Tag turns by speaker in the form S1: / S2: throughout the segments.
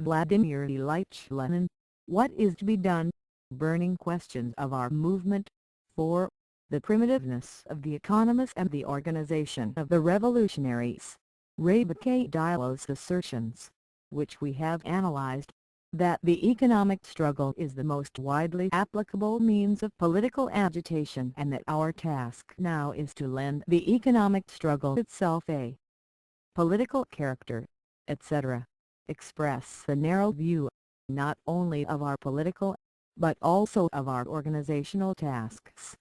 S1: Vladimir Ilyich Lenin. What is to be done? Burning questions of our movement. 4. The primitiveness of the economists and the organization of the revolutionaries. Dialog's assertions, which we have analyzed, that the economic struggle is the most widely applicable means of political agitation and that our task now is to lend the economic struggle itself a political character, etc., express the narrow view, not only of our political, but also of our organizational tasks.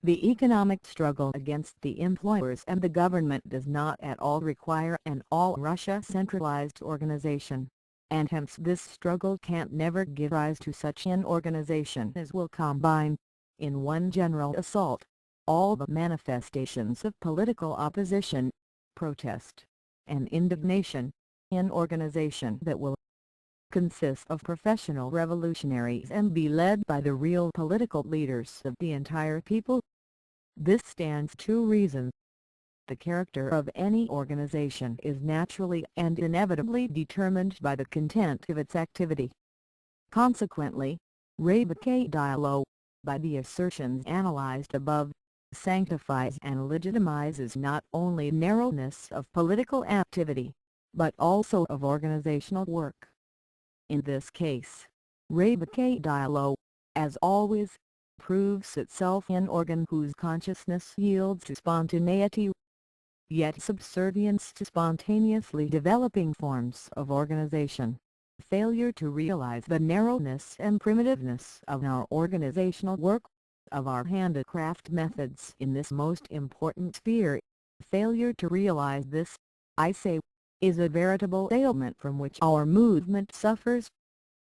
S1: The economic struggle against the employers and the government does not at all require an all-Russia centralized organization, and hence this struggle can't never give rise to such an organization as will combine, in one general assault, all the manifestations of political opposition, protest, and indignation, an organization that will consist of professional revolutionaries and be led by the real political leaders of the entire people. This stands to reason. The character of any organization is naturally and inevitably determined by the content of its activity. Consequently, Dialog, by the assertions analyzed above, sanctifies and legitimizes not only narrowness of political activity, but also of organizational work. In this case, Dialog, as always, proves itself an organ whose consciousness yields to spontaneity, yet subservience to spontaneously developing forms of organization. Failure to realize the narrowness and primitiveness of our organizational work, of our handicraft methods in this most important sphere, failure to realize this, I say, is a veritable ailment from which our movement suffers.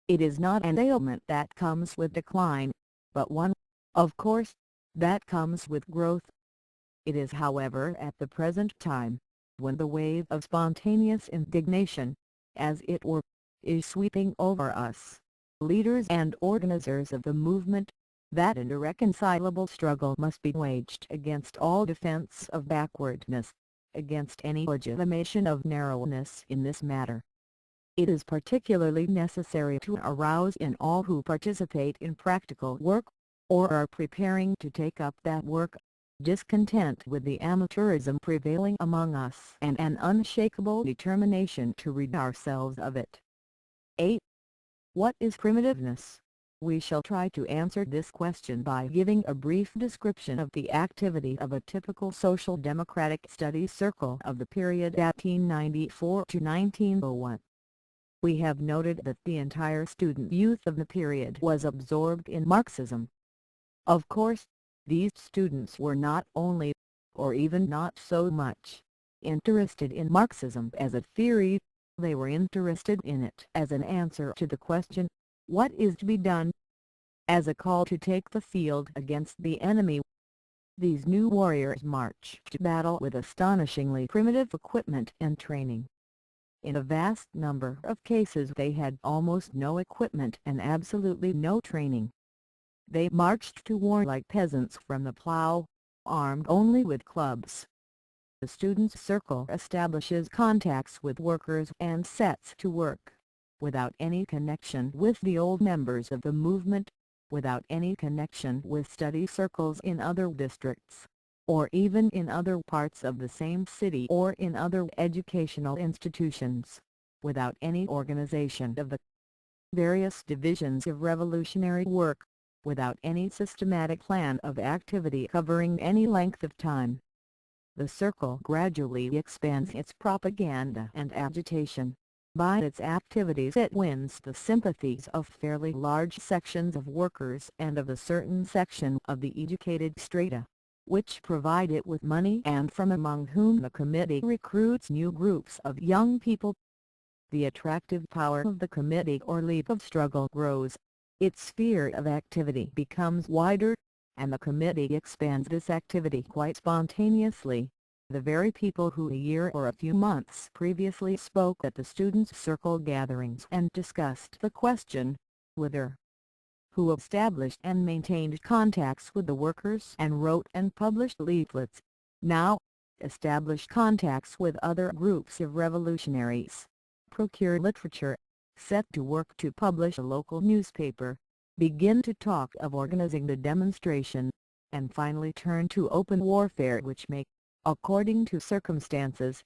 S1: It is not an ailment that comes with decline, but one, of course, that comes with growth. It is however at the present time, when the wave of spontaneous indignation, as it were, is sweeping over us, leaders and organizers of the movement, that an irreconcilable struggle must be waged against all defense of backwardness, against any legitimation of narrowness in this matter. It is particularly necessary to arouse in all who participate in practical work, or are preparing to take up that work, discontent with the amateurism prevailing among us and an unshakable determination to rid ourselves of it. 8. What is primitiveness? We shall try to answer this question by giving a brief description of the activity of a typical social democratic study circle of the period 1894 to 1901. We have noted that the entire student youth of the period was absorbed in Marxism. Of course, these students were not only, or even not so much, interested in Marxism as a theory, they were interested in it as an answer to the question, what is to be done? As a call to take the field against the enemy. These new warriors marched to battle with astonishingly primitive equipment and training. In a vast number of cases they had almost no equipment and absolutely no training. They marched to war like peasants from the plow, armed only with clubs. The students' circle establishes contacts with workers and sets to work, without any connection with the old members of the movement, without any connection with study circles in other districts, or even in other parts of the same city or in other educational institutions, without any organization of the various divisions of revolutionary work, without any systematic plan of activity covering any length of time. The circle gradually expands its propaganda and agitation. By its activities it wins the sympathies of fairly large sections of workers and of a certain section of the educated strata, which provide it with money and from among whom the committee recruits new groups of young people. The attractive power of the committee or league of struggle grows, its sphere of activity becomes wider, and the committee expands this activity quite spontaneously. The very people who a year or a few months previously spoke at the students' circle gatherings and discussed the question, whether, who established and maintained contacts with the workers and wrote and published leaflets, now establish contacts with other groups of revolutionaries, procure literature, set to work to publish a local newspaper, begin to talk of organizing the demonstration, and finally turn to open warfare, which may, according to circumstances,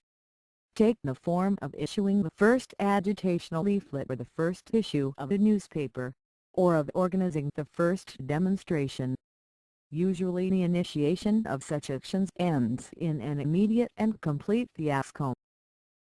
S1: take the form of issuing the first agitational leaflet or the first issue of a newspaper, or of organizing the first demonstration. Usually the initiation of such actions ends in an immediate and complete fiasco.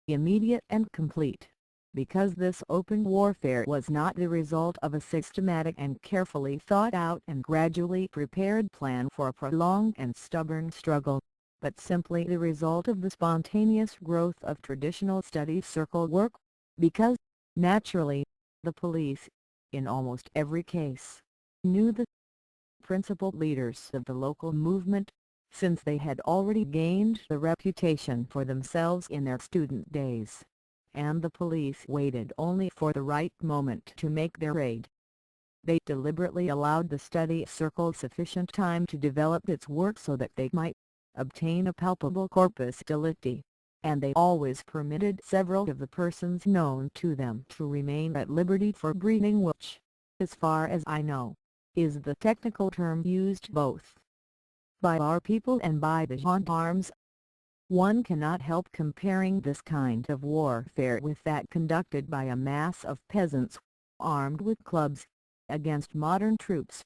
S1: Immediate and complete, because this open warfare was not the result of a systematic and carefully thought out and gradually prepared plan for a prolonged and stubborn struggle, but simply the result of the spontaneous growth of traditional study circle work, because, naturally, the police, in almost every case, knew the principal leaders of the local movement, since they had already gained the reputation for themselves in their student days, and the police waited only for the right moment to make their raid. They deliberately allowed the study circle sufficient time to develop its work so that they might obtain a palpable corpus delicti, and they always permitted several of the persons known to them to remain at liberty for breathing, which, as far as I know, is the technical term used both by our people and by the gendarmes. One cannot help comparing this kind of warfare with that conducted by a mass of peasants, armed with clubs, against modern troops.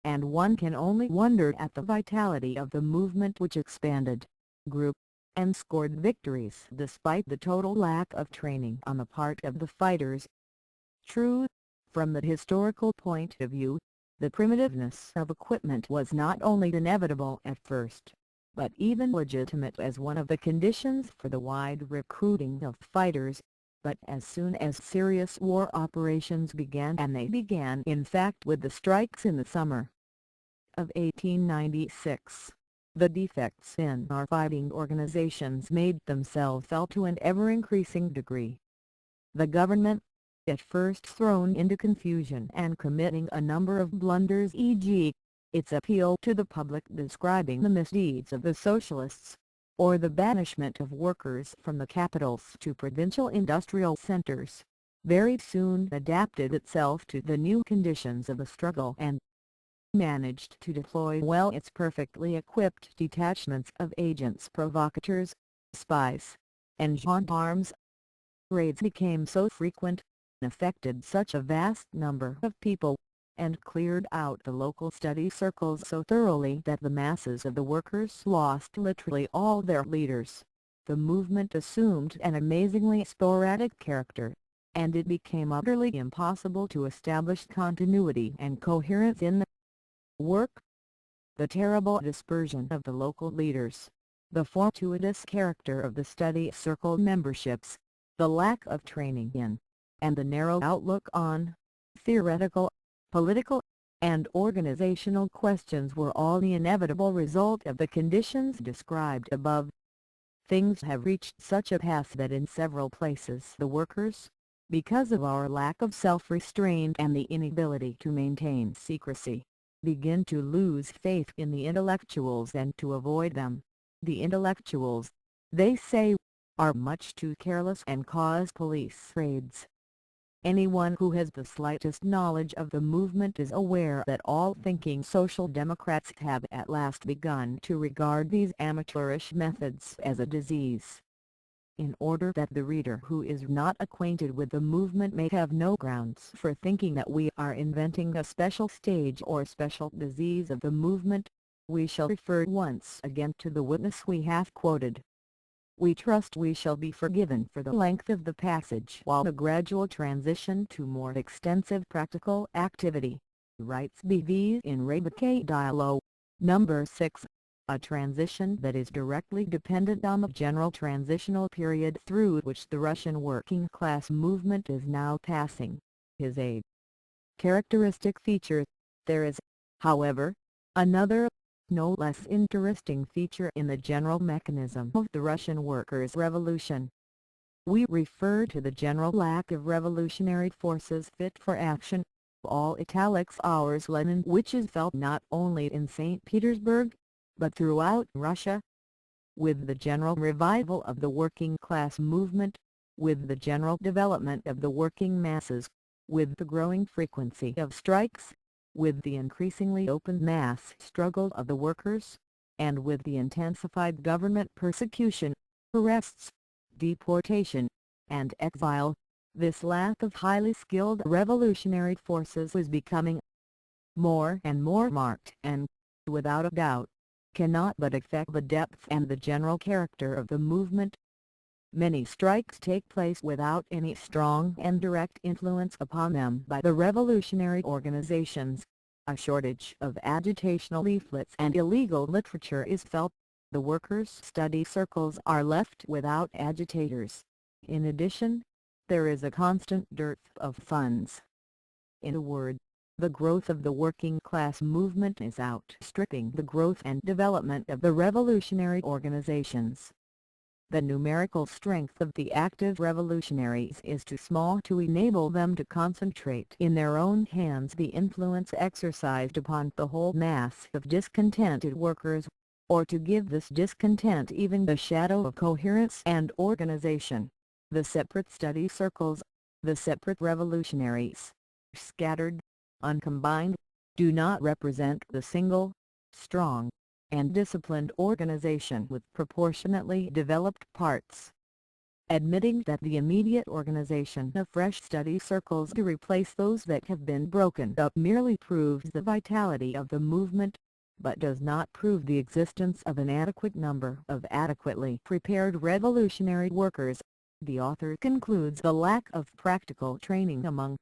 S1: And one can only wonder at the vitality of the movement which expanded, grew, and scored victories despite the total lack of training on the part of the fighters. True, from the historical point of view, the primitiveness of equipment was not only inevitable at first, but even legitimate as one of the conditions for the wide recruiting of fighters. But as soon as serious war operations began, and they began in fact with the strikes in the summer of 1896, the defects in our fighting organizations made themselves felt to an ever-increasing degree. The government, at first thrown into confusion and committing a number of blunders, e.g., its appeal to the public describing the misdeeds of the socialists, or the banishment of workers from the capitals to provincial industrial centers, very soon adapted itself to the new conditions of the struggle and managed to deploy well its perfectly equipped detachments of agents, provocateurs, spies, and gendarmes. Raids became so frequent, affected such a vast number of people, and cleared out the local study circles so thoroughly that the masses of the workers lost literally all their leaders. The movement assumed an amazingly sporadic character, and it became utterly impossible to establish continuity and coherence in the work. The terrible dispersion of the local leaders, the fortuitous character of the study circle memberships, the lack of training in, and the narrow outlook on, theoretical, political, and organizational questions were all the inevitable result of the conditions described above. Things have reached such a pass that in several places the workers, because of our lack of self-restraint and the inability to maintain secrecy, begin to lose faith in the intellectuals and to avoid them. The intellectuals, they say, are much too careless and cause police raids. Anyone who has the slightest knowledge of the movement is aware that all thinking social democrats have at last begun to regard these amateurish methods as a disease. In order that the reader who is not acquainted with the movement may have no grounds for thinking that we are inventing a special stage or special disease of the movement, we shall refer once again to the witness we have quoted. We trust we shall be forgiven for the length of the passage while the gradual transition to more extensive practical activity, writes B.V. in Rebuque Dialog, number 6, a transition that is directly dependent on the general transitional period through which the Russian working class movement is now passing, is a characteristic feature. There is, however, another, no less interesting feature in the general mechanism of the Russian workers' revolution. We refer to the general lack of revolutionary forces fit for action, all italics ours Lenin, which is felt not only in St. Petersburg, but throughout Russia. With the general revival of the working class movement, with the general development of the working masses, with the growing frequency of strikes, with the increasingly open mass struggle of the workers, and with the intensified government persecution, arrests, deportation, and exile, this lack of highly skilled revolutionary forces was becoming more and more marked and, without a doubt, cannot but affect the depth and the general character of the movement. Many strikes take place without any strong and direct influence upon them by the revolutionary organizations. A shortage of agitational leaflets and illegal literature is felt. The workers' study circles are left without agitators. In addition, there is a constant dearth of funds. In a word, the growth of the working class movement is outstripping the growth and development of the revolutionary organizations. The numerical strength of the active revolutionaries is too small to enable them to concentrate in their own hands the influence exercised upon the whole mass of discontented workers, or to give this discontent even the shadow of coherence and organization. The separate study circles, the separate revolutionaries, scattered, uncombined, do not represent the single, strong, and disciplined organization with proportionately developed parts. Admitting that the immediate organization of fresh study circles to replace those that have been broken up merely proves the vitality of the movement, but does not prove the existence of an adequate number of adequately prepared revolutionary workers. The author concludes the lack of practical training among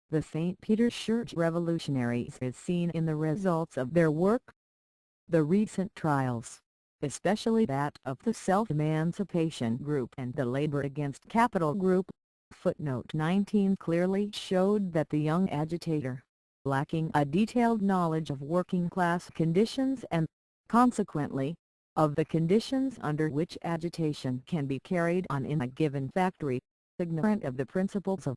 S1: the St. Petersburg revolutionaries is seen in the results of their work. The recent trials, especially that of the self-emancipation group and the labor against capital group, footnote 19, clearly showed that the young agitator, lacking a detailed knowledge of working class conditions and, consequently, of the conditions under which agitation can be carried on in a given factory, ignorant of the principles of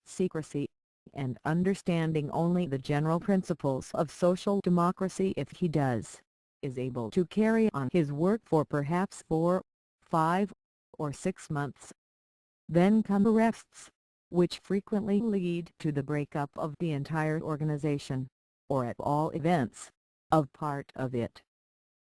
S1: secrecy, and understanding only the general principles of social democracy, if he does, is able to carry on his work for perhaps 4, 5, or 6 months. Then come arrests, which frequently lead to the breakup of the entire organization, or at all events, of part of it.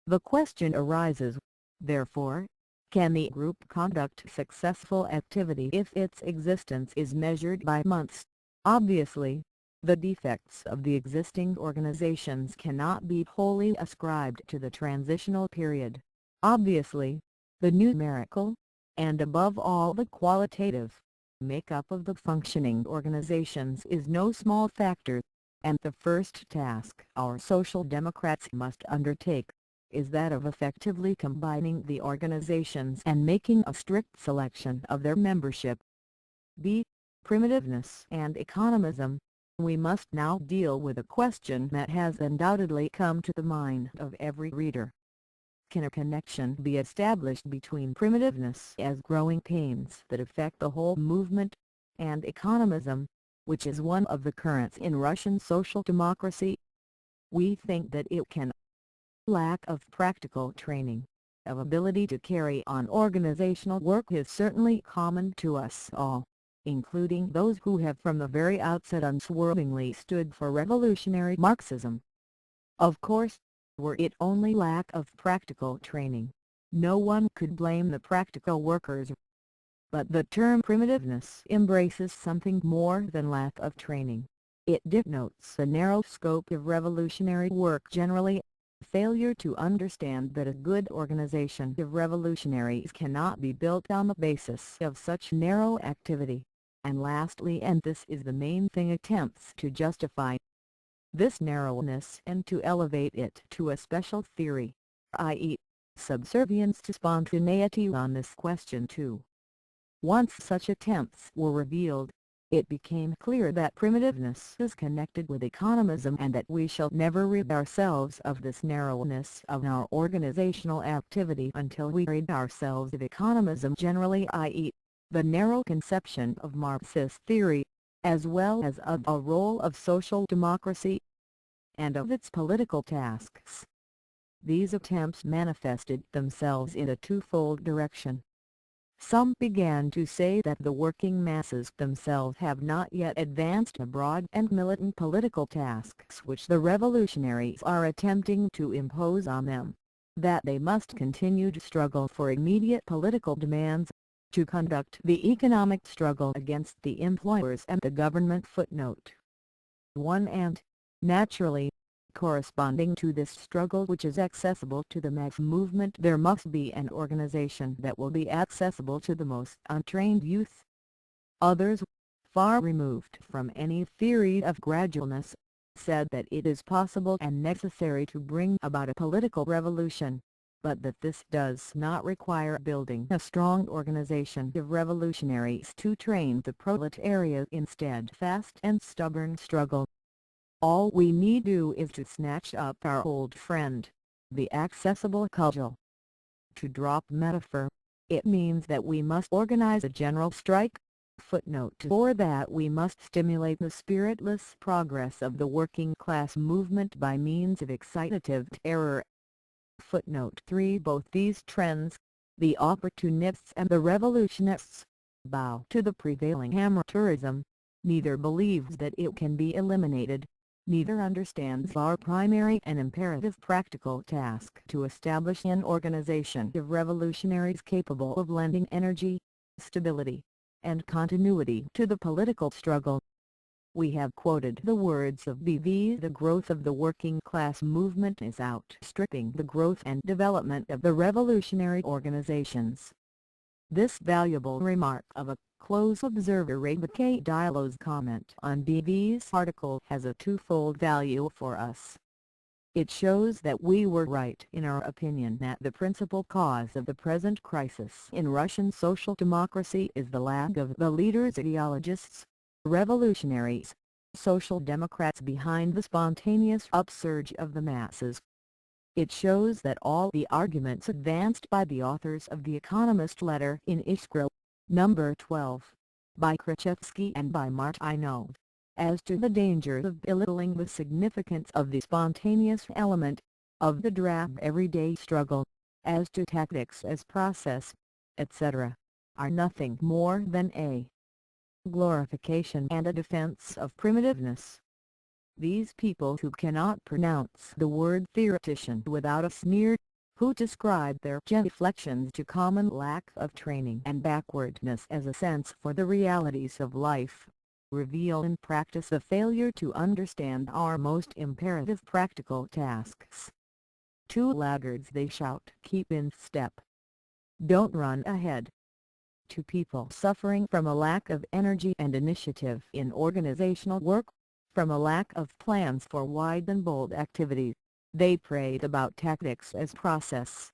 S1: The question arises, therefore, can the group conduct successful activity if its existence is measured by months? Obviously, the defects of the existing organizations cannot be wholly ascribed to the transitional period. Obviously, the numerical, and above all the qualitative, makeup of the functioning organizations is no small factor, and the first task our social democrats must undertake is that of effectively combining the organizations and making a strict selection of their membership. b. Primitiveness and economism. We must now deal with a question that has undoubtedly come to the mind of every reader. Can a connection be established between primitiveness as growing pains that affect the whole movement, and economism, which is one of the currents in Russian social democracy? We think that it can. Lack of practical training, of ability to carry on organizational work is certainly common to us all, including those who have from the very outset unswervingly stood for revolutionary Marxism. Of course, were it only lack of practical training, no one could blame the practical workers. But the term primitiveness embraces something more than lack of training. It denotes a narrow scope of revolutionary work generally, failure to understand that a good organization of revolutionaries cannot be built on the basis of such narrow activity, and lastly, and this is the main thing, attempts to justify this narrowness and to elevate it to a special theory, i.e., subservience to spontaneity on this question too. Once such attempts were revealed, it became clear that primitiveness is connected with economism and that we shall never rid ourselves of this narrowness of our organizational activity until we rid ourselves of economism generally, i.e., the narrow conception of Marxist theory, as well as of a role of social democracy, and of its political tasks. These attempts manifested themselves in a twofold direction. some began to say that the working masses themselves have not yet advanced the broad and militant political tasks which the revolutionaries are attempting to impose on them, that they must continue to struggle for immediate political demands, to conduct the economic struggle against the employers and the government. Footnote 1. And, naturally, corresponding to this struggle which is accessible to the mass movement, there must be an organization that will be accessible to the most untrained youth. Others, far removed from any theory of gradualness, said that it is possible and necessary to bring about a political revolution, but that this does not require building a strong organization of revolutionaries to train the proletariat in steadfast and stubborn struggle. All we need do is to snatch up our old friend, the accessible cudgel. To drop metaphor, it means that we must organize a general strike. Footnote 4. That we must stimulate the spiritless progress of the working class movement by means of excitative terror. Footnote 3. Both these trends, the opportunists and the revolutionists, bow to the prevailing amateurism. Neither believes that it can be eliminated. Neither understands our primary and imperative practical task to establish an organization of revolutionaries capable of lending energy, stability, and continuity to the political struggle. We have quoted the words of B.V. The growth of the working class movement is outstripping the growth and development of the revolutionary organizations. This valuable remark of a close observer Rebecca Dialog's comment on B.V.'s article has a twofold value for us. It shows that we were right in our opinion that the principal cause of the present crisis in Russian social democracy is the lack of the leaders, ideologists, revolutionaries, social democrats behind the spontaneous upsurge of the masses. It shows that all the arguments advanced by the authors of the Economist letter in Iskra, number 12, by Krzyzewski and by Martynov, as to the dangers of belittling the significance of the spontaneous element, of the drab everyday struggle, as to tactics as process, etc., are nothing more than a glorification and a defense of primitiveness. These people who cannot pronounce the word theoretician without a sneer, who describe their genuflections to common lack of training and backwardness as a sense for the realities of life, reveal in practice a failure to understand our most imperative practical tasks. To laggards they shout, "Keep in step! Don't run ahead!" To people suffering from a lack of energy and initiative in organizational work, from a lack of plans for wide and bold activity, they prate about tactics as process.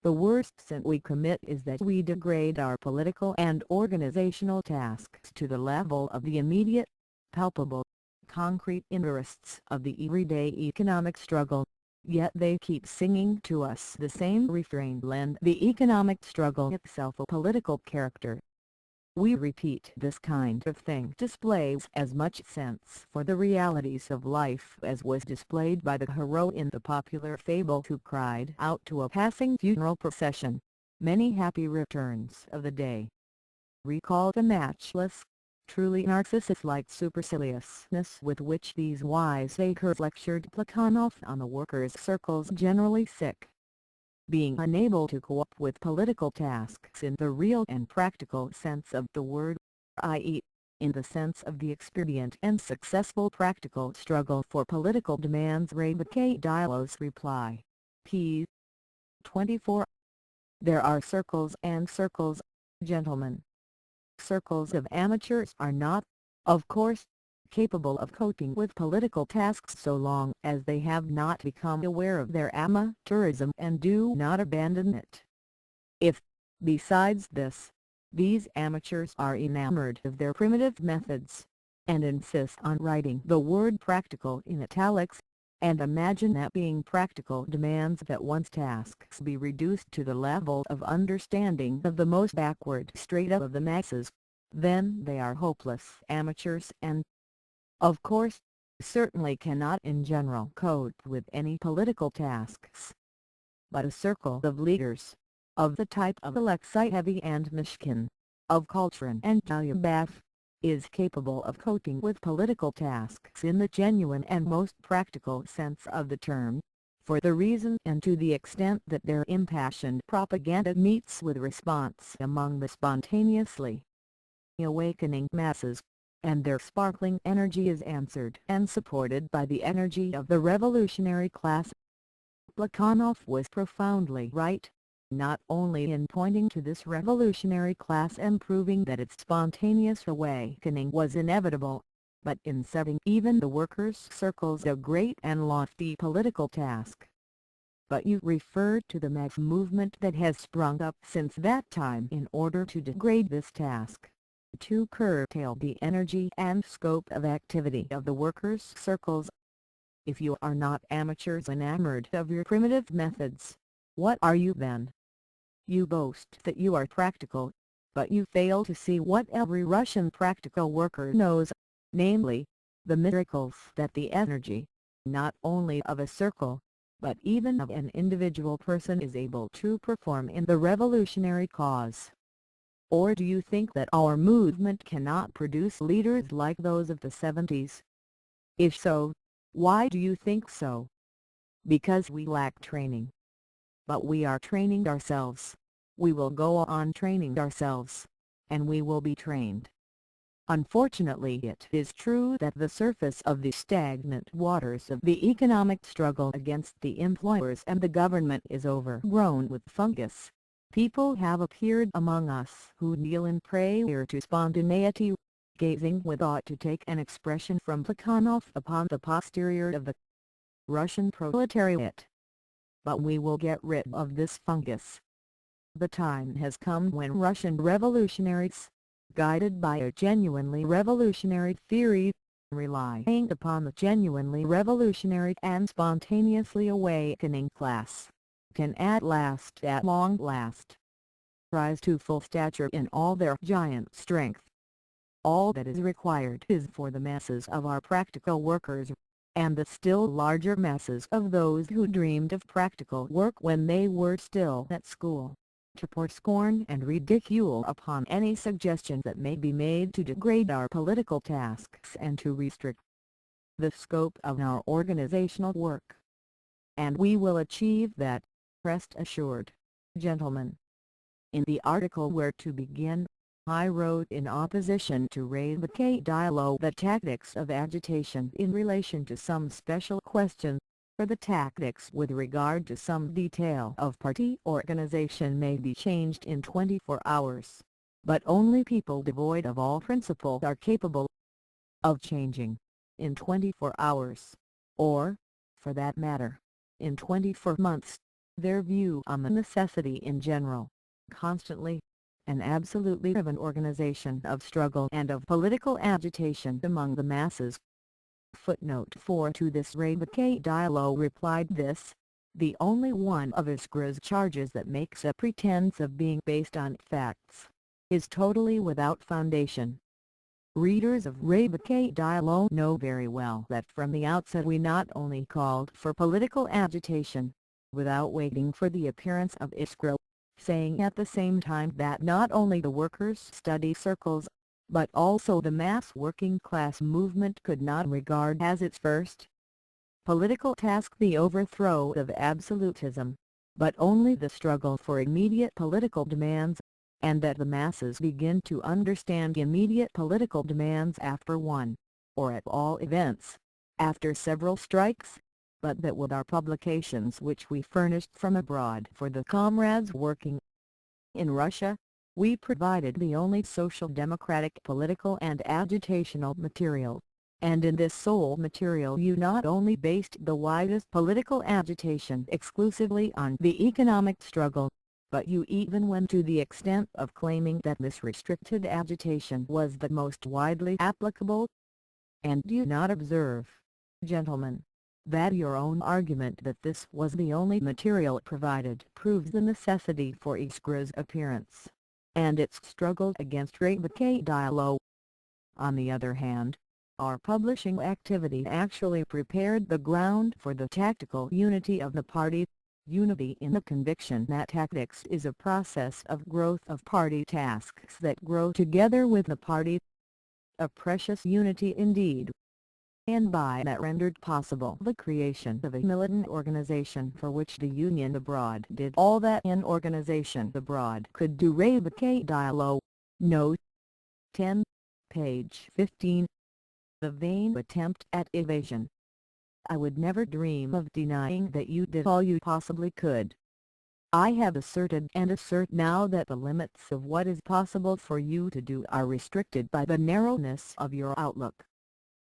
S1: The worst sin we commit is that we degrade our political and organizational tasks to the level of the immediate, palpable, concrete interests of the everyday economic struggle, yet they keep singing to us the same refrain: lend the economic struggle itself a political character. We repeat, this kind of thing displays as much sense for the realities of life as was displayed by the hero in the popular fable who cried out to a passing funeral procession, "Many happy returns of the day." Recall the matchless, truly Narcissus-like superciliousness with which these wiseacres lectured Plekhanov on the workers' circles generally sick. Being unable to cope with political tasks in the real and practical sense of the word, i.e., in the sense of the expedient and successful practical struggle for political demands. Rebecca Dialog's reply. p. 24. There are circles and circles, gentlemen. Circles of amateurs are not, of course, capable of coping with political tasks so long as they have not become aware of their amateurism and do not abandon it. If, besides this, these amateurs are enamored of their primitive methods, and insist on writing the word practical in italics, and imagine that being practical demands that one's tasks be reduced to the level of understanding of the most backward strata of the masses, then they are hopeless amateurs and, of course, certainly cannot in general cope with any political tasks. But a circle of leaders, of the type of Alexei Heavy and Mishkin, of Kulturin and Dialog, is capable of coping with political tasks in the genuine and most practical sense of the term, for the reason and to the extent that their impassioned propaganda meets with response among the spontaneously awakening masses, and their sparkling energy is answered and supported by the energy of the revolutionary class. Plekhanov was profoundly right, not only in pointing to this revolutionary class and proving that its spontaneous awakening was inevitable, but in setting even the workers' circles a great and lofty political task. But you referred to the mass movement that has sprung up since that time in order to degrade this task, to curtail the energy and scope of activity of the workers' circles. If you are not amateurs enamored of your primitive methods, what are you then? You boast that you are practical, but you fail to see what every Russian practical worker knows, namely, the miracles that the energy, not only of a circle, but even of an individual person is able to perform in the revolutionary cause. Or do you think that our movement cannot produce leaders like those of the 70s? If so, why do you think so? Because we lack training. But we are training ourselves. We will go on training ourselves, and we will be trained. Unfortunately, it is true that the surface of the stagnant waters of the economic struggle against the employers and the government is overgrown with fungus. People have appeared among us who kneel in prayer to spontaneity, gazing with awe, to take an expression from Plekhanov, upon the posterior of the Russian proletariat. But we will get rid of this fungus. The time has come when Russian revolutionaries, guided by a genuinely revolutionary theory, relying upon the genuinely revolutionary and spontaneously awakening class, can at long last, rise to full stature in all their giant strength. All that is required is for the masses of our practical workers, and the still larger masses of those who dreamed of practical work when they were still at school, to pour scorn and ridicule upon any suggestion that may be made to degrade our political tasks and to restrict the scope of our organizational work. And we will achieve that, rest assured, gentlemen. In the article Where to Begin, I wrote in opposition to Revolutionary Dialog the tactics of agitation in relation to some special question, for the tactics with regard to some detail of party organization may be changed in 24 hours, but only people devoid of all principle are capable of changing, in 24 hours, or, for that matter, in 24 months, their view on the necessity in general, constantly, and absolutely of an organization of struggle and of political agitation among the masses. Footnote 4 to this Revolutionary Dialog replied this: the only one of Iskra's charges that makes a pretense of being based on facts is totally without foundation. Readers of Revolutionary Dialog know very well that from the outset we not only called for political agitation, without waiting for the appearance of Iskra, saying at the same time that not only the workers' study circles, but also the mass working class movement could not regard as its first political task the overthrow of absolutism, but only the struggle for immediate political demands, and that the masses begin to understand immediate political demands after one, or at all events, after several strikes, but that with our publications which we furnished from abroad for the comrades working in Russia, we provided the only social democratic political and agitational material, and in this sole material you not only based the widest political agitation exclusively on the economic struggle, but you even went to the extent of claiming that this restricted agitation was the most widely applicable. And do you not observe, gentlemen, that your own argument that this was the only material provided proves the necessity for Iskra's appearance, and its struggle against Revolutionary Dialog? On the other hand, our publishing activity actually prepared the ground for the tactical unity of the party, unity in the conviction that tactics is a process of growth of party tasks that grow together with the party. A precious unity indeed, and by that rendered possible the creation of a militant organization for which the Union abroad did all that an organization abroad could do. Dialog. Note 10, page 15. The vain attempt at evasion. I would never dream of denying that you did all you possibly could. I have asserted and assert now that the limits of what is possible for you to do are restricted by the narrowness of your outlook.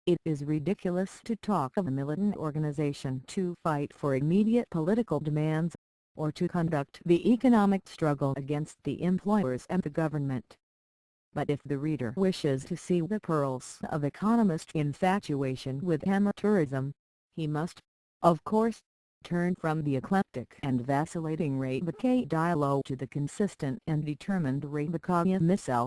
S1: It is ridiculous to talk of a militant organization to fight for immediate political demands, or to conduct the economic struggle against the employers and the government. But if the reader wishes to see the pearls of economist infatuation with amateurism, he must, of course, turn from the eclectic and vacillating Dialog to the consistent and determined Economism.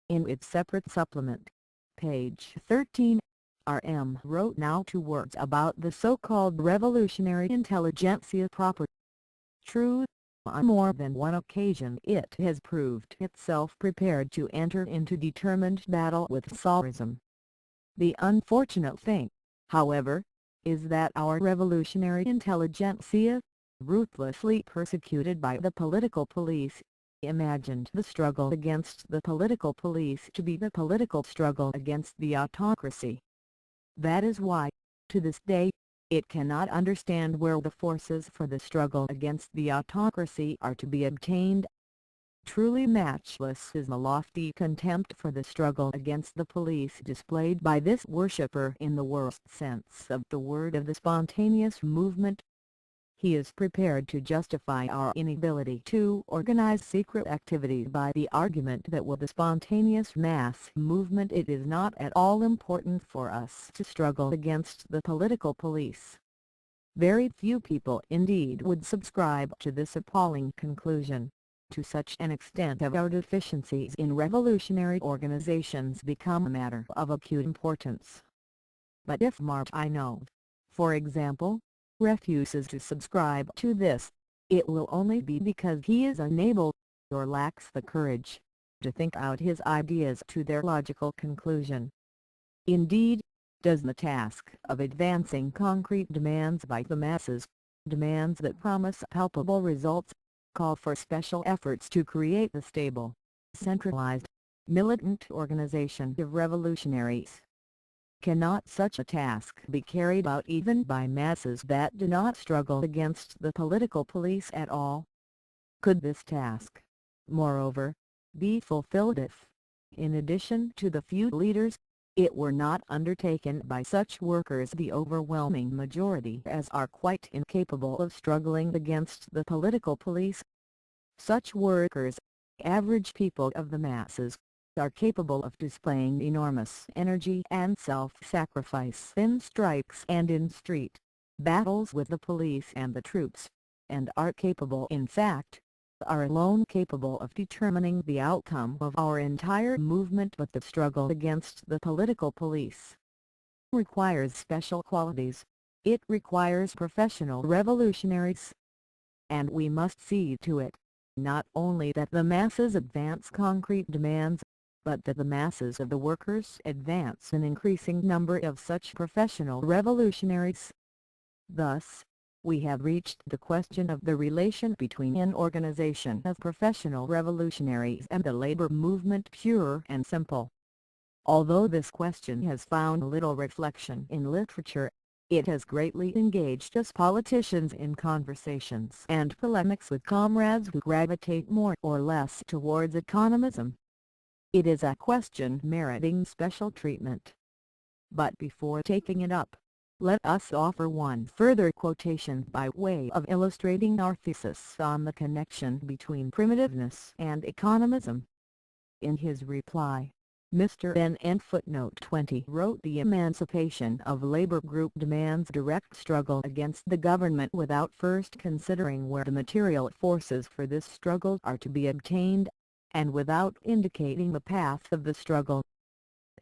S1: In its separate supplement, page 13, R.M. wrote now 2 words about the so-called revolutionary intelligentsia proper. True, on more than one occasion it has proved itself prepared to enter into determined battle with Tsarism. The unfortunate thing, however, is that our revolutionary intelligentsia, ruthlessly persecuted by the political police, imagined the struggle against the political police to be the political struggle against the autocracy. That is why, to this day, it cannot understand where the forces for the struggle against the autocracy are to be obtained. Truly matchless is the lofty contempt for the struggle against the police displayed by this worshipper in the worst sense of the word of the spontaneous movement. He is prepared to justify our inability to organize secret activity by the argument that with the spontaneous mass movement it is not at all important for us to struggle against the political police. Very few people indeed would subscribe to this appalling conclusion. To such an extent have our deficiencies in revolutionary organizations become a matter of acute importance. But if Martino, for example, refuses to subscribe to this, it will only be because he is unable, or lacks the courage, to think out his ideas to their logical conclusion. Indeed, does the task of advancing concrete demands by the masses, demands that promise palpable results, call for special efforts to create a stable, centralized, militant organization of revolutionaries? Cannot such a task be carried out even by masses that do not struggle against the political police at all? Could this task, moreover, be fulfilled if, in addition to the few leaders, it were not undertaken by such workers the overwhelming majority as are quite incapable of struggling against the political police? Such workers, average people of the masses, are capable of displaying enormous energy and self-sacrifice in strikes and in street battles with the police and the troops, and are capable in fact, are alone capable of determining the outcome of our entire movement. But the struggle against the political police requires special qualities. It requires professional revolutionaries. And we must see to it, not only that the masses advance concrete demands, but that the masses of the workers advance an increasing number of such professional revolutionaries. Thus, we have reached the question of the relation between an organization of professional revolutionaries and the labor movement pure and simple. Although this question has found little reflection in literature, it has greatly engaged us politicians in conversations and polemics with comrades who gravitate more or less towards economism. It is a question meriting special treatment. But before taking it up, let us offer one further quotation by way of illustrating our thesis on the connection between primitiveness and economism. In his reply, Mr. N. footnote 20 wrote, "The emancipation of labor group demands direct struggle against the government without first considering where the material forces for this struggle are to be obtained, and without indicating the path of the struggle."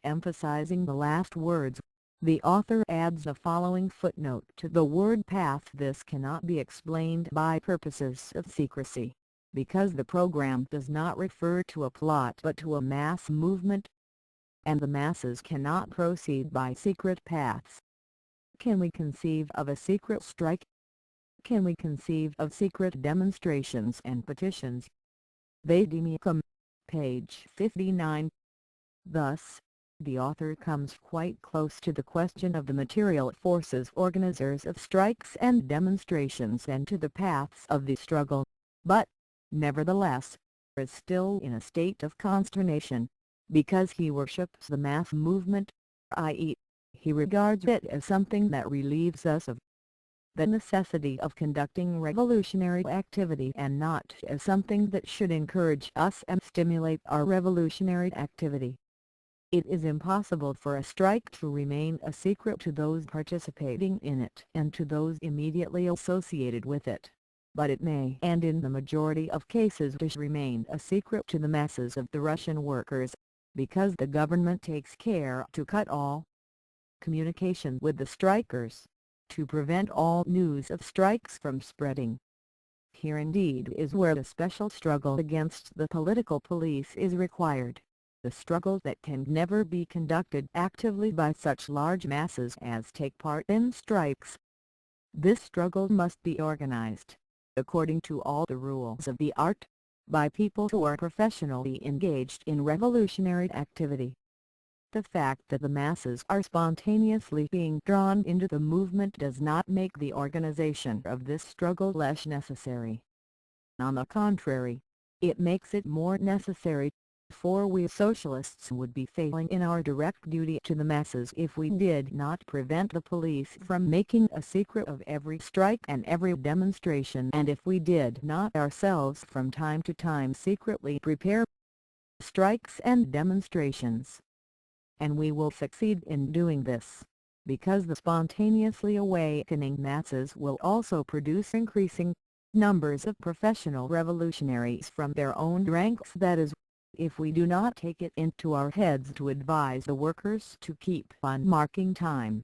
S1: Emphasizing the last words, The author adds the following footnote to the word path: "This cannot be explained by purposes of secrecy, because the program does not refer to a plot but to a mass movement, and the masses cannot proceed by secret paths." Can we conceive of a secret strike? Can we conceive of secret demonstrations and petitions? Vademecum, page 59. Thus, the author comes quite close to the question of the material forces organizers of strikes and demonstrations and to the paths of the struggle, but, nevertheless, is still in a state of consternation, because he worships the mass movement, i.e., he regards it as something that relieves us of the necessity of conducting revolutionary activity and not as something that should encourage us and stimulate our revolutionary activity. It is impossible for a strike to remain a secret to those participating in it and to those immediately associated with it, but it may and in the majority of cases does remain a secret to the masses of the Russian workers, because the government takes care to cut all communication with the strikers, to prevent all news of strikes from spreading. Here indeed is where the special struggle against the political police is required, the struggle that can never be conducted actively by such large masses as take part in strikes. This struggle must be organized, according to all the rules of the art, by people who are professionally engaged in revolutionary activity. The fact that the masses are spontaneously being drawn into the movement does not make the organization of this struggle less necessary. On the contrary, it makes it more necessary, for we socialists would be failing in our direct duty to the masses if we did not prevent the police from making a secret of every strike and every demonstration, and if we did not ourselves from time to time secretly prepare strikes and demonstrations. And we will succeed in doing this, because the spontaneously awakening masses will also produce increasing numbers of professional revolutionaries from their own ranks. That is, if we do not take it into our heads to advise the workers to keep on marking time.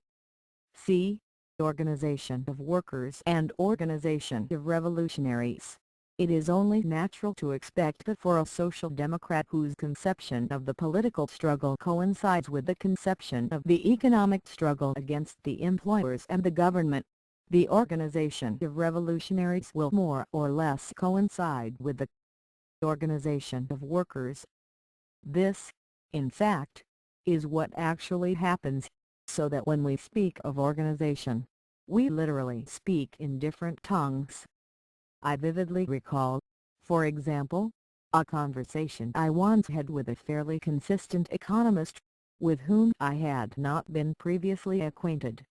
S1: See Organization of Workers and Organization of Revolutionaries. It is only natural to expect that for a social democrat whose conception of the political struggle coincides with the conception of the economic struggle against the employers and the government, the Organization of Revolutionaries will more or less coincide with the Organization of Workers. This, in fact, is what actually happens, so that when we speak of organization, we literally speak in different tongues. I vividly recall, for example, a conversation I once had with a fairly consistent economist, with whom I had not been previously acquainted.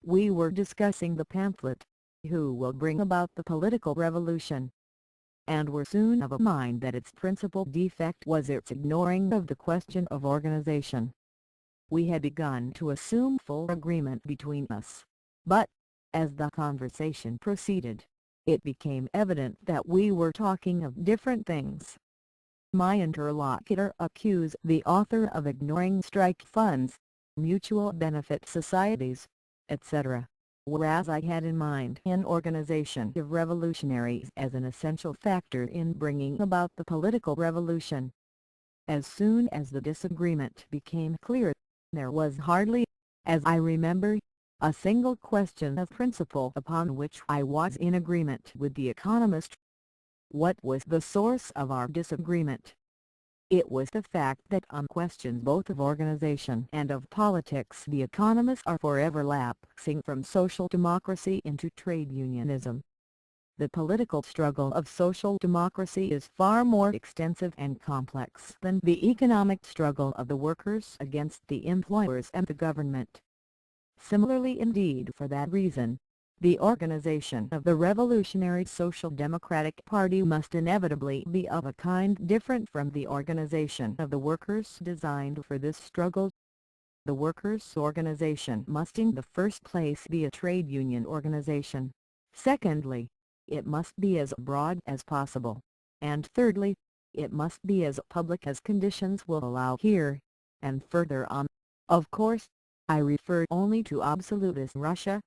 S1: We were discussing the pamphlet, "Who Will Bring About the Political Revolution?" and were soon of a mind that its principal defect was its ignoring of the question of organization. We had begun to assume full agreement between us, but, as the conversation proceeded, it became evident that we were talking of different things. My interlocutor accused the author of ignoring strike funds, mutual benefit societies, etc., whereas I had in mind an organization of revolutionaries as an essential factor in bringing about the political revolution. As soon as the disagreement became clear, there was hardly, as I remember, a single question of principle upon which I was in agreement with the economist. What was the source of our disagreement? It was the fact that on questions both of organization and of politics the economists are forever lapsing from social democracy into trade unionism. The political struggle of social democracy is far more extensive and complex than the economic struggle of the workers against the employers and the government. Similarly, indeed, for that reason, the organization of the Revolutionary Social Democratic Party must inevitably be of a kind different from the organization of the workers designed for this struggle. The workers' organization must in the first place be a trade union organization. Secondly, it must be as broad as possible, and thirdly, it must be as public as conditions will allow here, and further on, of course, I refer only to absolutist Russia.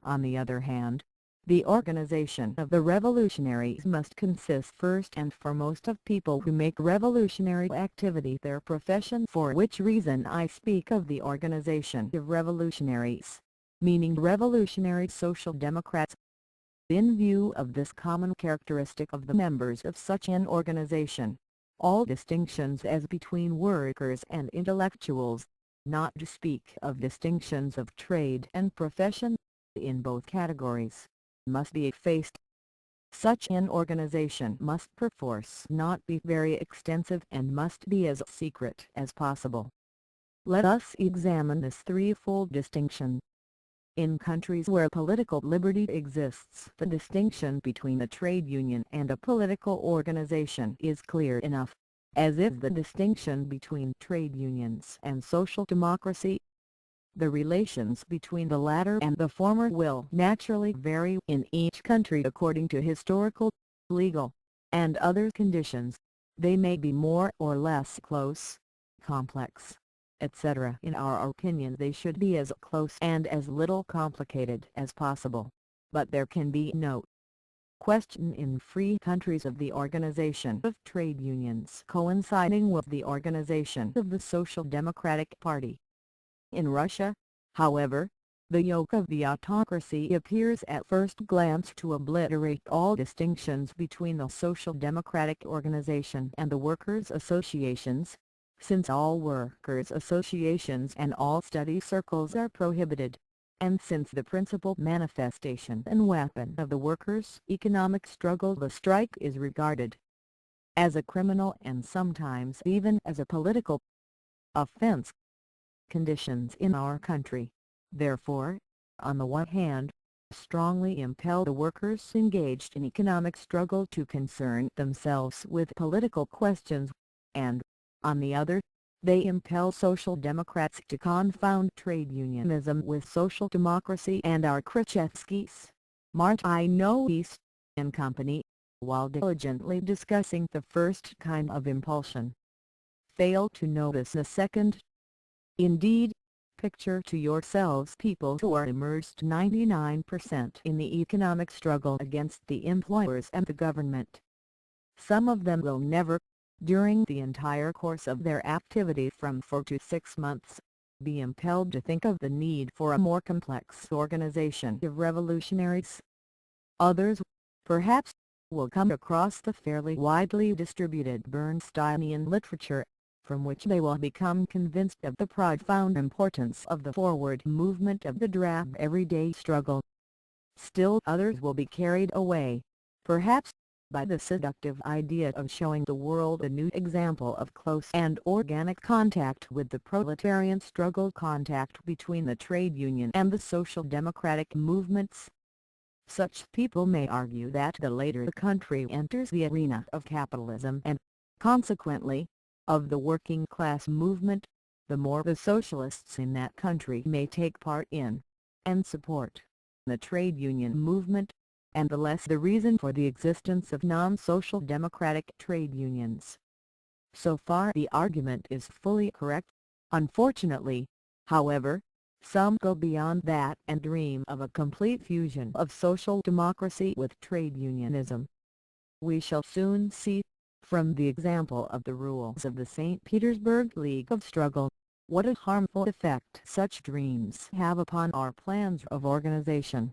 S1: On the other hand, the organization of the revolutionaries must consist first and foremost of people who make revolutionary activity their profession, for which reason I speak of the organization of revolutionaries, meaning revolutionary social democrats. In view of this common characteristic of the members of such an organization, all distinctions as between workers and intellectuals, not to speak of distinctions of trade and profession, in both categories, must be effaced. Such an organization must perforce not be very extensive and must be as secret as possible. Let us examine this threefold distinction. In countries where political liberty exists, the distinction between a trade union and a political organization is clear enough, as is the distinction between trade unions and social democracy. The relations between the latter and the former will naturally vary in each country according to historical, legal, and other conditions. They may be more or less close, complex, etc. In our opinion, they should be as close and as little complicated as possible, but there can be no question in free countries of the organization of trade unions coinciding with the organization of the Social Democratic Party. In Russia, however, the yoke of the autocracy appears at first glance to obliterate all distinctions between the Social Democratic organization and the workers' associations, since all workers' associations and all study circles are prohibited, and since the principal manifestation and weapon of the workers' economic struggle, the strike, is regarded as a criminal and sometimes even as a political offense. Conditions in our country, therefore, on the one hand, strongly impel the workers engaged in economic struggle to concern themselves with political questions, and, on the other, they impel social democrats to confound trade unionism with social democracy, and our Krzyzewskis, Martinois, and company, while diligently discussing the first kind of impulsion, fail to notice the second. Indeed, picture to yourselves people who are immersed 99% in the economic struggle against the employers and the government. Some of them will never, during the entire course of their activity from 4 to 6 months, be impelled to think of the need for a more complex organization of revolutionaries. Others, perhaps, will come across the fairly widely distributed Bernsteinian literature, from which they will become convinced of the profound importance of the forward movement of the drab everyday struggle. Still others will be carried away, perhaps, by the seductive idea of showing the world a new example of close and organic contact with the proletarian struggle, contact between the trade union and the social democratic movements. Such people may argue that the later the country enters the arena of capitalism and, consequently, of the working class movement, the more the socialists in that country may take part in, and support, the trade union movement, and the less the reason for the existence of non-social democratic trade unions. So far the argument is fully correct. Unfortunately, however, some go beyond that and dream of a complete fusion of social democracy with trade unionism. We shall soon see, from the example of the rules of the St. Petersburg League of Struggle, what a harmful effect such dreams have upon our plans of organization.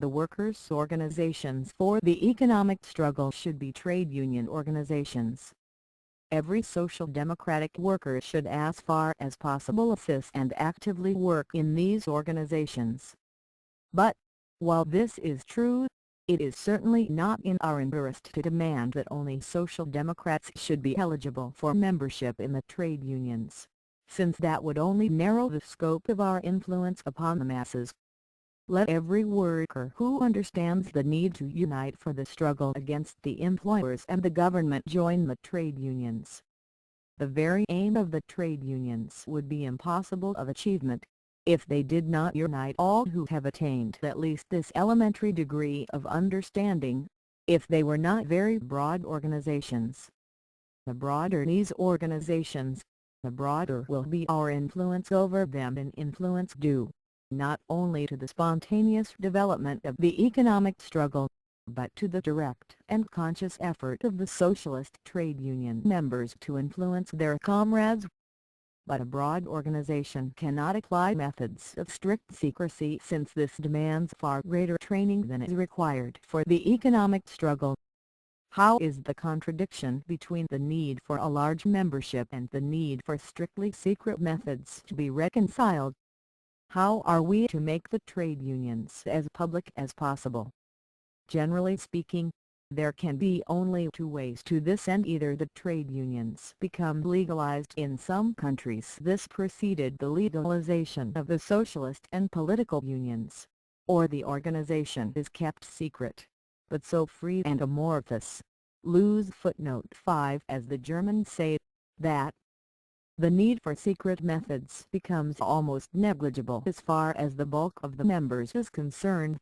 S1: The workers' organizations for the economic struggle should be trade union organizations. Every social democratic worker should as far as possible assist and actively work in these organizations. But, while this is true, it is certainly not in our interest to demand that only social democrats should be eligible for membership in the trade unions, since that would only narrow the scope of our influence upon the masses. Let every worker who understands the need to unite for the struggle against the employers and the government join the trade unions. The very aim of the trade unions would be impossible of achievement if they did not unite all who have attained at least this elementary degree of understanding, if they were not very broad organizations. The broader these organizations, the broader will be our influence over them, an influence due not only to the spontaneous development of the economic struggle, but to the direct and conscious effort of the socialist trade union members to influence their comrades. But a broad organization cannot apply methods of strict secrecy, since this demands far greater training than is required for the economic struggle. How is the contradiction between the need for a large membership and the need for strictly secret methods to be reconciled? How are we to make the trade unions as public as possible? Generally speaking, there can be only two ways to this end: either the trade unions become legalized in some countries, this preceded the legalization of the socialist and political unions, or the organization is kept secret, but so free and amorphous, lose footnote 5 as the Germans say, that the need for secret methods becomes almost negligible as far as the bulk of the members is concerned.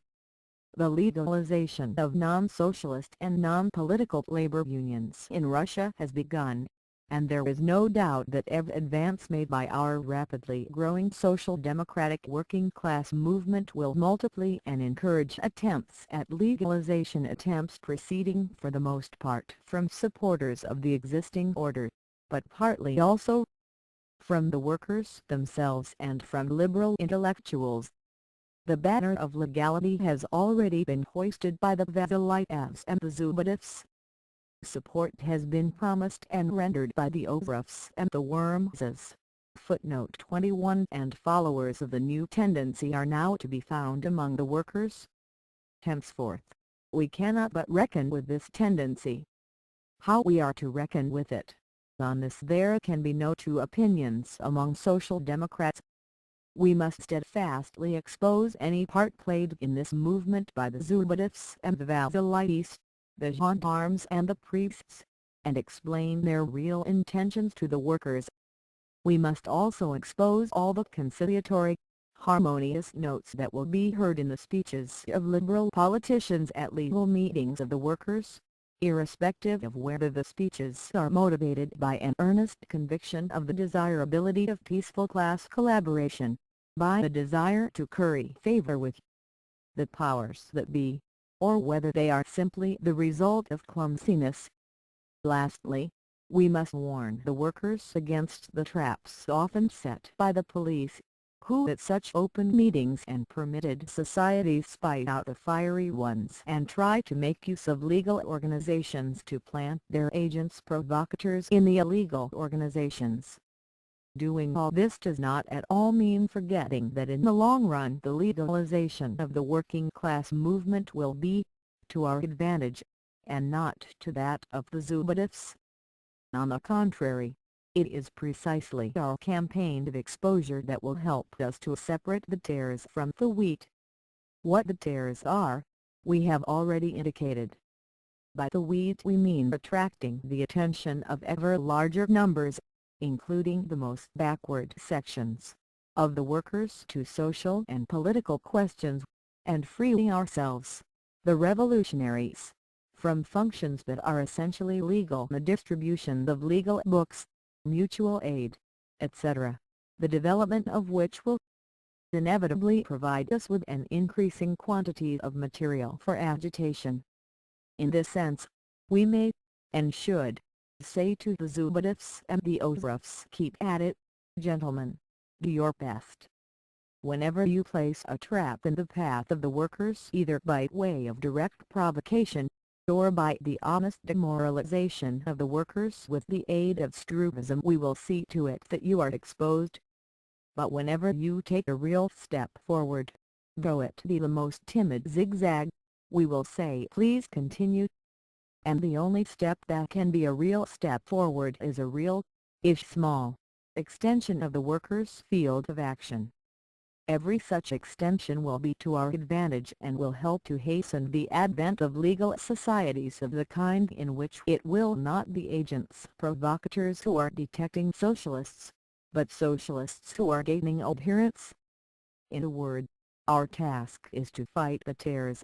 S1: The legalization of non-socialist and non-political labor unions in Russia has begun, and there is no doubt that every advance made by our rapidly growing social democratic working class movement will multiply and encourage attempts at legalization, attempts proceeding for the most part from supporters of the existing order, but partly also from the workers themselves and from liberal intellectuals. The banner of legality has already been hoisted by the Vasilievs and the Zubovs. Support has been promised and rendered by the Ovruffs and the Wormses. Footnote 21 and followers of the new tendency are now to be found among the workers. Henceforth, we cannot but reckon with this tendency. How we are to reckon with it, on this there can be no two opinions among social democrats. We must steadfastly expose any part played in this movement by the Zubovs and the Vasilievs, the gendarmes and the priests, and explain their real intentions to the workers. We must also expose all the conciliatory, harmonious notes that will be heard in the speeches of liberal politicians at legal meetings of the workers, irrespective of whether the speeches are motivated by an earnest conviction of the desirability of peaceful class collaboration, by the desire to curry favor with the powers that be, or whether they are simply the result of clumsiness. Lastly, we must warn the workers against the traps often set by the police, who at such open meetings and permitted societies spy out the fiery ones and try to make use of legal organizations to plant their agents provocateurs in the illegal organizations. Doing all this does not at all mean forgetting that in the long run the legalization of the working class movement will be to our advantage, and not to that of the Zubovs. On the contrary, it is precisely our campaign of exposure that will help us to separate the tares from the wheat. What the tares are, we have already indicated. By the wheat we mean attracting the attention of ever larger numbers, including the most backward sections of the workers, to social and political questions, and freeing ourselves, the revolutionaries, from functions that are essentially legal, the distribution of legal books, mutual aid, etc., the development of which will inevitably provide us with an increasing quantity of material for agitation. In this sense, we may, and should, say to the Zubovs and the Ovruffs, keep at it, gentlemen, do your best. Whenever you place a trap in the path of the workers, either by way of direct provocation, or by the honest demoralization of the workers with the aid of Struvism, we will see to it that you are exposed. But whenever you take a real step forward, though it be the most timid zigzag, we will say please continue. And the only step that can be a real step forward is a real, if small, extension of the workers' field of action. Every such extension will be to our advantage and will help to hasten the advent of legal societies of the kind in which it will not be agents provocateurs who are detecting socialists, but socialists who are gaining adherents. In a word, our task is to fight the tares.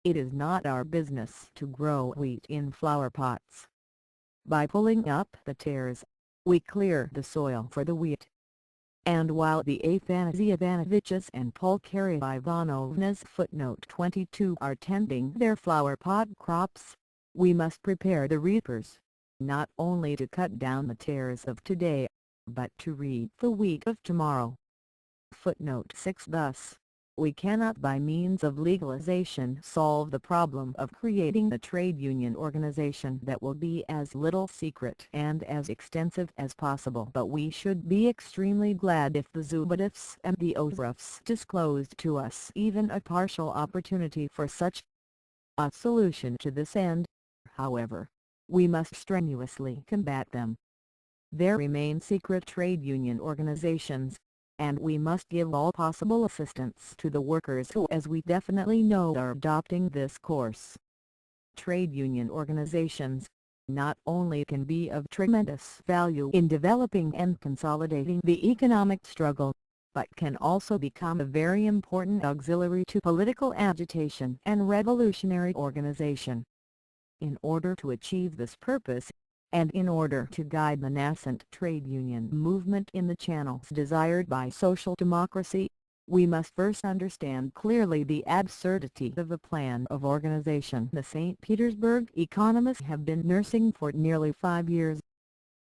S1: It is not our business to grow wheat in flower pots. By pulling up the tares, we clear the soil for the wheat. And while the Afanasy Ivanovich's and Pulcheria Ivanovna's footnote 22 are tending their flower pot crops, we must prepare the reapers, not only to cut down the tares of today, but to reap the wheat of tomorrow. Footnote 6. Thus, we cannot by means of legalization solve the problem of creating a trade union organization that will be as little secret and as extensive as possible, but we should be extremely glad if the Zubotovs and the Ozrovs disclosed to us even a partial opportunity for such a solution. To this end, however, we must strenuously combat them. There remain secret trade union organizations, and we must give all possible assistance to the workers who, as we definitely know, are adopting this course. Trade union organizations not only can be of tremendous value in developing and consolidating the economic struggle, but can also become a very important auxiliary to political agitation and revolutionary organization. In order to achieve this purpose, and in order to guide the nascent trade union movement in the channels desired by social democracy, we must first understand clearly the absurdity of the plan of organization the St. Petersburg economists have been nursing for nearly 5 years.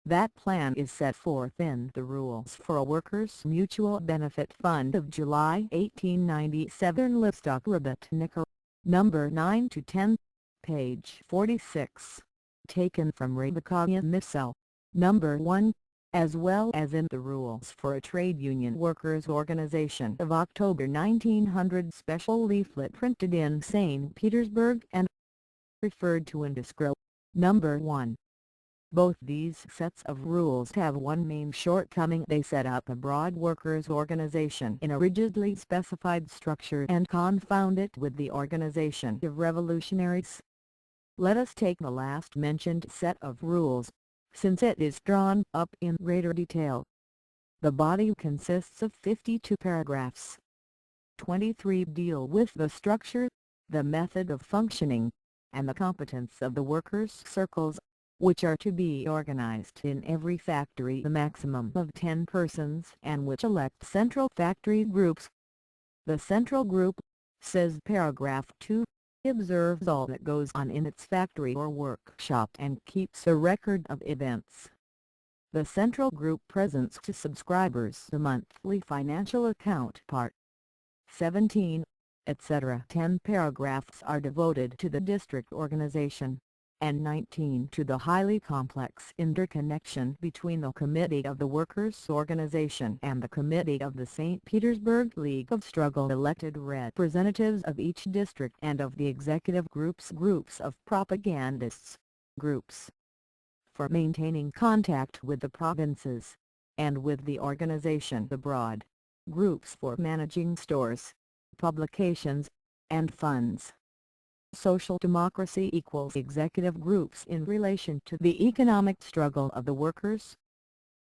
S1: That plan is set forth in the Rules for a Workers' Mutual Benefit Fund of July 1897, Listock Robotnikov, number 9-10, page 46. Taken from Rabikovia Missel, number 1, as well as in the Rules for a Trade Union Workers' Organization of October 1900, special leaflet printed in St. Petersburg and referred to in Discro, number 1. Both these sets of rules have one main shortcoming: they set up a broad workers' organization in a rigidly specified structure and confound it with the organization of revolutionaries. Let us take the last mentioned set of rules, since it is drawn up in greater detail. The body consists of 52 paragraphs. 23 deal with the structure, the method of functioning, and the competence of the workers' circles, which are to be organized in every factory the maximum of 10 persons and which elect central factory groups. The central group, says paragraph 2, observes all that goes on in its factory or workshop and keeps a record of events. The central group presents to subscribers the monthly financial account, part 17, etc. 10 paragraphs are devoted to the district organization, and 19 to the highly complex interconnection between the Committee of the Workers' Organization and the Committee of the St. Petersburg League of Struggle, elected representatives of each district, and of the executive groups of propagandists, groups for maintaining contact with the provinces, and with the organization abroad, groups for managing stores, publications, and funds. Social democracy equals executive groups in relation to the economic struggle of the workers.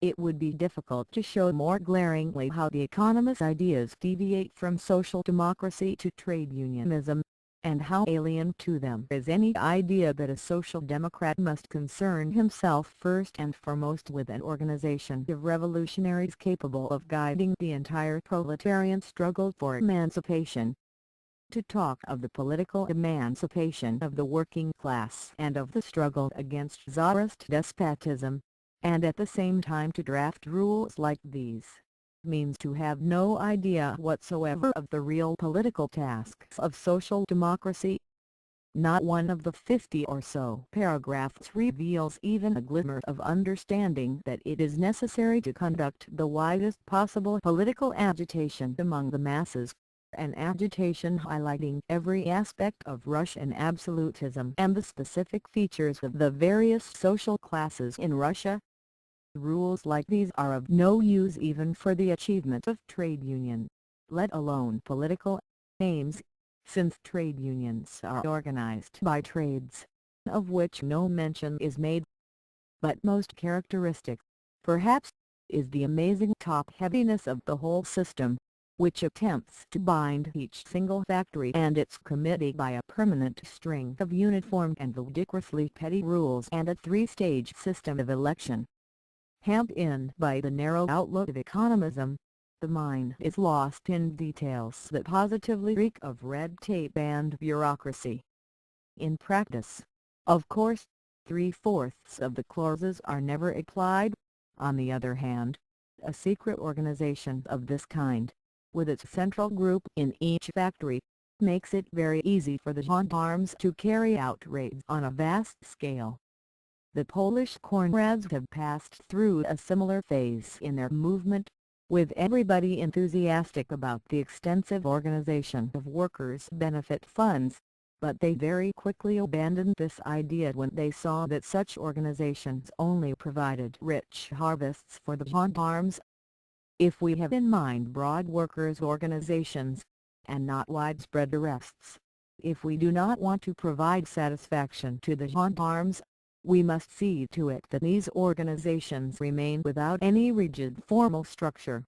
S1: It would be difficult to show more glaringly how the economists' ideas deviate from social democracy to trade unionism, and how alien to them is any idea that a social democrat must concern himself first and foremost with an organization of revolutionaries capable of guiding the entire proletarian struggle for emancipation. To talk of the political emancipation of the working class and of the struggle against Tsarist despotism, and at the same time to draft rules like these, means to have no idea whatsoever of the real political tasks of social democracy. Not one of the 50 or so paragraphs reveals even a glimmer of understanding that it is necessary to conduct the widest possible political agitation among the masses, an agitation highlighting every aspect of Russian absolutism and the specific features of the various social classes in Russia. Rules like these are of no use even for the achievement of trade union, let alone political, aims, since trade unions are organized by trades, of which no mention is made. But most characteristic, perhaps, is the amazing top-heaviness of the whole system, which attempts to bind each single factory and its committee by a permanent string of uniform and ludicrously petty rules and a three-stage system of election. Hemmed in by the narrow outlook of economism, the mind is lost in details that positively reek of red tape and bureaucracy. In practice, of course, 3/4 of the clauses are never applied. On the other hand, a secret organization of this kind, with its central group in each factory, makes it very easy for the gendarmes to carry out raids on a vast scale. The Polish comrades have passed through a similar phase in their movement, with everybody enthusiastic about the extensive organization of workers' benefit funds, but they very quickly abandoned this idea when they saw that such organizations only provided rich harvests for the gendarmes. If we have in mind broad workers' organizations, and not widespread arrests, if we do not want to provide satisfaction to the gendarmes, we must see to it that these organizations remain without any rigid formal structure.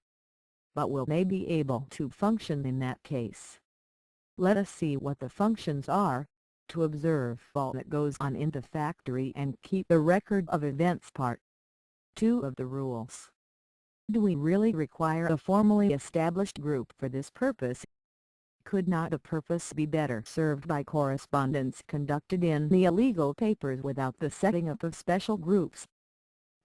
S1: But will they be able to function in that case? Let us see what the functions are, to observe all that goes on in the factory and keep a record of events. Part 2 of the rules. Do we really require a formally established group for this purpose? Could not the purpose be better served by correspondence conducted in the illegal papers without the setting up of special groups?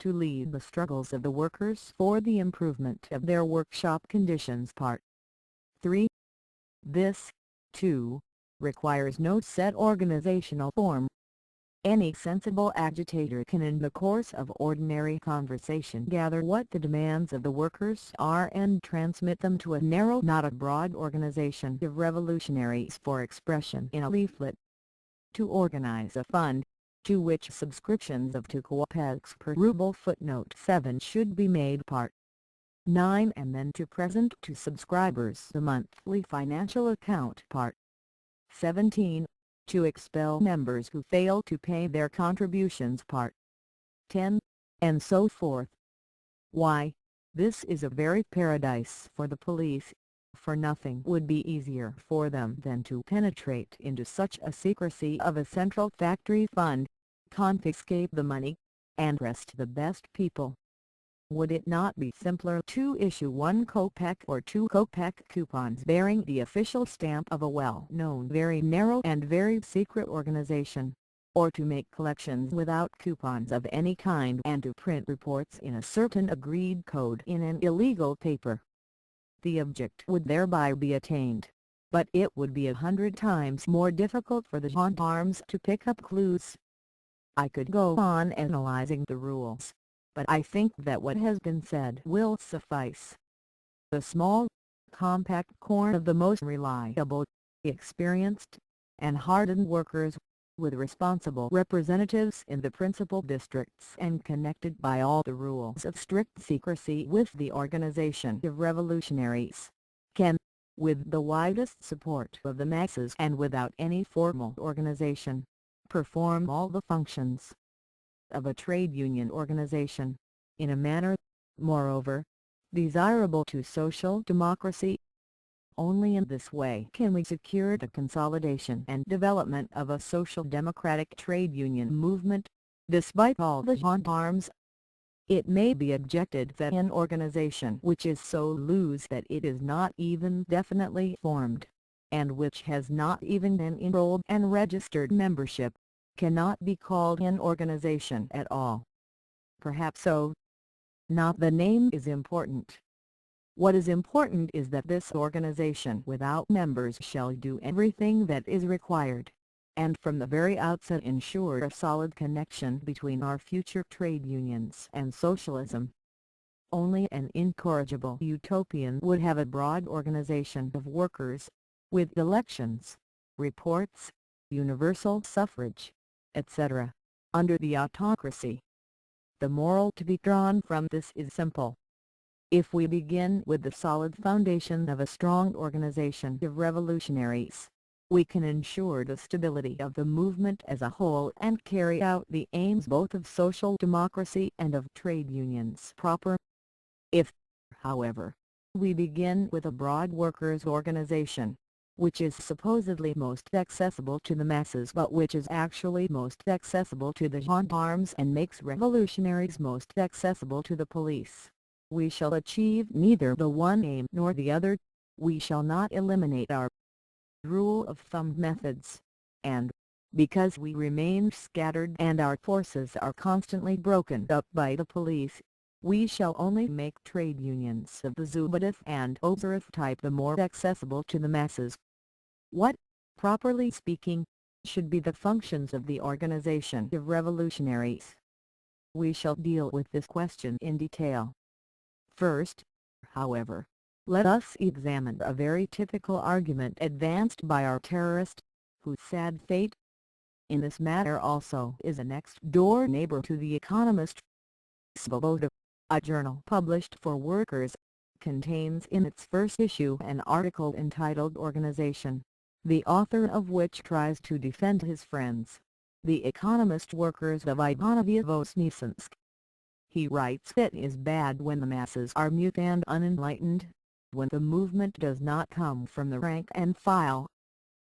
S1: To lead the struggles of the workers for the improvement of their workshop conditions. Part 3. This, too, requires no set organizational form. Any sensible agitator can in the course of ordinary conversation gather what the demands of the workers are and transmit them to a narrow not a broad organization of revolutionaries for expression in a leaflet. To organize a fund, to which subscriptions of 2 kopecks per ruble footnote 7 should be made. Part 9 and then to present to subscribers the monthly financial account. Part 17. To expel members who fail to pay their contributions. Part 10, and so forth. Why, this is a very paradise for the police, for nothing would be easier for them than to penetrate into such a secrecy of a central factory fund, confiscate the money, and arrest the best people. Would it not be simpler to issue 1 kopeck or 2 kopeck coupons bearing the official stamp of a well-known very narrow and very secret organization, or to make collections without coupons of any kind and to print reports in a certain agreed code in an illegal paper? The object would thereby be attained, but it would be 100 times more difficult for the gendarmes to pick up clues. I could go on analyzing the rules, but I think that what has been said will suffice. The small, compact core of the most reliable, experienced, and hardened workers, with responsible representatives in the principal districts and connected by all the rules of strict secrecy with the organization of revolutionaries, can, with the widest support of the masses and without any formal organization, perform all the functions of a trade union organization, in a manner, moreover, desirable to social democracy. Only in this way can we secure the consolidation and development of a social democratic trade union movement, despite all the gendarmes. It may be objected that an organization which is so loose that it is not even definitely formed, and which has not even an enrolled and registered membership, cannot be called an organization at all. Perhaps so. Not the name is important. What is important is that this organization without members shall do everything that is required, and from the very outset ensure a solid connection between our future trade unions and socialism. Only an incorrigible utopian would have a broad organization of workers, with elections, reports, universal suffrage, etc., under the autocracy. The moral to be drawn from this is simple. If we begin with the solid foundation of a strong organization of revolutionaries, we can ensure the stability of the movement as a whole and carry out the aims both of social democracy and of trade unions proper. If, however, we begin with a broad workers' organization, which is supposedly most accessible to the masses but which is actually most accessible to the gendarmes and makes revolutionaries most accessible to the police. We shall achieve neither the one aim nor the other. We shall not eliminate our rule of thumb methods, and, because we remain scattered and our forces are constantly broken up by the police, we shall only make trade unions of the Zubadov and Ozarov type the more accessible to the masses. What, properly speaking, should be the functions of the organization of revolutionaries? We shall deal with this question in detail. First, however, let us examine a very typical argument advanced by our terrorist, whose sad fate, in this matter also, is a next-door neighbor to the Economist. Svoboda, a journal published for workers, contains in its first issue an article entitled Organization, the author of which tries to defend his friends, the economist workers of Ivanovo-Vosnesensk. He writes that it is bad when the masses are mute and unenlightened, when the movement does not come from the rank and file.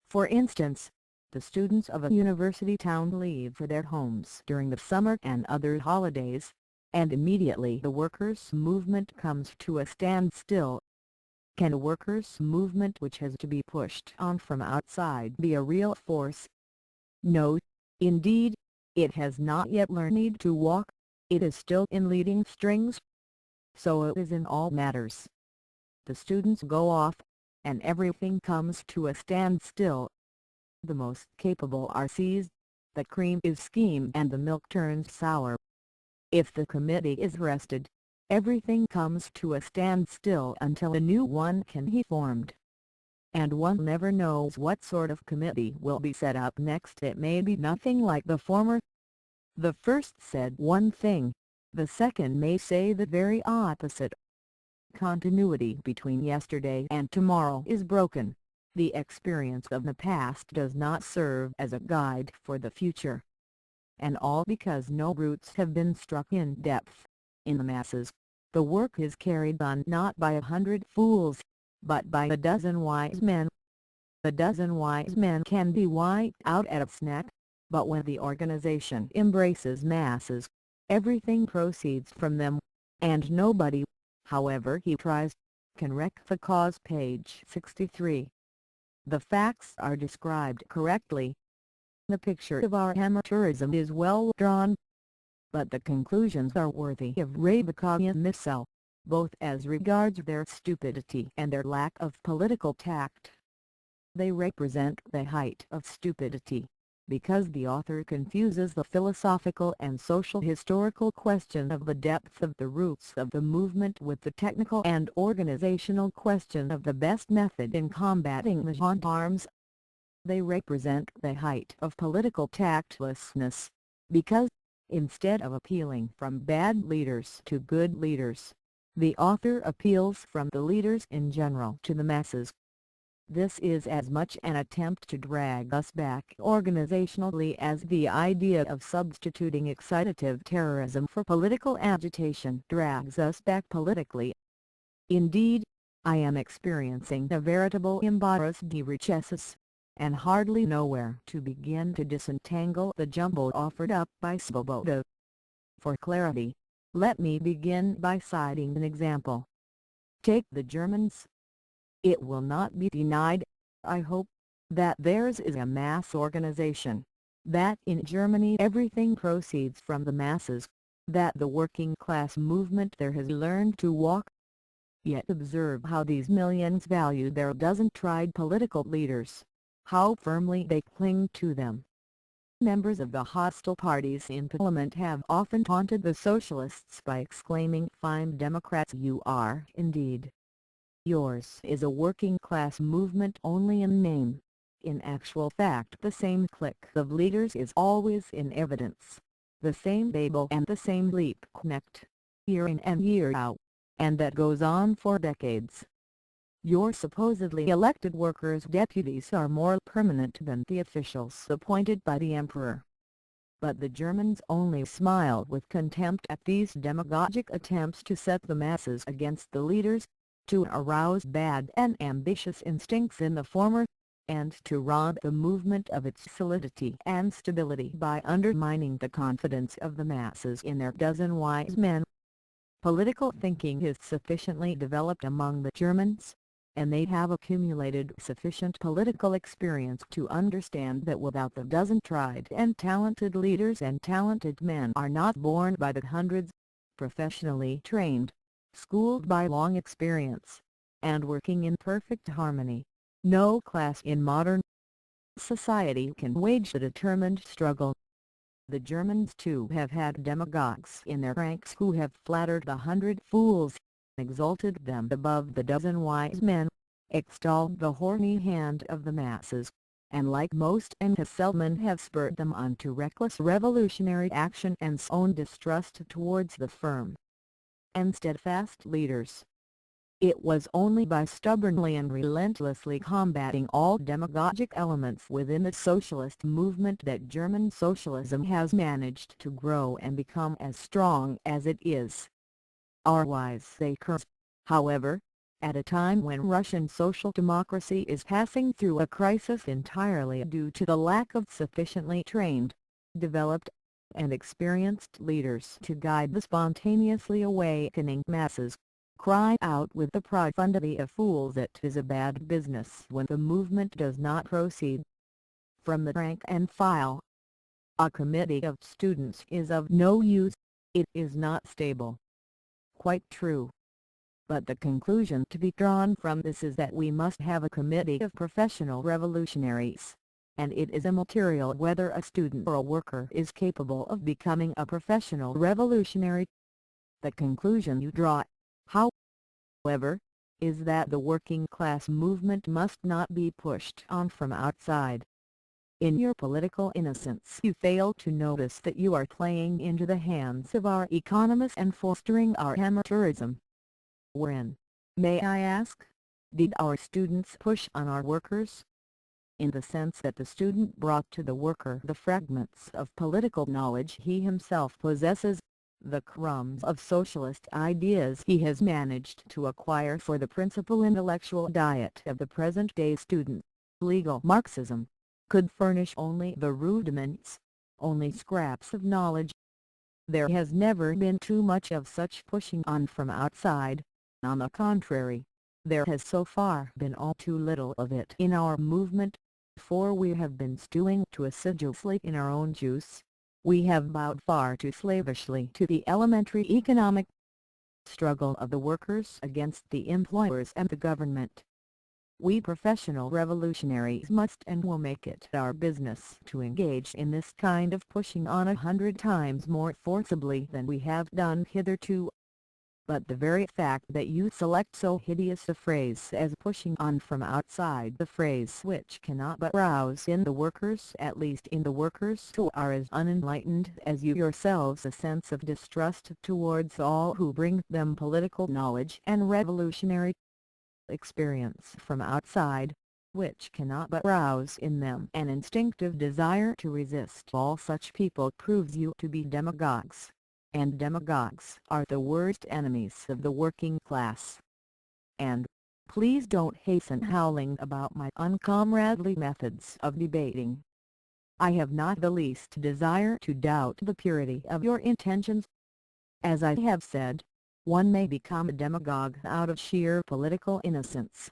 S1: For instance, the students of a university town leave for their homes during the summer and other holidays, and immediately the workers' movement comes to a standstill. Can a workers' movement which has to be pushed on from outside be a real force? No, indeed, it has not yet learned to walk, it is still in leading strings. So it is in all matters. The students go off, and everything comes to a standstill. The most capable are seized, the cream is skimmed and the milk turns sour. If the committee is arrested, everything comes to a standstill until a new one can be formed. And one never knows what sort of committee will be set up next. It may be nothing like the former. The first said one thing, the second may say the very opposite. Continuity between yesterday and tomorrow is broken. The experience of the past does not serve as a guide for the future. And all because no roots have been struck in depth. In the masses, the work is carried on not by 100 fools, but by a dozen wise men. A dozen wise men can be wiped out at a snap, but when the organization embraces masses, everything proceeds from them, and nobody, however he tries, can wreck the cause. Page 63. The facts are described correctly. The picture of our amateurism is well drawn, but the conclusions are worthy of recognition, both as regards their stupidity and their lack of political tact. They represent the height of stupidity, because the author confuses the philosophical and social historical question of the depth of the roots of the movement with the technical and organizational question of the best method in combating the gendarmes. They represent the height of political tactlessness, because, instead of appealing from bad leaders to good leaders, the author appeals from the leaders in general to the masses. This is as much an attempt to drag us back organizationally as the idea of substituting excitative terrorism for political agitation drags us back politically. Indeed, I am experiencing a veritable embarras de richesses, and hardly know where to begin to disentangle the jumble offered up by Svoboda. For clarity, let me begin by citing an example. Take the Germans. It will not be denied, I hope, that theirs is a mass organization, that in Germany everything proceeds from the masses, that the working class movement there has learned to walk. Yet observe how these millions value their dozen tried political leaders, how firmly they cling to them. Members of the hostile parties in Parliament have often taunted the Socialists by exclaiming, "Fine Democrats you are indeed. Yours is a working-class movement only in name." In actual fact the same clique of leaders is always in evidence, the same Babel and the same Liebknecht, year in and year out, and that goes on for decades. Your supposedly elected workers' deputies are more permanent than the officials appointed by the emperor. But the Germans only smile with contempt at these demagogic attempts to set the masses against the leaders, to arouse bad and ambitious instincts in the former, and to rob the movement of its solidity and stability by undermining the confidence of the masses in their dozen wise men. Political thinking is sufficiently developed among the Germans, and they have accumulated sufficient political experience to understand that without the dozen tried and talented leaders, and talented men are not born by the hundreds, professionally trained, schooled by long experience, and working in perfect harmony, no class in modern society can wage the determined struggle. The Germans too have had demagogues in their ranks who have flattered the 100 fools, exalted them above the dozen wise men, extolled the horny hand of the masses, and like most Engelmen have spurred them on to reckless revolutionary action and sown distrust towards the firm and steadfast leaders. It was only by stubbornly and relentlessly combating all demagogic elements within the socialist movement that German socialism has managed to grow and become as strong as it is. Our wiseacres, however, at a time when Russian social democracy is passing through a crisis entirely due to the lack of sufficiently trained, developed, and experienced leaders to guide the spontaneously awakening masses, cry out with the profundity of fools that 'tis a bad business when the movement does not proceed. From the rank and file, a committee of students is of no use, it is not stable. Quite true. But the conclusion to be drawn from this is that we must have a committee of professional revolutionaries, and it is immaterial whether a student or a worker is capable of becoming a professional revolutionary. The conclusion you draw, however, is that the working class movement must not be pushed on from outside. In your political innocence you fail to notice that you are playing into the hands of our economists and fostering our amateurism. Wherein, may I ask, did our students push on our workers? In the sense that the student brought to the worker the fragments of political knowledge he himself possesses, the crumbs of socialist ideas he has managed to acquire for the principal intellectual diet of the present-day student. Legal Marxism could furnish only the rudiments, only scraps of knowledge. There has never been too much of such pushing on from outside. On the contrary, there has so far been all too little of it in our movement, for we have been stewing too assiduously in our own juice. We have bowed far too slavishly to the elementary economic struggle of the workers against the employers and the government. We professional revolutionaries must and will make it our business to engage in this kind of pushing on 100 times more forcibly than we have done hitherto. But the very fact that you select so hideous a phrase as pushing on from outside, the phrase which cannot but rouse in the workers, at least in the workers who are as unenlightened as you yourselves, a sense of distrust towards all who bring them political knowledge and revolutionary experience from outside, which cannot but rouse in them an instinctive desire to resist all such people, proves you to be demagogues. And demagogues are the worst enemies of the working class. And, please don't hasten howling about my uncomradely methods of debating. I have not the least desire to doubt the purity of your intentions. As I have said, one may become a demagogue out of sheer political innocence.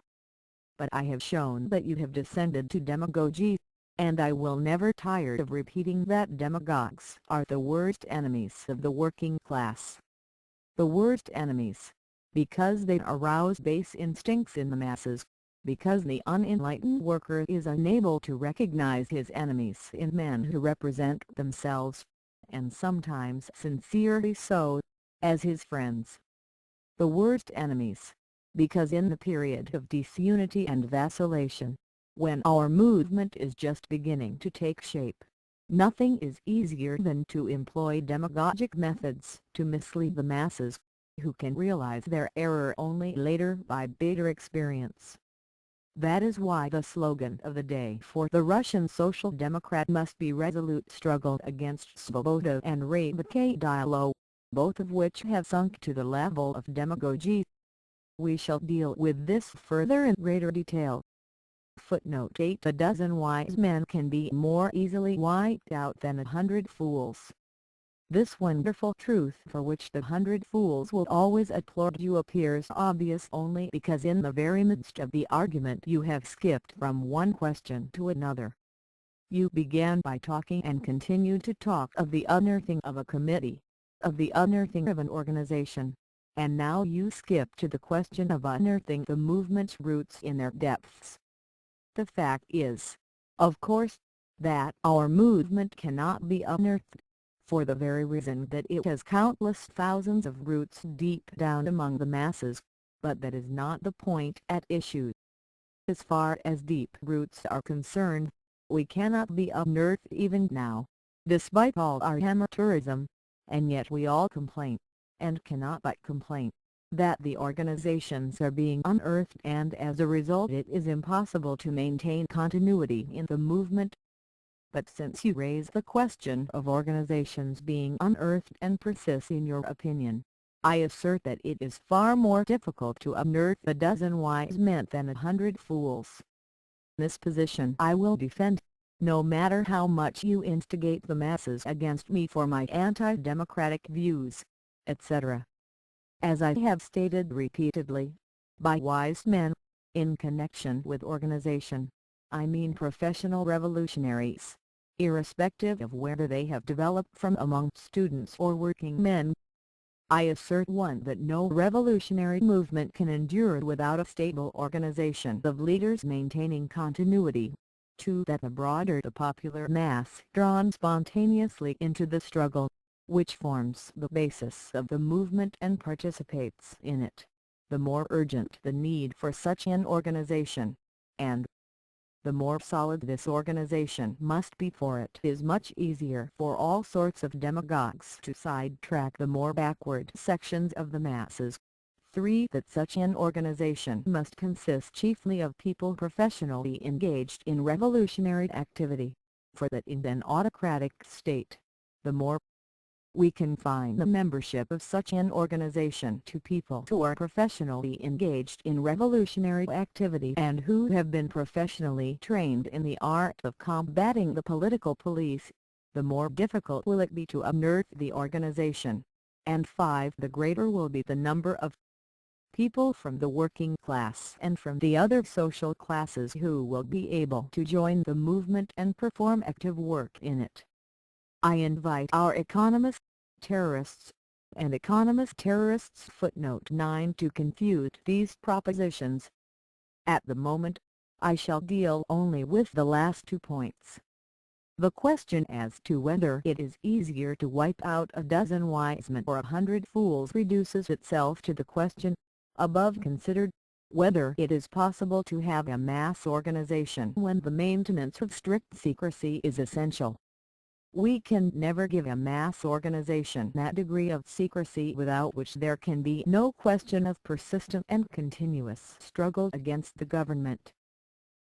S1: But I have shown that you have descended to demagogy, and I will never tire of repeating that demagogues are the worst enemies of the working class. The worst enemies, because they arouse base instincts in the masses, because the unenlightened worker is unable to recognize his enemies in men who represent themselves, and sometimes sincerely so, as his friends. The worst enemies, because in the period of disunity and vacillation, when our movement is just beginning to take shape, nothing is easier than to employ demagogic methods to mislead the masses, who can realize their error only later by bitter experience. That is why the slogan of the day for the Russian Social Democrat must be resolute struggle against Svoboda and Dialog, both of which have sunk to the level of demagogy. We shall deal with this further in greater detail. Footnote 8. A dozen wise men can be more easily wiped out than 100 fools. This wonderful truth, for which the 100 fools will always applaud you, appears obvious only because in the very midst of the argument you have skipped from one question to another. You began by talking and continued to talk of the unearthing of a committee, of the unearthing of an organization, and now you skip to the question of unearthing the movement's roots in their depths. The fact is, of course, that our movement cannot be unearthed, for the very reason that it has countless thousands of roots deep down among the masses, but that is not the point at issue. As far as deep roots are concerned, we cannot be unearthed even now, despite all our amateurism, and yet we all complain, and cannot but complain, that the organizations are being unearthed, and as a result it is impossible to maintain continuity in the movement. But since you raise the question of organizations being unearthed and persist in your opinion, I assert that it is far more difficult to unearth a dozen wise men than 100 fools. This position I will defend, no matter how much you instigate the masses against me for my anti-democratic views, etc. As I have stated repeatedly, by wise men, in connection with organization, I mean professional revolutionaries, irrespective of whether they have developed from among students or working men. I assert 1. That no revolutionary movement can endure without a stable organization of leaders maintaining continuity. 2. That the broader the popular mass drawn spontaneously into the struggle, which forms the basis of the movement and participates in it, the more urgent the need for such an organization, and the more solid this organization must be, for it is much easier for all sorts of demagogues to sidetrack the more backward sections of the masses. 3. That such an organization must consist chiefly of people professionally engaged in revolutionary activity, for that in an autocratic state, the more we confine the membership of such an organization to people who are professionally engaged in revolutionary activity and who have been professionally trained in the art of combating the political police, the more difficult will it be to unearth the organization, and 5. The greater will be the number of people from the working class and from the other social classes who will be able to join the movement and perform active work in it. I invite our economists, terrorists, and economist terrorists footnote 9 to confute these propositions. At the moment, I shall deal only with the last 2 points. The question as to whether it is easier to wipe out a dozen wise men or 100 fools reduces itself to the question, above considered, whether it is possible to have a mass organization when the maintenance of strict secrecy is essential. We can never give a mass organization that degree of secrecy without which there can be no question of persistent and continuous struggle against the government.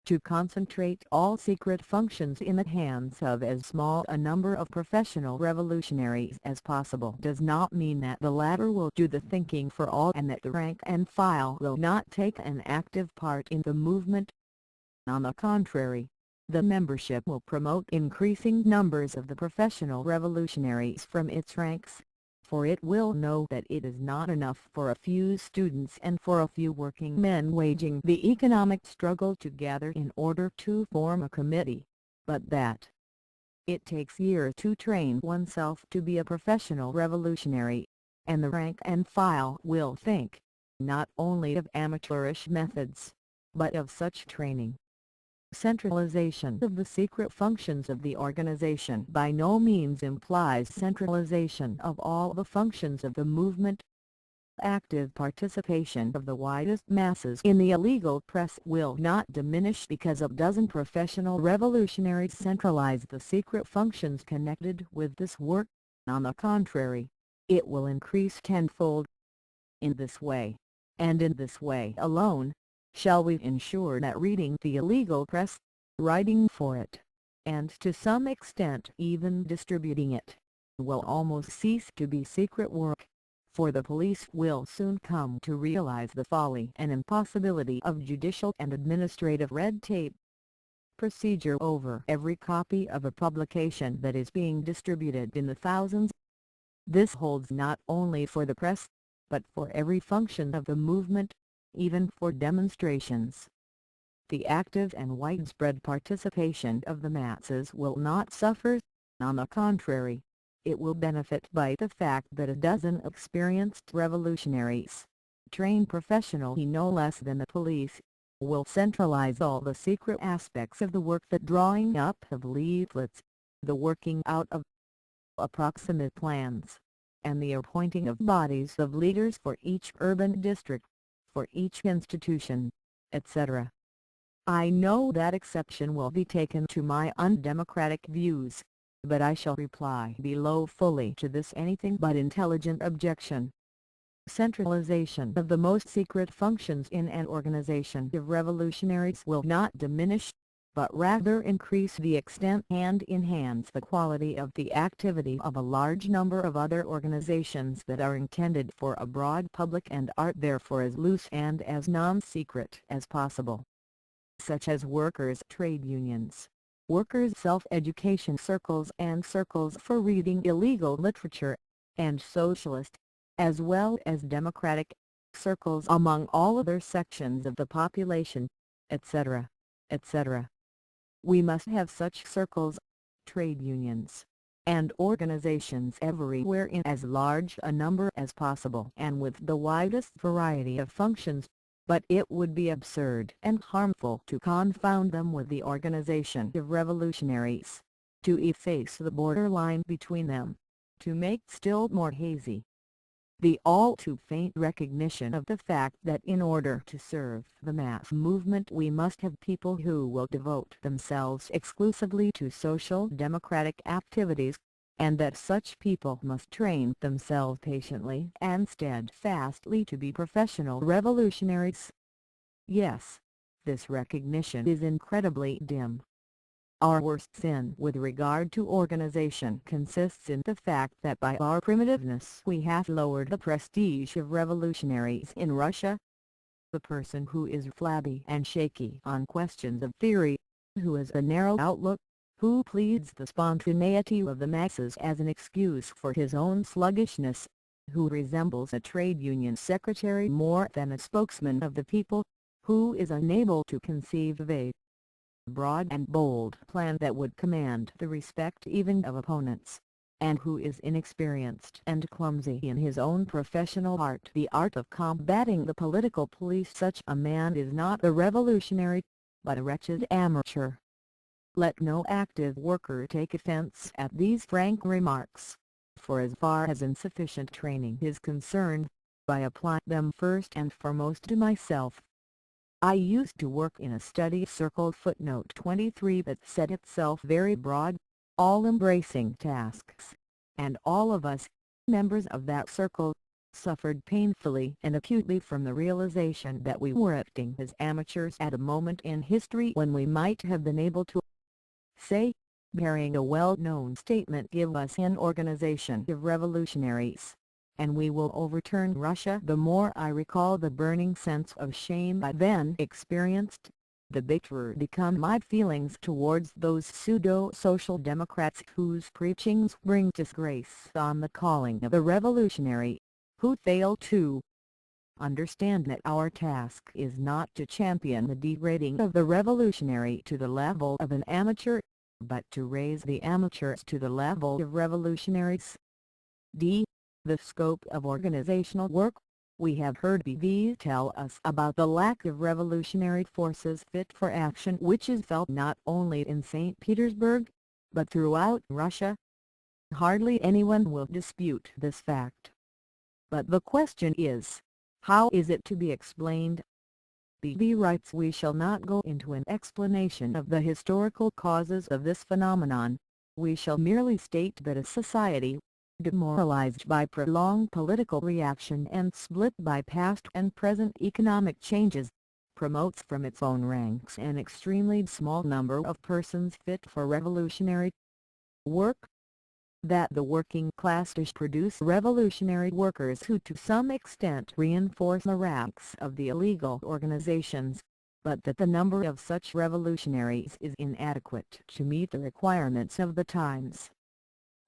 S1: To concentrate all secret functions in the hands of as small a number of professional revolutionaries as possible does not mean that the latter will do the thinking for all and that the rank and file will not take an active part in the movement. On the contrary, the membership will promote increasing numbers of the professional revolutionaries from its ranks, for it will know that it is not enough for a few students and for a few working men waging the economic struggle together in order to form a committee, but that it takes years to train oneself to be a professional revolutionary, and the rank and file will think, not only of amateurish methods, but of such training. Centralization of the secret functions of the organization by no means implies centralization of all the functions of the movement. Active participation of the widest masses in the illegal press will not diminish because a dozen professional revolutionaries centralize the secret functions connected with this work. On the contrary, it will increase tenfold. In this way, and in this way alone, shall we ensure that reading the illegal press, writing for it, and to some extent even distributing it, will almost cease to be secret work, for the police will soon come to realize the folly and impossibility of judicial and administrative red tape. Procedure over every copy of a publication that is being distributed in the thousands. This holds not only for the press, but for every function of the movement, even for demonstrations. The active and widespread participation of the masses will not suffer; on the contrary, it will benefit by the fact that a dozen experienced revolutionaries, trained professionally no less than the police, will centralize all the secret aspects of the work: the drawing up of leaflets, the working out of approximate plans, and the appointing of bodies of leaders for each urban district, for each institution, etc. I know that exception will be taken to my undemocratic views, but I shall reply below fully to this anything but intelligent objection. Centralization of the most secret functions in an organization of revolutionaries will not diminish, but rather increase the extent and enhance the quality of the activity of a large number of other organizations that are intended for a broad public and are therefore as loose and as non-secret as possible, such as workers' trade unions, workers' self-education circles and circles for reading illegal literature, and socialist, as well as democratic, circles among all other sections of the population, etc., etc. We must have such circles, trade unions, and organizations everywhere in as large a number as possible and with the widest variety of functions, but it would be absurd and harmful to confound them with the organization of revolutionaries, to efface the borderline between them, to make still more hazy the all too faint recognition of the fact that in order to serve the mass movement we must have people who will devote themselves exclusively to social democratic activities, and that such people must train themselves patiently and steadfastly to be professional revolutionaries. Yes, this recognition is incredibly dim. Our worst sin with regard to organization consists in the fact that by our primitiveness we have lowered the prestige of revolutionaries in Russia. The person who is flabby and shaky on questions of theory, who has a narrow outlook, who pleads the spontaneity of the masses as an excuse for his own sluggishness, who resembles a trade union secretary more than a spokesman of the people, who is unable to conceive of a broad and bold plan that would command the respect even of opponents, and who is inexperienced and clumsy in his own professional art, the art of combating the political police, such a man is not a revolutionary, but a wretched amateur. Let no active worker take offense at these frank remarks, for as far as insufficient training is concerned, I apply them first and foremost to myself. I used to work in a study circle footnote 23 that set itself very broad, all-embracing tasks, and all of us, members of that circle, suffered painfully and acutely from the realization that we were acting as amateurs at a moment in history when we might have been able to say, bearing a well-known statement, give us an organization of revolutionaries, and we will overturn Russia. The more I recall the burning sense of shame I then experienced, the bitterer become my feelings towards those pseudo-social democrats whose preachings bring disgrace on the calling of the revolutionary, who fail to understand that our task is not to champion the degrading of the revolutionary to the level of an amateur, but to raise the amateurs to the level of revolutionaries. D. The scope of organizational work. We have heard BV tell us about the lack of revolutionary forces fit for action, which is felt not only in St. Petersburg, but throughout Russia. Hardly anyone will dispute this fact. But the question is, how is it to be explained? BV writes, we shall not go into an explanation of the historical causes of this phenomenon. We shall merely state that a society, demoralized by prolonged political reaction and split by past and present economic changes, promotes from its own ranks an extremely small number of persons fit for revolutionary work. that the working classes produce revolutionary workers who to some extent reinforce the ranks of the illegal organizations, but that the number of such revolutionaries is inadequate to meet the requirements of the times.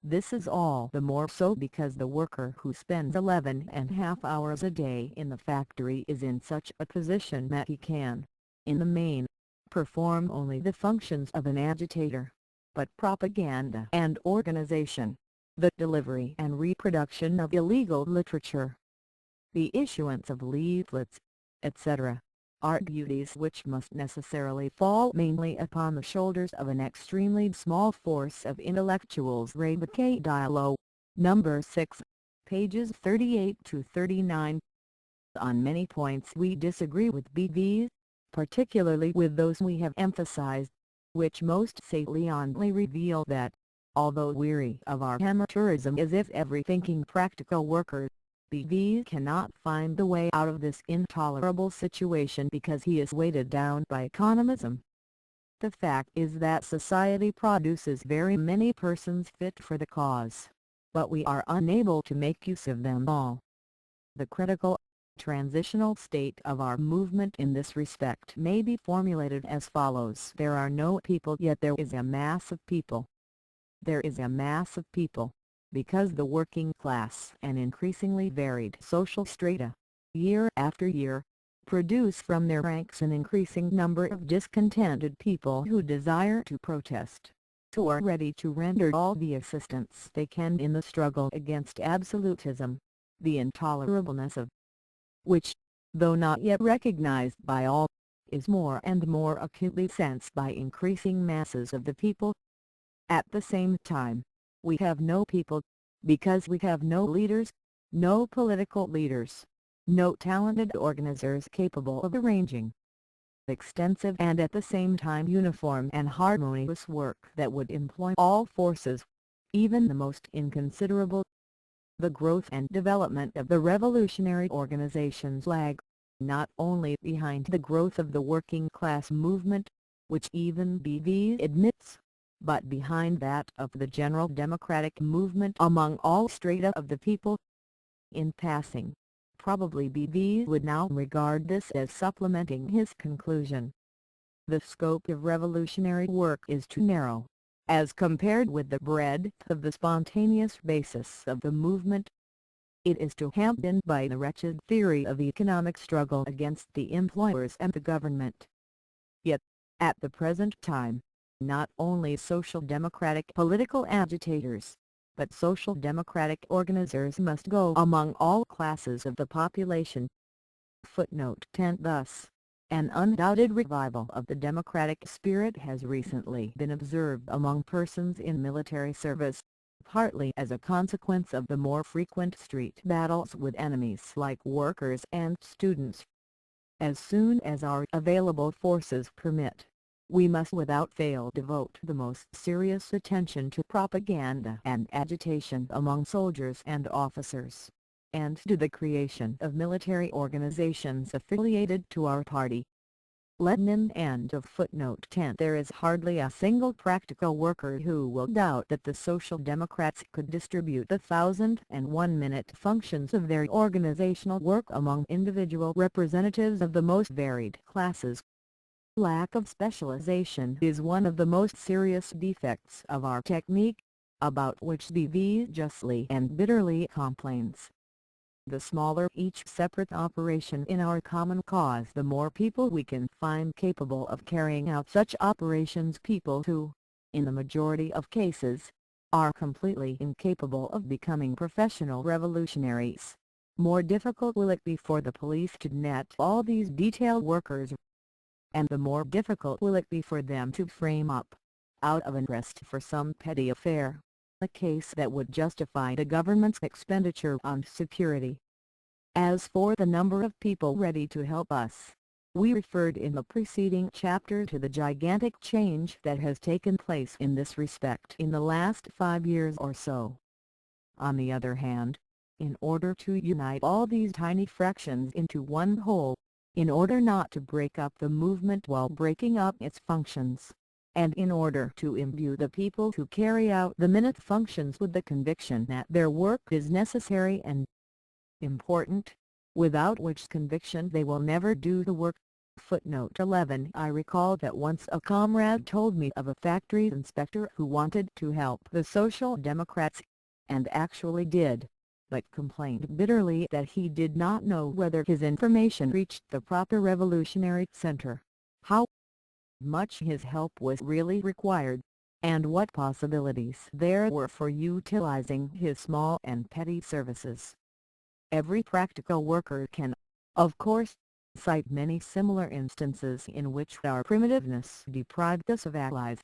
S1: This is all the more so because the worker who spends 11.5 hours a day in the factory is in such a position that he can, in the main, perform only the functions of an agitator. But propaganda and organization, the delivery and reproduction of illegal literature, the issuance of leaflets, etc., are duties which must necessarily fall mainly upon the shoulders of an extremely small force of intellectuals. Dialog, number 6, pages 38 to 39. On many points we disagree with BVs, particularly with those we have emphasized, which most saliently reveal that, although weary of our amateurism as if every thinking practical worker, BV cannot find the way out of this intolerable situation because he is weighted down by economism. The fact is that society produces very many persons fit for the cause, but we are unable to make use of them all. The critical, transitional state of our movement in this respect may be formulated as follows: there are no people, yet there is a mass of people. There is a mass of people, because the working class and increasingly varied social strata, year after year, produce from their ranks an increasing number of discontented people who desire to protest, who are ready to render all the assistance they can in the struggle against absolutism, the intolerableness of which, though not yet recognized by all, is more and more acutely sensed by increasing masses of the people. At the same time, we have no people, because we have no leaders, no political leaders, no talented organizers capable of arranging extensive and at the same time uniform and harmonious work that would employ all forces, even the most inconsiderable. The growth and development of the revolutionary organizations lag, not only behind the growth of the working class movement, which even BV admits, but behind that of the general democratic movement among all strata of the people. In passing, probably BV would now regard this as supplementing his conclusion. The scope of revolutionary work is too narrow, as compared with the breadth of the spontaneous basis of the movement. It is too hemmed in by the wretched theory of economic struggle against the employers and the government. Yet, at the present time, not only social democratic political agitators, but social democratic organizers must go among all classes of the population. Footnote 10. Thus, an undoubted revival of the democratic spirit has recently been observed among persons in military service, partly as a consequence of the more frequent street battles with enemies like workers and students. As soon as our available forces permit, we must without fail devote the most serious attention to propaganda and agitation among soldiers and officers, and to the creation of military organizations affiliated to our party. Lenin. End of footnote 10. There is hardly a single practical worker who will doubt that the Social Democrats could distribute the 1,001-minute functions of their organizational work among individual representatives of the most varied classes. Lack of specialization is one of the most serious defects of our technique, about which BV justly and bitterly complains. The smaller each separate operation in our common cause, the more people we can find capable of carrying out such operations, people who, in the majority of cases, are completely incapable of becoming professional revolutionaries. More difficult will it be for the police to net all these detail workers, and the more difficult will it be for them to frame up, out of interest for some petty affair, a case that would justify the government's expenditure on security. As for the number of people ready to help us, we referred in the preceding chapter to the gigantic change that has taken place in this respect in the last 5 years or so. On the other hand, in order to unite all these tiny fractions into one whole, in order not to break up the movement while breaking up its functions, and in order to imbue the people who carry out the minute functions with the conviction that their work is necessary and important, without which conviction they will never do the work. Footnote 11. I recall that once a comrade told me of a factory inspector who wanted to help the Social Democrats, and actually did, but complained bitterly that he did not know whether his information reached the proper revolutionary center, how much his help was really required, and what possibilities there were for utilizing his small and petty services. Every practical worker can, of course, cite many similar instances in which our primitiveness deprived us of allies.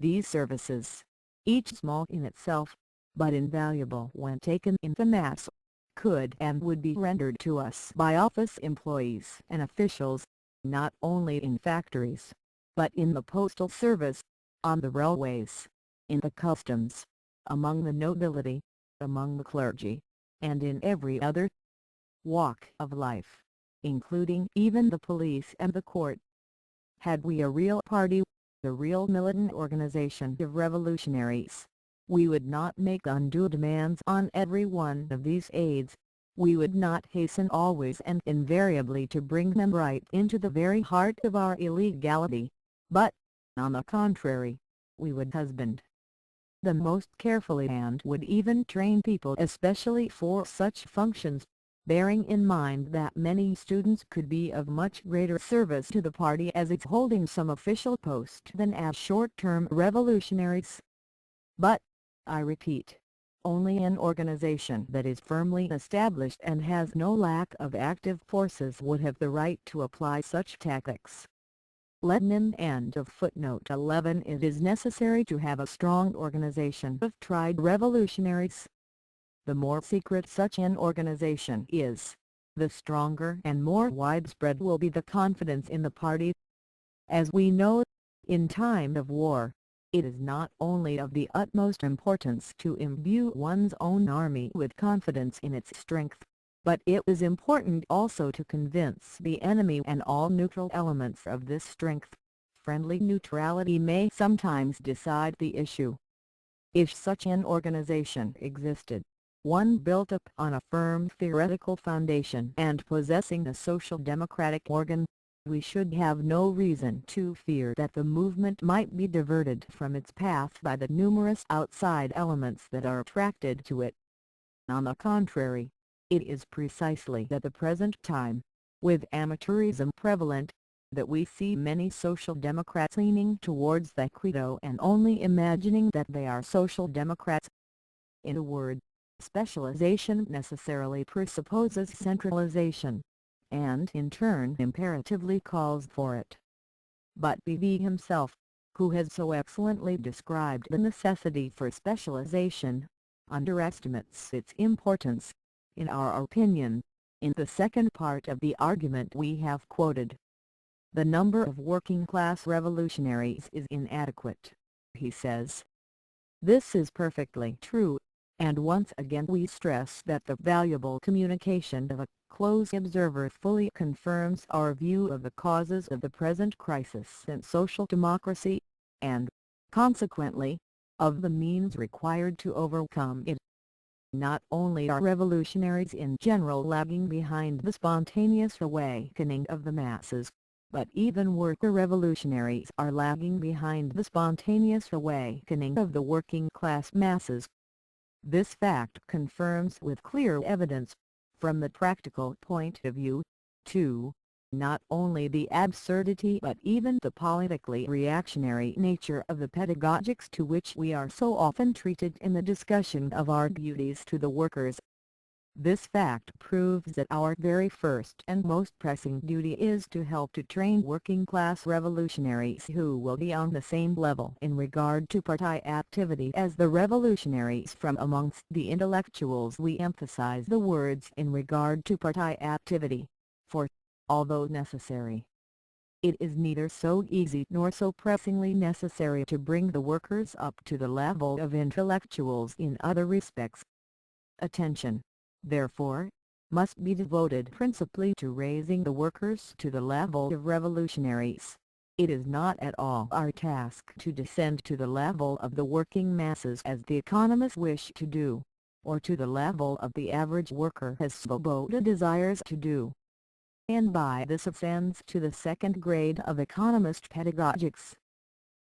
S1: These services, each small in itself, but invaluable when taken in the mass, could and would be rendered to us by office employees and officials, not only in factories, but in the postal service, on the railways, in the customs, among the nobility, among the clergy, and in every other walk of life, including even the police and the court. Had we a real party, the real militant organization of revolutionaries, we would not make undue demands on every one of these aids. We would not hasten always and invariably to bring them right into the very heart of our illegality, but, on the contrary, we would husband them most carefully and would even train people especially for such functions, bearing in mind that many students could be of much greater service to the party as its holding some official post than as short-term revolutionaries. But, I repeat, only an organization that is firmly established and has no lack of active forces would have the right to apply such tactics. Lenin. End of footnote 11. It is necessary to have a strong organization of tried revolutionaries. The more secret such an organization is, the stronger and more widespread will be the confidence in the party. As we know, in time of war, it is not only of the utmost importance to imbue one's own army with confidence in its strength, but it is important also to convince the enemy and all neutral elements of this strength. Friendly neutrality may sometimes decide the issue. If such an organization existed, one built up on a firm theoretical foundation and possessing a social democratic organ, we should have no reason to fear that the movement might be diverted from its path by the numerous outside elements that are attracted to it. On the contrary, it is precisely at the present time, with amateurism prevalent, that we see many social democrats leaning towards that credo and only imagining that they are social democrats. In a word, specialization necessarily presupposes centralization, and in turn imperatively calls for it. But B.V. himself, who has so excellently described the necessity for specialization, underestimates its importance, in our opinion, in the second part of the argument we have quoted. The number of working-class revolutionaries is inadequate, he says. This is perfectly true, and once again we stress that the valuable communication of a close observer fully confirms our view of the causes of the present crisis in social democracy, and, consequently, of the means required to overcome it. Not only are revolutionaries in general lagging behind the spontaneous awakening of the masses, but even worker revolutionaries are lagging behind the spontaneous awakening of the working class masses. This fact confirms with clear evidence, from the practical point of view, too, not only the absurdity but even the politically reactionary nature of the pedagogics to which we are so often treated in the discussion of our duties to the workers. This fact proves that our very first and most pressing duty is to help to train working-class revolutionaries who will be on the same level in regard to party activity as the revolutionaries from amongst the intellectuals. We emphasize the words "in regard to party activity," for, although necessary, it is neither so easy nor so pressingly necessary to bring the workers up to the level of intellectuals in other respects. Attention, therefore, must be devoted principally to raising the workers to the level of revolutionaries. It is not at all our task to descend to the level of the working masses as the economists wish to do, or to the level of the average worker as Svoboda desires to do. And by this ascends to the second grade of economist pedagogics.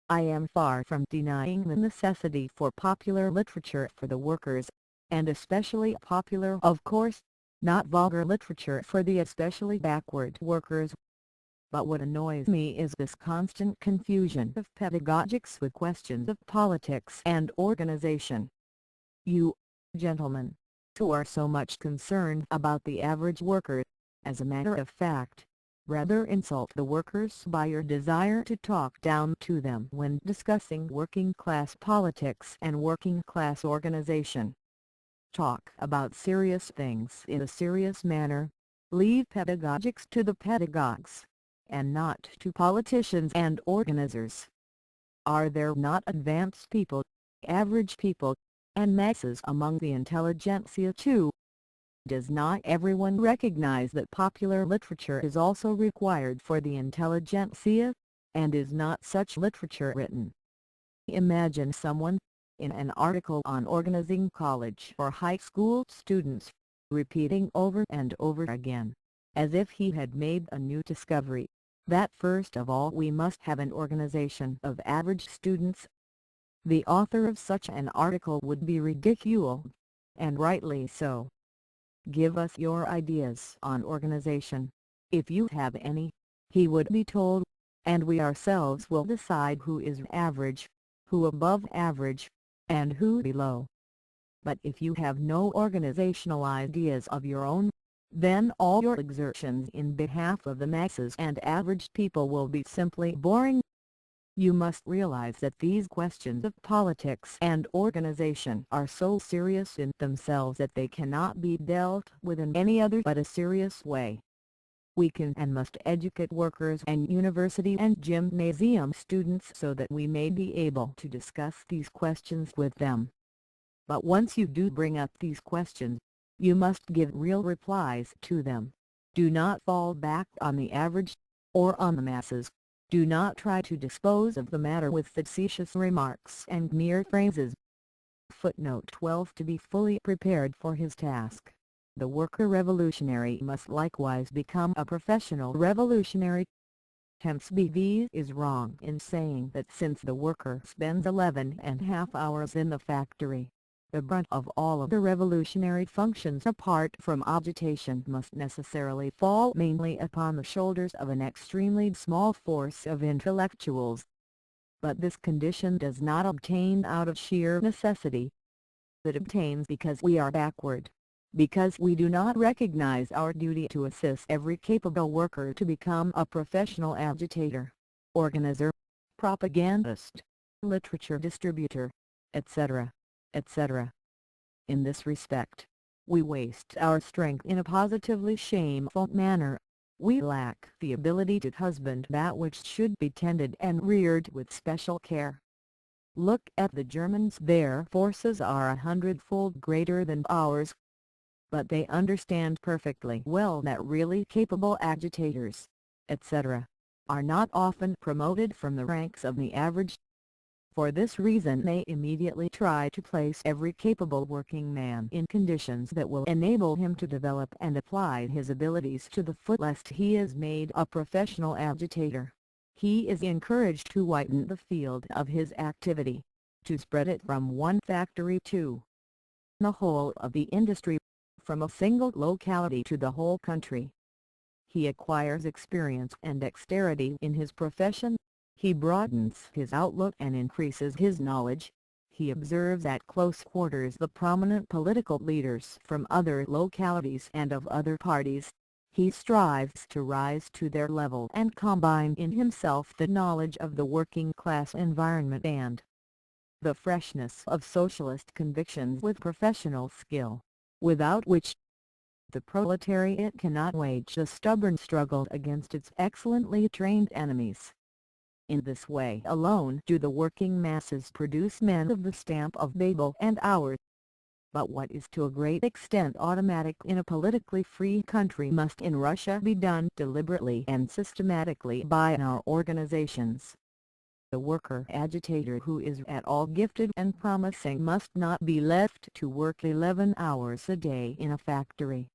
S1: I am far from denying the necessity for popular literature for the workers, and especially popular, of course, not vulgar literature for the especially backward workers. But what annoys me is this constant confusion of pedagogics with questions of politics and organization. You, gentlemen, who are so much concerned about the average worker, as a matter of fact, rather insult the workers by your desire to talk down to them when discussing working-class politics and working-class organization. Talk about serious things in a serious manner, leave pedagogics to the pedagogues, and not to politicians and organizers. Are there not advanced people, average people, and masses among the intelligentsia too? Does not everyone recognize that popular literature is also required for the intelligentsia, and is not such literature written? Imagine someone, in an article on organizing college or high school students, repeating over and over again, as if he had made a new discovery, that first of all we must have an organization of average students. The author of such an article would be ridiculed, and rightly so. Give us your ideas on organization, if you have any, he would be told, and we ourselves will decide who is average, who above average, and who below. But if you have no organizational ideas of your own, then all your exertions in behalf of the masses and average people will be simply boring. You must realize that these questions of politics and organization are so serious in themselves that they cannot be dealt with in any other but a serious way. We can and must educate workers and university and gymnasium students so that we may be able to discuss these questions with them. But once you do bring up these questions, you must give real replies to them. Do not fall back on the average, or on the masses. Do not try to dispose of the matter with facetious remarks and mere phrases. Footnote 12. To be fully prepared for his task, the worker revolutionary must likewise become a professional revolutionary. Hence BV is wrong in saying that since the worker spends 11.5 hours in the factory, the brunt of all of the revolutionary functions apart from agitation must necessarily fall mainly upon the shoulders of an extremely small force of intellectuals. But this condition does not obtain out of sheer necessity. It obtains because we are backward, because we do not recognize our duty to assist every capable worker to become a professional agitator, organizer, propagandist, literature distributor, etc. etc. In this respect, we waste our strength in a positively shameful manner. We lack the ability to husband that which should be tended and reared with special care. Look at the Germans. Their forces are 100-fold greater than ours. But they understand perfectly well that really capable agitators, etc., are not often promoted from the ranks of the average. For this reason they immediately try to place every capable working man in conditions that will enable him to develop and apply his abilities to the full, lest he is made a professional agitator. He is encouraged to widen the field of his activity, to spread it from one factory to the whole of the industry, from a single locality to the whole country. He acquires experience and dexterity in his profession. He broadens his outlook and increases his knowledge. He observes at close quarters the prominent political leaders from other localities and of other parties. He strives to rise to their level and combine in himself the knowledge of the working class environment and the freshness of socialist convictions with professional skill, without which the proletariat cannot wage a stubborn struggle against its excellently trained enemies. In this way alone do the working masses produce men of the stamp of Babel and ours. but what is to a great extent automatic in a politically free country must in Russia be done deliberately and systematically by our organizations. The worker agitator who is at all gifted and promising must not be left to work 11 hours a day in a factory.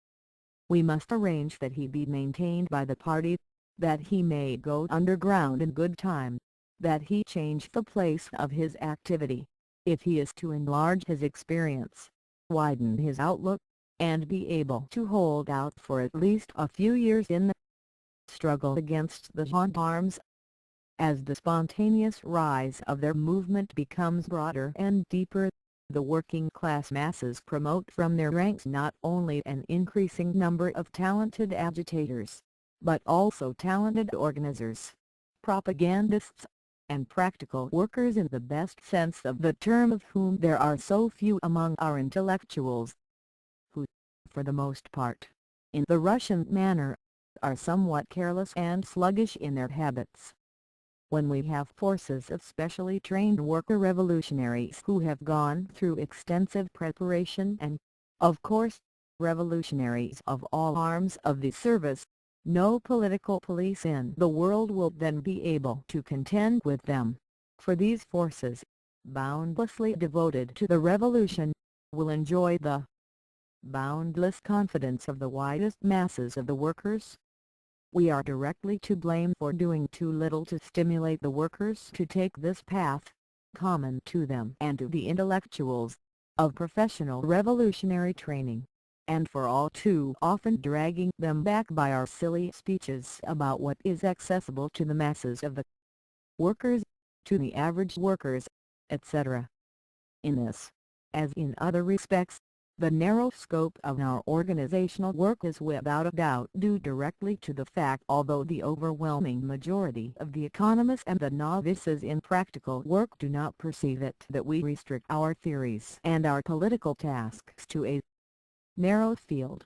S1: We must arrange that he be maintained by the party, that he may go underground in good time, that he change the place of his activity, if he is to enlarge his experience, widen his outlook, and be able to hold out for at least a few years in the struggle against the gendarmes. As the spontaneous rise of their movement becomes broader and deeper, the working class masses promote from their ranks not only an increasing number of talented agitators, but also talented organizers, propagandists, and practical workers in the best sense of the term, of whom there are so few among our intellectuals, who, for the most part, in the Russian manner, are somewhat careless and sluggish in their habits. When we have forces of specially trained worker revolutionaries who have gone through extensive preparation and, of course, revolutionaries of all arms of the service, no political police in the world will then be able to contend with them, for these forces, boundlessly devoted to the revolution, will enjoy the boundless confidence of the widest masses of the workers. We are directly to blame for doing too little to stimulate the workers to take this path, common to them and to the intellectuals, of professional revolutionary training, and for all too often dragging them back by our silly speeches about what is accessible to the masses of the workers, to the average workers, etc. In this, as in other respects, the narrow scope of our organizational work is without a doubt due directly to the fact, although the overwhelming majority of the economists and the novices in practical work do not perceive it, that we restrict our theories and our political tasks to a narrow field.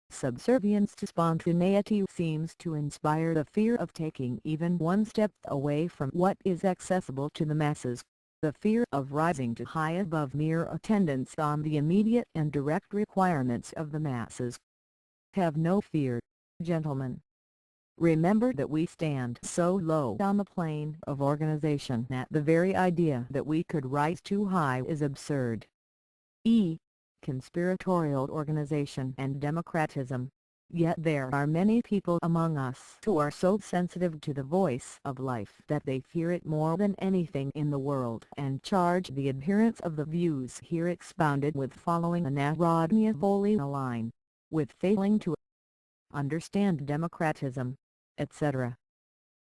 S1: Subservience to spontaneity seems to inspire the fear of taking even one step away from what is accessible to the masses, the fear of rising too high above mere attendance on the immediate and direct requirements of the masses. Have no fear, gentlemen. Remember that we stand so low on the plane of organization that the very idea that we could rise too high is absurd. Conspiratorial organization and democratism. Yet there are many people among us who are so sensitive to the voice of life that they fear it more than anything in the world, and charge the adherents of the views here expounded with following a Narodnya-Volia line, with failing to understand democratism, etc.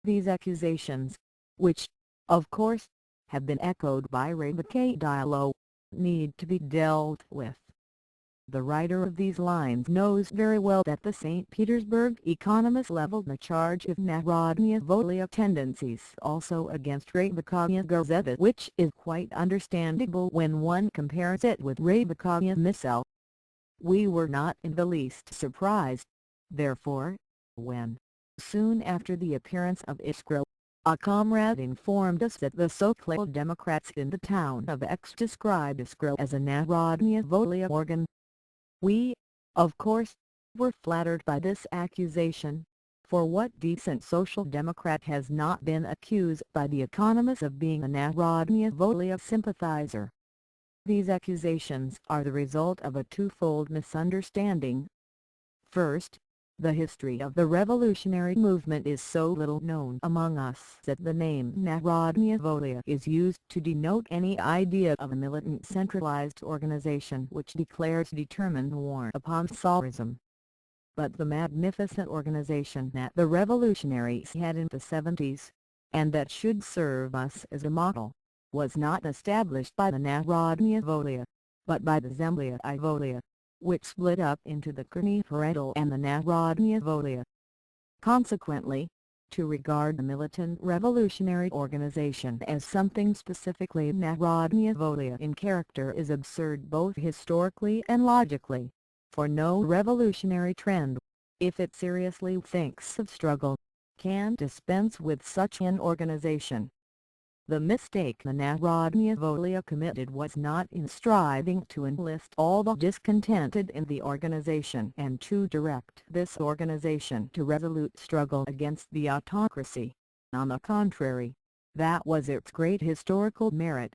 S1: These accusations, which, of course, have been echoed by Revolutionary Dialog, need to be dealt with. The writer of these lines knows very well that the St. Petersburg Economists leveled a charge of Narodnya-Volia tendencies also against Revolutionary Gazeta, which is quite understandable when one compares it with Revolutionary Missile. We were not in the least surprised, therefore, when, soon after the appearance of Iskra, a comrade informed us that the so-called Democrats in the town of X described Iskra as a Narodnya-Volia organ. We, of course, were flattered by this accusation, for what decent social democrat has not been accused by the economists of being a Narodnya-Volia sympathizer? These accusations are the result of a twofold misunderstanding. First, the history of the revolutionary movement is so little known among us that the name Narodnya-Volia is used to denote any idea of a militant centralized organization which declares determined war upon Tsarism. But the magnificent organization that the revolutionaries had in the 70s, and that should serve us as a model, was not established by the Narodnya-Volia, but by the Zemlya-Volia, which split up into the Conspiratorial and the Narodnya-Volia. Consequently, to regard the militant revolutionary organization as something specifically Narodnya-Volia in character is absurd both historically and logically, for no revolutionary trend, if it seriously thinks of struggle, can dispense with such an organization. The mistake the Narodnaya Volia committed was not in striving to enlist all the discontented in the organization and to direct this organization to resolute struggle against the autocracy. On the contrary, that was its great historical merit.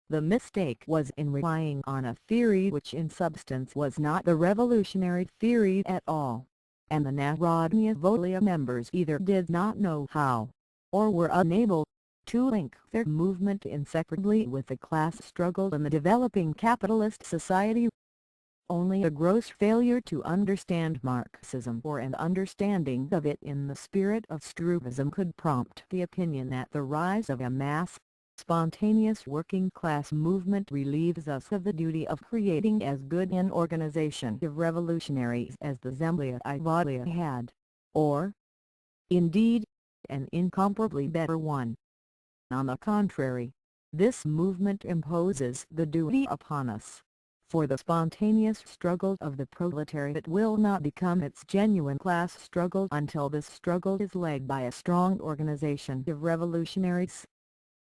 S1: The mistake was in relying on a theory which in substance was not the revolutionary theory at all, and the Narodnaya Volia members either did not know how, or were unable, to link their movement inseparably with the class struggle in the developing capitalist society. Only a gross failure to understand Marxism or an understanding of it in the spirit of Struvism could prompt the opinion that the rise of a mass, spontaneous working class movement relieves us of the duty of creating as good an organization of revolutionaries as the Zemlya I Volia had, or, indeed, an incomparably better one. On the contrary, this movement imposes the duty upon us, for the spontaneous struggle of the proletariat will not become its genuine class struggle until this struggle is led by a strong organization of revolutionaries.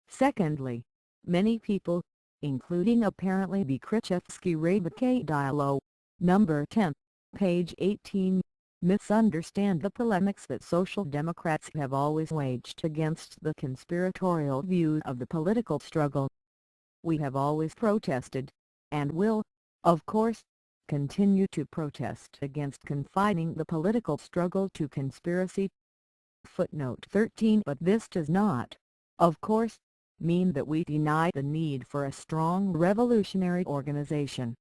S1: Secondly, many people, including apparently the Krzyzewski Dialog, number 10, page 18, misunderstand the polemics that Social Democrats have always waged against the conspiratorial view of the political struggle. We have always protested, and will, of course, continue to protest against confining the political struggle to conspiracy. Footnote 13. But this does not, of course, mean that we deny the need for a strong revolutionary organization.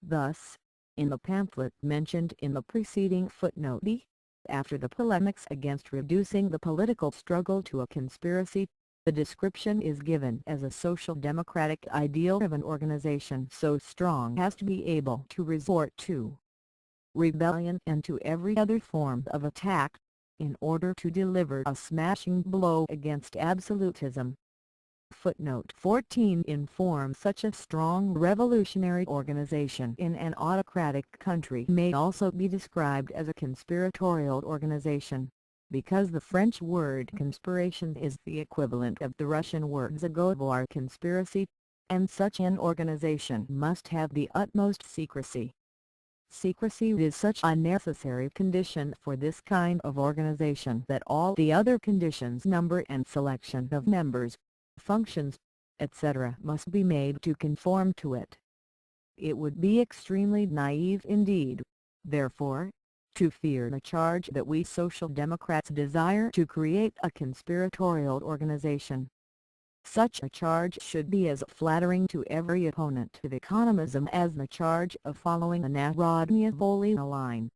S1: Thus, in the pamphlet mentioned in the preceding footnote B, after the polemics against reducing the political struggle to a conspiracy, the description is given as a social democratic ideal of an organization so strong as to be able to resort to rebellion and to every other form of attack, in order to deliver a smashing blow against absolutism. Footnote 14. In form, such a strong revolutionary organization in an autocratic country may also be described as a conspiratorial organization, because the French word conspiration is the equivalent of the Russian word zagovor conspiracy, and such an organization must have the utmost secrecy. Secrecy is such a necessary condition for this kind of organization that all the other conditions, number and selection of members, functions, etc., must be made to conform to it. It would be extremely naive indeed, therefore, to fear the charge that we Social Democrats desire to create a conspiratorial organization. Such a charge should be as flattering to every opponent of economism as the charge of following the Narodnaya Volia line.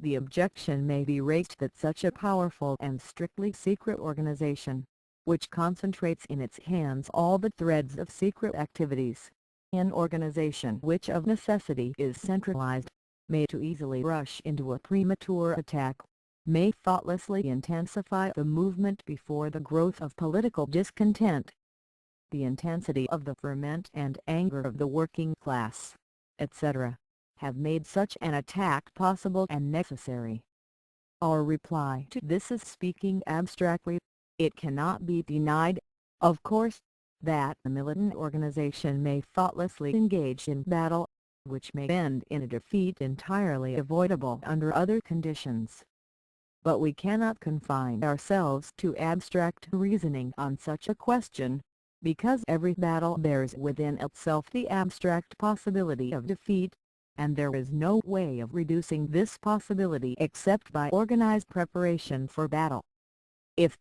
S1: The objection may be raised that such a powerful and strictly secret organization, which concentrates in its hands all the threads of secret activities, an organization which of necessity is centralized, may too easily rush into a premature attack, may thoughtlessly intensify the movement before the growth of political discontent. The intensity of the ferment and anger of the working class, etc., have made such an attack possible and necessary. Our reply to this is, speaking abstractly, it cannot be denied, of course, that a militant organization may thoughtlessly engage in battle, which may end in a defeat entirely avoidable under other conditions. But we cannot confine ourselves to abstract reasoning on such a question, because every battle bears within itself the abstract possibility of defeat, and there is no way of reducing this possibility except by organized preparation for battle. If,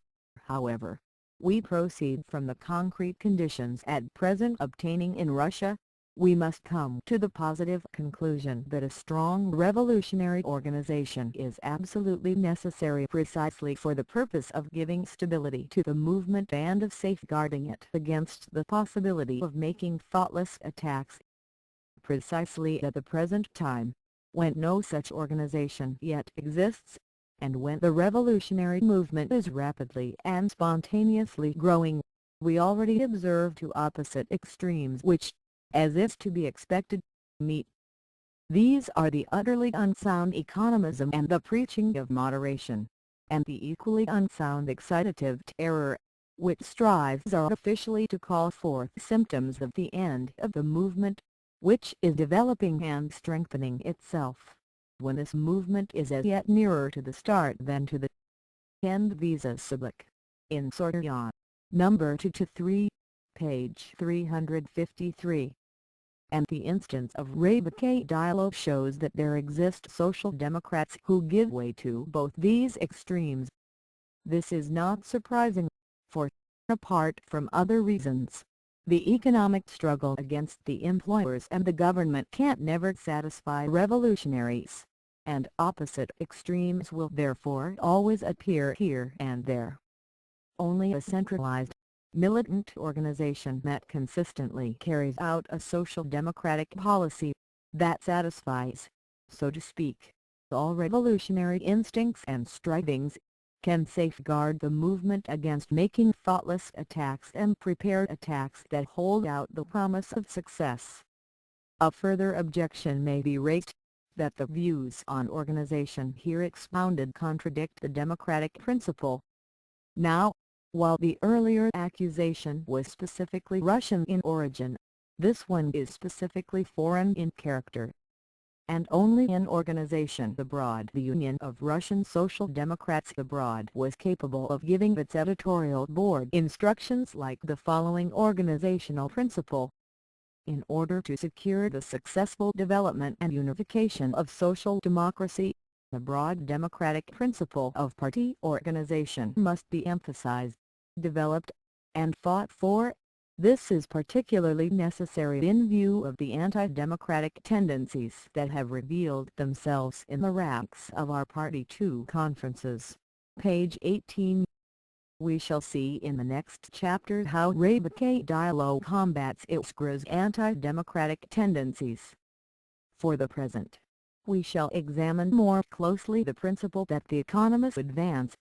S1: however, we proceed from the concrete conditions at present obtaining in Russia, we must come to the positive conclusion that a strong revolutionary organization is absolutely necessary precisely for the purpose of giving stability to the movement and of safeguarding it against the possibility of making thoughtless attacks. Precisely at the present time, when no such organization yet exists, and when the revolutionary movement is rapidly and spontaneously growing, we already observe two opposite extremes which, as is to be expected, meet. These are the utterly unsound economism and the preaching of moderation, and the equally unsound excitative terror, which strives artificially to call forth symptoms of the end of the movement, which is developing and strengthening itself, when this movement is as yet nearer to the start than to the end. Visa Sublic. In Sortion. Number 2-3, page 353. And the instance of Revolutionary Dialog shows that there exist social democrats who give way to both these extremes. This is not surprising, for, apart from other reasons, the economic struggle against the employers and the government can't never satisfy revolutionaries, and opposite extremes will therefore always appear here and there. Only a centralized, militant organization that consistently carries out a social democratic policy, that satisfies, so to speak, all revolutionary instincts and strivings, can safeguard the movement against making thoughtless attacks and prepared attacks that hold out the promise of success. A further objection may be raised, that the views on organization here expounded contradict the democratic principle. Now, while the earlier accusation was specifically Russian in origin, this one is specifically foreign in character. And only in organization abroad the Union of Russian Social Democrats abroad was capable of giving its editorial board instructions like the following organizational principle. In order to secure the successful development and unification of social democracy, the broad democratic principle of party organization must be emphasized, developed, and fought for. This is particularly necessary in view of the anti-democratic tendencies that have revealed themselves in the ranks of our Party 2 conferences. Page 18. We shall see in the next chapter how Revolutionary Dialog combats ISGRA's anti-democratic tendencies. For the present, we shall examine more closely the principle that the economists advance.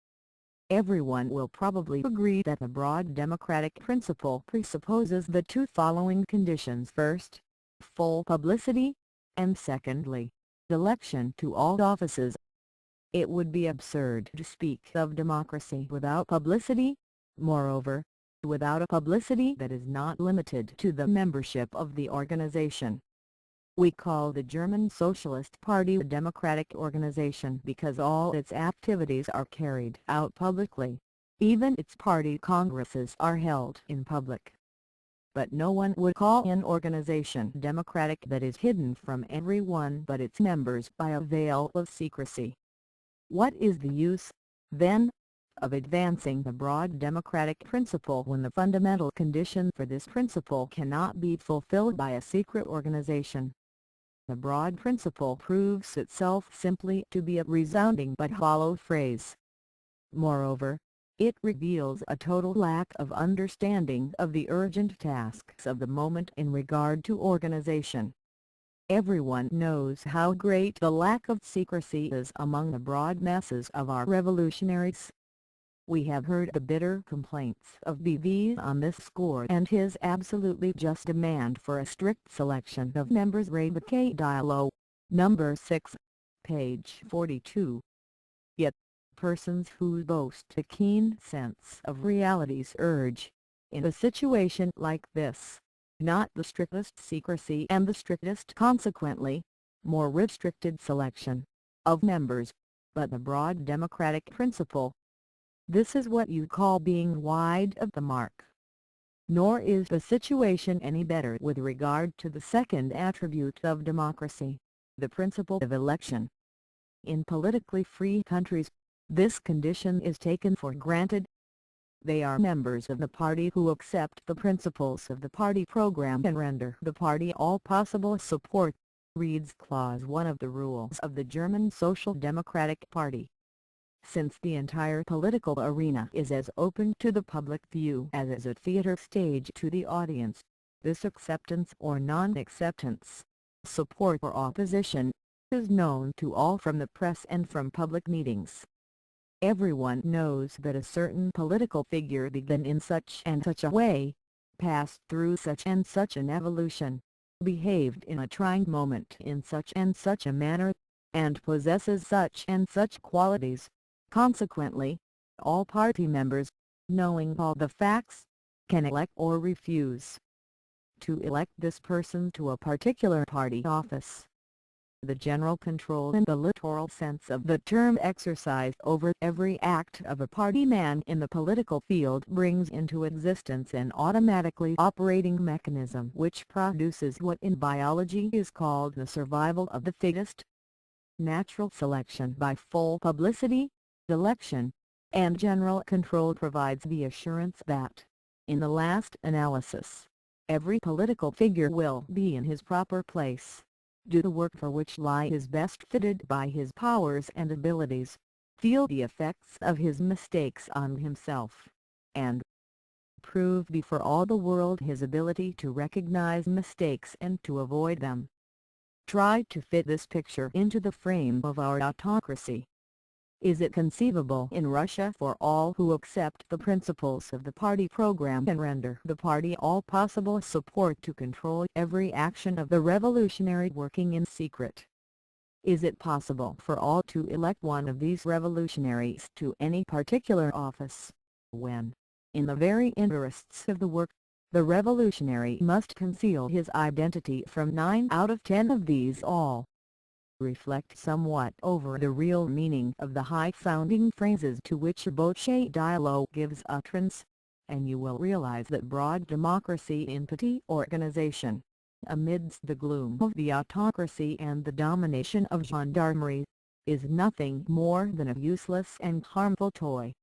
S1: Everyone will probably agree that the broad democratic principle presupposes the two following conditions: first, full publicity, and secondly, election to all offices. It would be absurd to speak of democracy without publicity, moreover, without a publicity that is not limited to the membership of the organization. We call the German Socialist Party a democratic organization because all its activities are carried out publicly. Even its party congresses are held in public. But no one would call an organization democratic that is hidden from everyone but its members by a veil of secrecy. What is the use, then, of advancing the broad democratic principle when the fundamental condition for this principle cannot be fulfilled by a secret organization? The broad principle proves itself simply to be a resounding but hollow phrase. Moreover, it reveals a total lack of understanding of the urgent tasks of the moment in regard to organization. Everyone knows how great the lack of secrecy is among the broad masses of our revolutionaries. We have heard the bitter complaints of BV on this score and his absolutely just demand for a strict selection of members. Revolutionary Dialog, number 6, page 42. Yet, persons who boast a keen sense of realities urge, in a situation like this, not the strictest secrecy and the strictest, consequently, more restricted selection of members, but the broad democratic principle. This is what you call being wide of the mark. Nor is the situation any better with regard to the second attribute of democracy, the principle of election. In politically free countries, this condition is taken for granted. They are members of the party who accept the principles of the party program and render the party all possible support, reads Clause 1 of the rules of the German Social Democratic Party. Since the entire political arena is as open to the public view as is a theater stage to the audience, this acceptance or non-acceptance, support or opposition, is known to all from the press and from public meetings. Everyone knows that a certain political figure began in such and such a way, passed through such and such an evolution, behaved in a trying moment in such and such a manner, and possesses such and such qualities. Consequently, all party members, knowing all the facts, can elect or refuse to elect this person to a particular party office. The general control in the literal sense of the term exercise over every act of a party man in the political field brings into existence an automatically operating mechanism which produces what in biology is called the survival of the fittest. Natural selection by full publicity, election, and general control provides the assurance that, in the last analysis, every political figure will be in his proper place, do the work for which he is best fitted by his powers and abilities, feel the effects of his mistakes on himself, and prove before all the world his ability to recognize mistakes and to avoid them. Try to fit this picture into the frame of our autocracy. Is it conceivable in Russia for all who accept the principles of the party program and render the party all possible support to control every action of the revolutionary working in secret? Is it possible for all to elect one of these revolutionaries to any particular office, when, in the very interests of the work, the revolutionary must conceal his identity from 9 out of 10 of these all? Reflect somewhat over the real meaning of the high-sounding phrases to which Bolshevik Dialog gives utterance, and you will realize that broad democracy in petty organization, amidst the gloom of the autocracy and the domination of gendarmerie, is nothing more than a useless and harmful toy.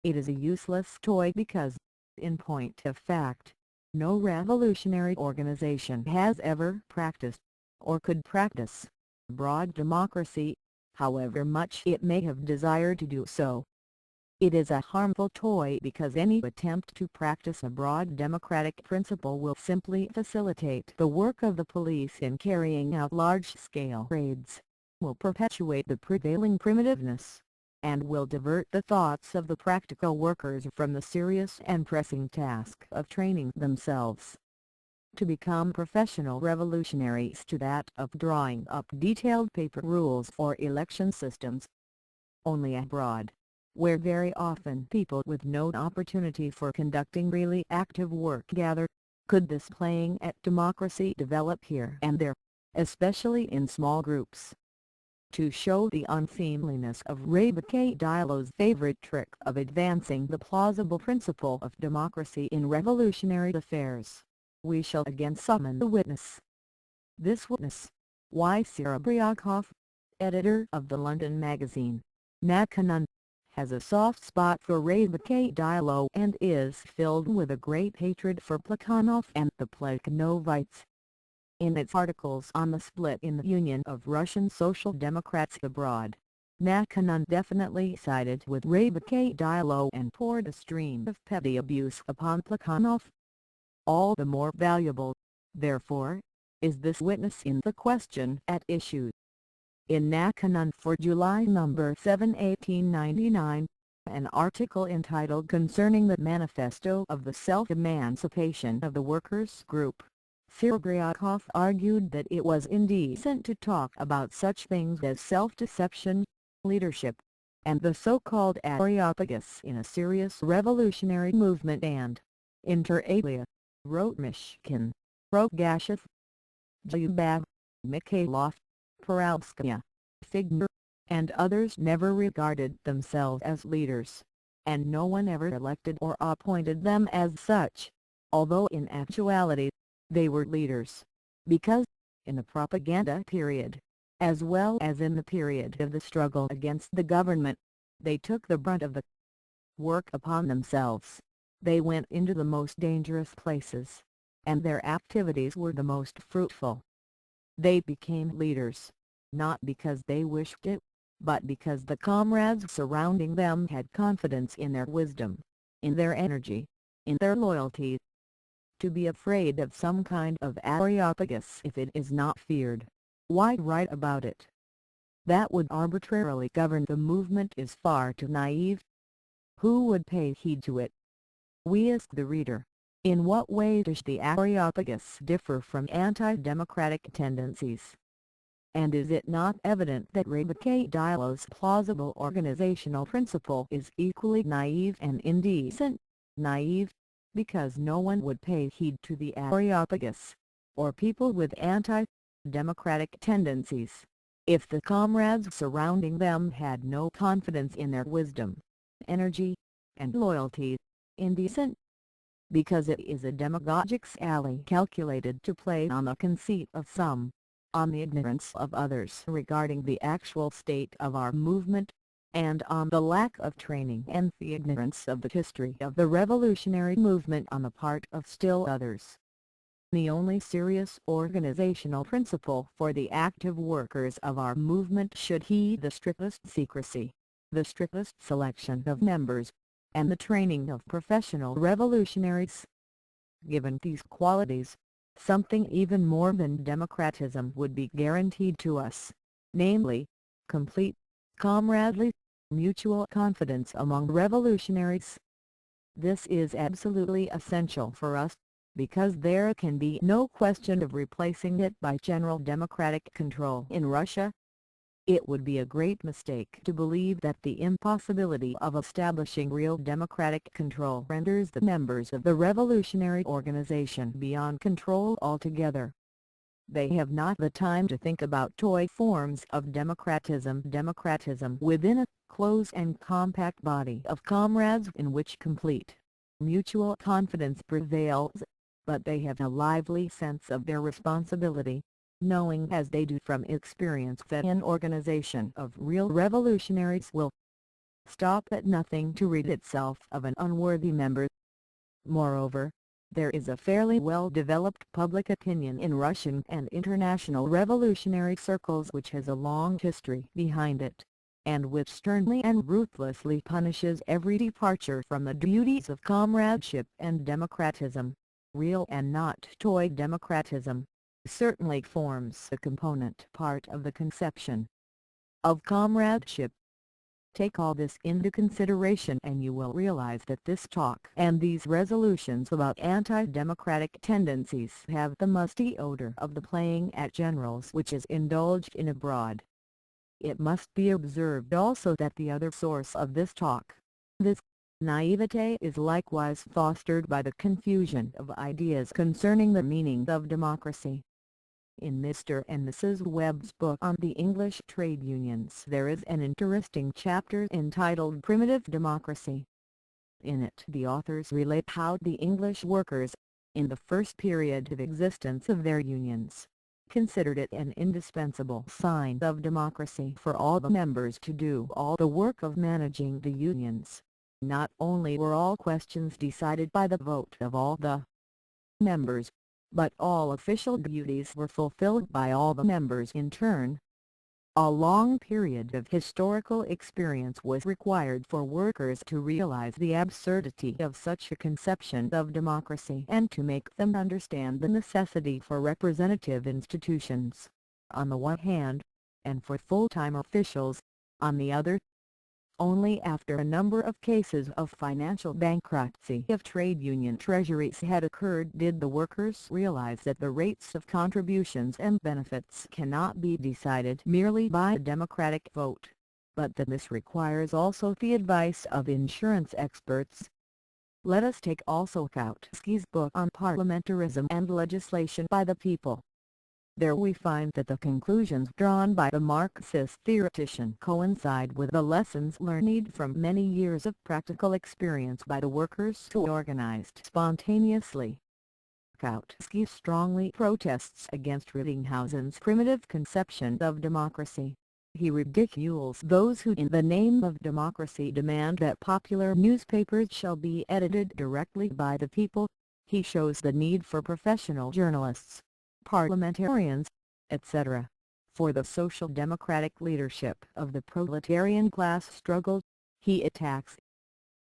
S1: It is a useless toy because, in point of fact, no revolutionary organization has ever practiced, or could practice, broad democracy, however much it may have desired to do so. It is a harmful toy because any attempt to practice a broad democratic principle will simply facilitate the work of the police in carrying out large-scale raids, will perpetuate the prevailing primitiveness, and will divert the thoughts of the practical workers from the serious and pressing task of training themselves to become professional revolutionaries, to that of drawing up detailed paper rules for election systems. Only abroad, where very often people with no opportunity for conducting really active work gather, could this playing at democracy develop here and there, especially in small groups. To show the unseemliness of Revolutionary Dialog's favorite trick of advancing the plausible principle of democracy in revolutionary affairs, we shall again summon the witness. This witness, Y. Serebryakov, editor of the London magazine, Nakanon, has a soft spot for Revolutionary Dialog and is filled with a great hatred for Plekhanov and the Plekhanovites. In its articles on the split in the Union of Russian Social Democrats abroad, Nakanon definitely sided with Revolutionary Dialog and poured a stream of petty abuse upon Plekhanov. All the more valuable, therefore, is this witness in the question at issue. In Nakanon for July number 7, 1899, an article entitled Concerning the Manifesto of the Self-Emancipation of the Workers' Group, Serebryakov argued that it was indecent to talk about such things as self-deception, leadership, and the so-called Areopagus in a serious revolutionary movement, and, inter alia, wrote Mishkin, Rogashev, Zhubov, Mikhailov, Peralskaya, Figner, and others never regarded themselves as leaders, and no one ever elected or appointed them as such, although in actuality, they were leaders, because, in the propaganda period, as well as in the period of the struggle against the government, they took the brunt of the work upon themselves. They went into the most dangerous places, and their activities were the most fruitful. They became leaders, not because they wished it, but because the comrades surrounding them had confidence in their wisdom, in their energy, in their loyalty. To be afraid of some kind of Areopagus if it is not feared, why write about it? That would arbitrarily govern the movement is far too naive. Who would pay heed to it? We ask the reader, in what way does the Areopagus differ from anti-democratic tendencies? And is it not evident that Rebecca Dialog's plausible organizational principle is equally naive and indecent? Naive, because no one would pay heed to the Areopagus, or people with anti-democratic tendencies, if the comrades surrounding them had no confidence in their wisdom, energy, and loyalty. Indecent, because it is a demagogic sally calculated to play on the conceit of some, on the ignorance of others regarding the actual state of our movement, and on the lack of training and the ignorance of the history of the revolutionary movement on the part of still others. The only serious organizational principle for the active workers of our movement should heed the strictest secrecy, the strictest selection of members, and the training of professional revolutionaries. Given these qualities, something even more than democratism would be guaranteed to us, namely, complete, comradely, mutual confidence among revolutionaries. This is absolutely essential for us, because there can be no question of replacing it by general democratic control in Russia. It would be a great mistake to believe that the impossibility of establishing real democratic control renders the members of the revolutionary organization beyond control altogether. They have not the time to think about toy forms of democratism within a close and compact body of comrades in which complete, mutual confidence prevails, but they have a lively sense of their responsibility, knowing as they do from experience that an organization of real revolutionaries will stop at nothing to rid itself of an unworthy member. Moreover, there is a fairly well-developed public opinion in Russian and international revolutionary circles which has a long history behind it, and which sternly and ruthlessly punishes every departure from the duties of comradeship and democratism. Real and not toy democratism certainly forms a component part of the conception of comradeship. Take all this into consideration and you will realize that this talk and these resolutions about anti-democratic tendencies have the musty odor of the playing at generals which is indulged in abroad. It must be observed also that the other source of this talk, this naivete, is likewise fostered by the confusion of ideas concerning the meaning of democracy. In Mr. and Mrs. Webb's book on the English trade unions there is an interesting chapter entitled Primitive Democracy. In it the authors relate how the English workers, in the first period of existence of their unions, considered it an indispensable sign of democracy for all the members to do all the work of managing the unions. Not only were all questions decided by the vote of all the members, but all official duties were fulfilled by all the members in turn. A long period of historical experience was required for workers to realize the absurdity of such a conception of democracy and to make them understand the necessity for representative institutions, on the one hand, and for full-time officials, on the other. Only after a number of cases of financial bankruptcy of trade union treasuries had occurred did the workers realize that the rates of contributions and benefits cannot be decided merely by a democratic vote, but that this requires also the advice of insurance experts. Let us take also Kautsky's book on Parliamentarism and Legislation by the People. There we find that the conclusions drawn by the Marxist theoretician coincide with the lessons learned from many years of practical experience by the workers who organized spontaneously. Kautsky strongly protests against Rittinghausen's primitive conception of democracy. He ridicules those who in the name of democracy demand that popular newspapers shall be edited directly by the people. He shows the need for professional journalists, parliamentarians, etc., for the social democratic leadership of the proletarian class struggle. He attacks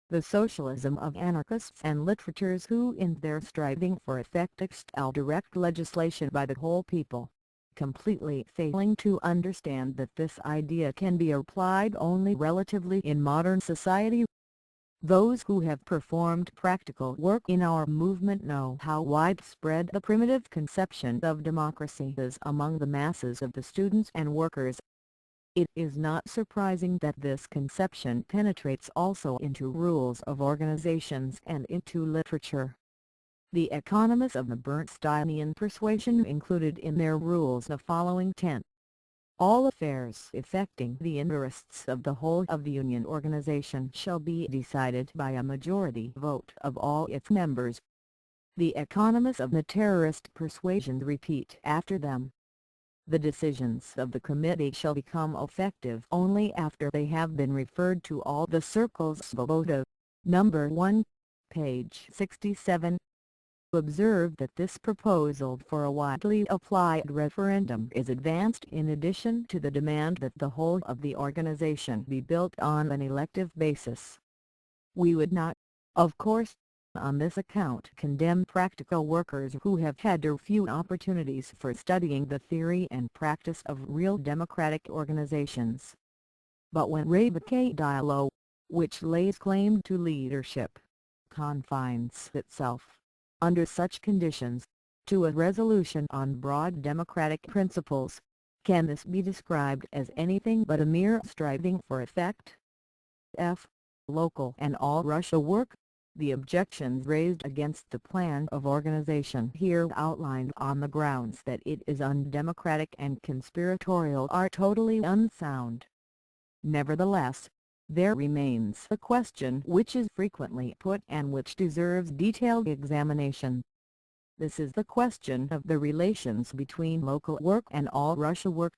S1: the socialism of anarchists and literateurs who in their striving for effect expel direct legislation by the whole people, completely failing to understand that this idea can be applied only relatively in modern society. Those who have performed practical work in our movement know how widespread the primitive conception of democracy is among the masses of the students and workers. It is not surprising that this conception penetrates also into rules of organizations and into literature. The economists of the Bernsteinian persuasion included in their rules the following 10. All affairs affecting the interests of the whole of the union organization shall be decided by a majority vote of all its members. The economists of the terrorist persuasion repeat after them. The decisions of the committee shall become effective only after they have been referred to all the circles. Svoboda, number 1, page 67. Observe that this proposal for a widely applied referendum is advanced in addition to the demand that the whole of the organization be built on an elective basis. We would not, of course, on this account condemn practical workers who have had too few opportunities for studying the theory and practice of real democratic organizations. But when Dialog, which lays claim to leadership, confines itself, under such conditions, to a resolution on broad democratic principles, can this be described as anything but a mere striving for effect? F. Local and all Russia work. The objections raised against the plan of organization here outlined on the grounds that it is undemocratic and conspiratorial are totally unsound. Nevertheless, there remains a question which is frequently put and which deserves detailed examination. This is the question of the relations between local work and all Russia work.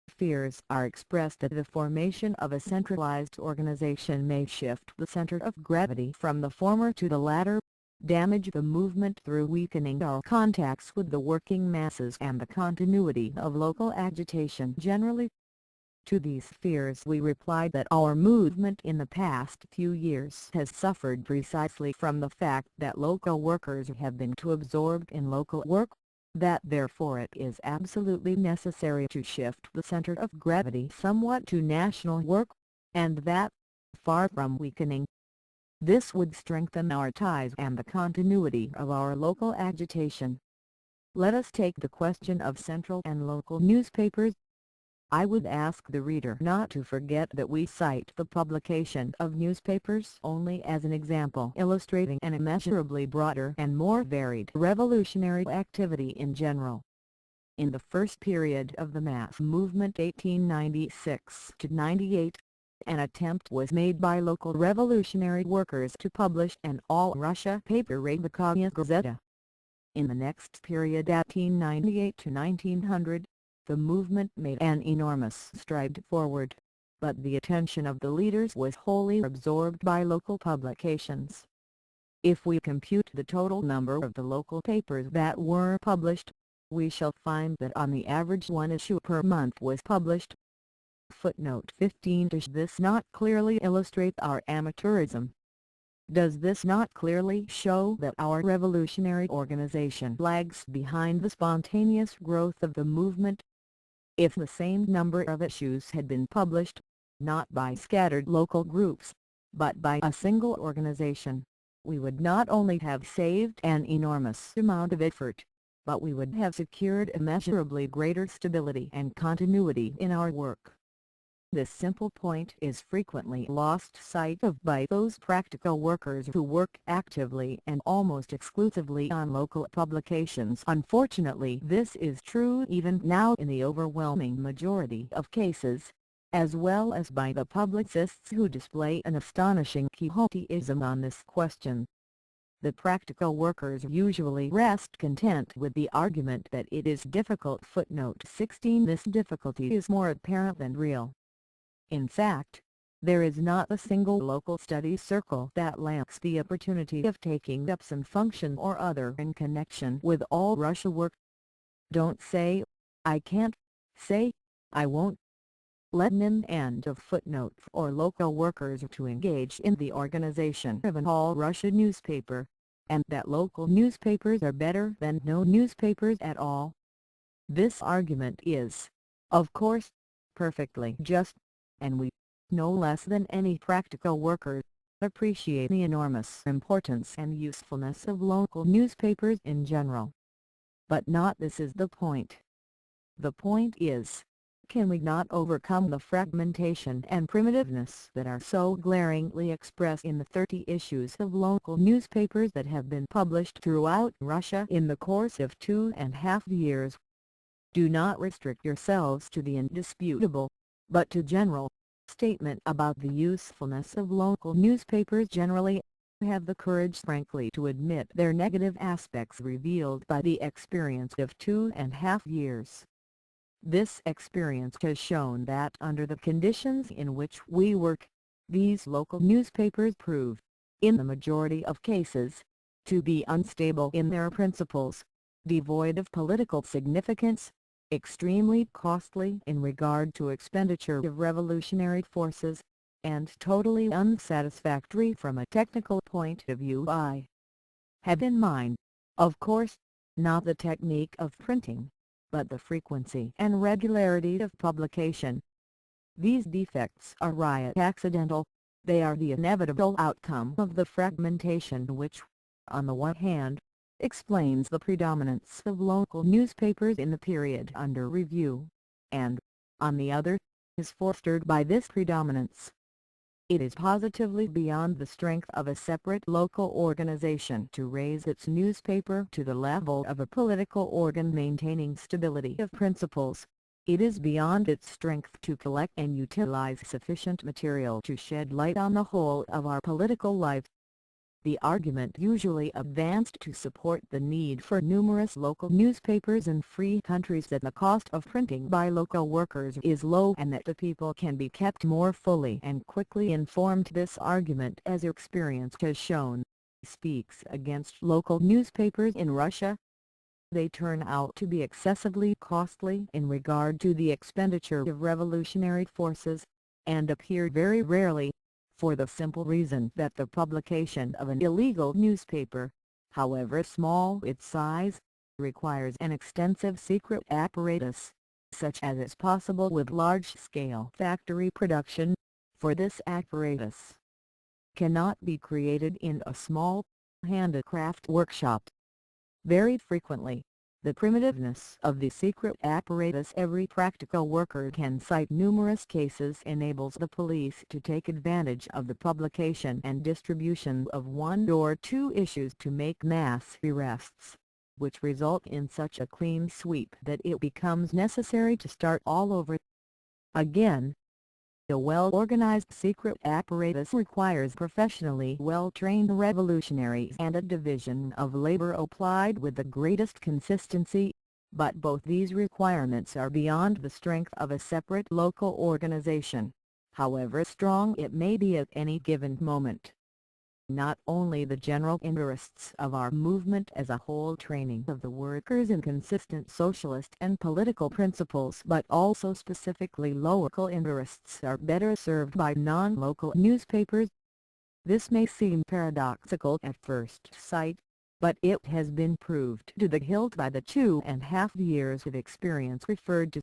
S1: Fears are expressed that the formation of a centralized organization may shift the center of gravity from the former to the latter, damage the movement through weakening our contacts with the working masses and the continuity of local agitation generally. To these fears we reply that our movement in the past few years has suffered precisely from the fact that local workers have been too absorbed in local work, that therefore it is absolutely necessary to shift the center of gravity somewhat to national work, and that, far from weakening, this would strengthen our ties and the continuity of our local agitation. Let us take the question of central and local newspapers. I would ask the reader not to forget that we cite the publication of newspapers only as an example illustrating an immeasurably broader and more varied revolutionary activity in general. In the first period of the mass movement 1896-98, an attempt was made by local revolutionary workers to publish an all-Russia paper Revolutionary Gazeta. In the next period 1898-1900, the movement made an enormous stride forward, but the attention of the leaders was wholly absorbed by local publications. If we compute the total number of the local papers that were published, we shall find that on the average one issue per month was published. Footnote 15. Does this not clearly illustrate our amateurism? Does this not clearly show that our revolutionary organization lags behind the spontaneous growth of the movement? If the same number of issues had been published, not by scattered local groups, but by a single organization, we would not only have saved an enormous amount of effort, but we would have secured immeasurably greater stability and continuity in our work. This simple point is frequently lost sight of by those practical workers who work actively and almost exclusively on local publications. Unfortunately, this is true even now in the overwhelming majority of cases, as well as by the publicists who display an astonishing quixotism on this question. The practical workers usually rest content with the argument that it is difficult. Footnote 16. This difficulty is more apparent than real. In fact, there is not a single local study circle that lacks the opportunity of taking up some function or other in connection with all Russia work. Don't say, "I can't," say, "I won't." Lenin. End of footnote. For local workers to engage in the organization of an all-Russia newspaper, and that local newspapers are better than no newspapers at all. This argument is, of course, perfectly just, and we, no less than any practical worker, appreciate the enormous importance and usefulness of local newspapers in general. But not this is the point. The point is, can we not overcome the fragmentation and primitiveness that are so glaringly expressed in the 30 issues of local newspapers that have been published throughout Russia in the course of 2.5 years? Do not restrict yourselves to the indisputable, but to general statement about the usefulness of local newspapers generally. Have the courage frankly to admit their negative aspects revealed by the experience of 2.5 years. This experience has shown that under the conditions in which we work, these local newspapers prove, in the majority of cases, to be unstable in their principles, devoid of political significance, extremely costly in regard to expenditure of revolutionary forces, and totally unsatisfactory from a technical point of view. Have in mind, of course, not the technique of printing, but the frequency and regularity of publication. These defects are not accidental, they are the inevitable outcome of the fragmentation which, on the one hand, explains the predominance of local newspapers in the period under review, and, on the other, is fostered by this predominance. It is positively beyond the strength of a separate local organization to raise its newspaper to the level of a political organ maintaining stability of principles. It is beyond its strength to collect and utilize sufficient material to shed light on the whole of our political life. The argument usually advanced to support the need for numerous local newspapers in free countries that the cost of printing by local workers is low and that the people can be kept more fully and quickly informed. This argument, as experience has shown, speaks against local newspapers in Russia. They turn out to be excessively costly in regard to the expenditure of revolutionary forces, and appear very rarely, for the simple reason that the publication of an illegal newspaper, however small its size, requires an extensive secret apparatus, such as is possible with large-scale factory production, for this apparatus cannot be created in a small, handicraft workshop. Very frequently, the primitiveness of the secret apparatus every practical worker can cite numerous cases enables the police to take advantage of the publication and distribution of 1 or 2 issues to make mass arrests, which result in such a clean sweep that it becomes necessary to start all over again. A well-organized secret apparatus requires professionally well-trained revolutionaries and a division of labor applied with the greatest consistency, but both these requirements are beyond the strength of a separate local organization, however strong it may be at any given moment. Not only the general interests of our movement as a whole, training of the workers in consistent socialist and political principles, but also specifically local interests are better served by non-local newspapers. This may seem paradoxical at first sight, but it has been proved to the hilt by the 2.5 years of experience referred to.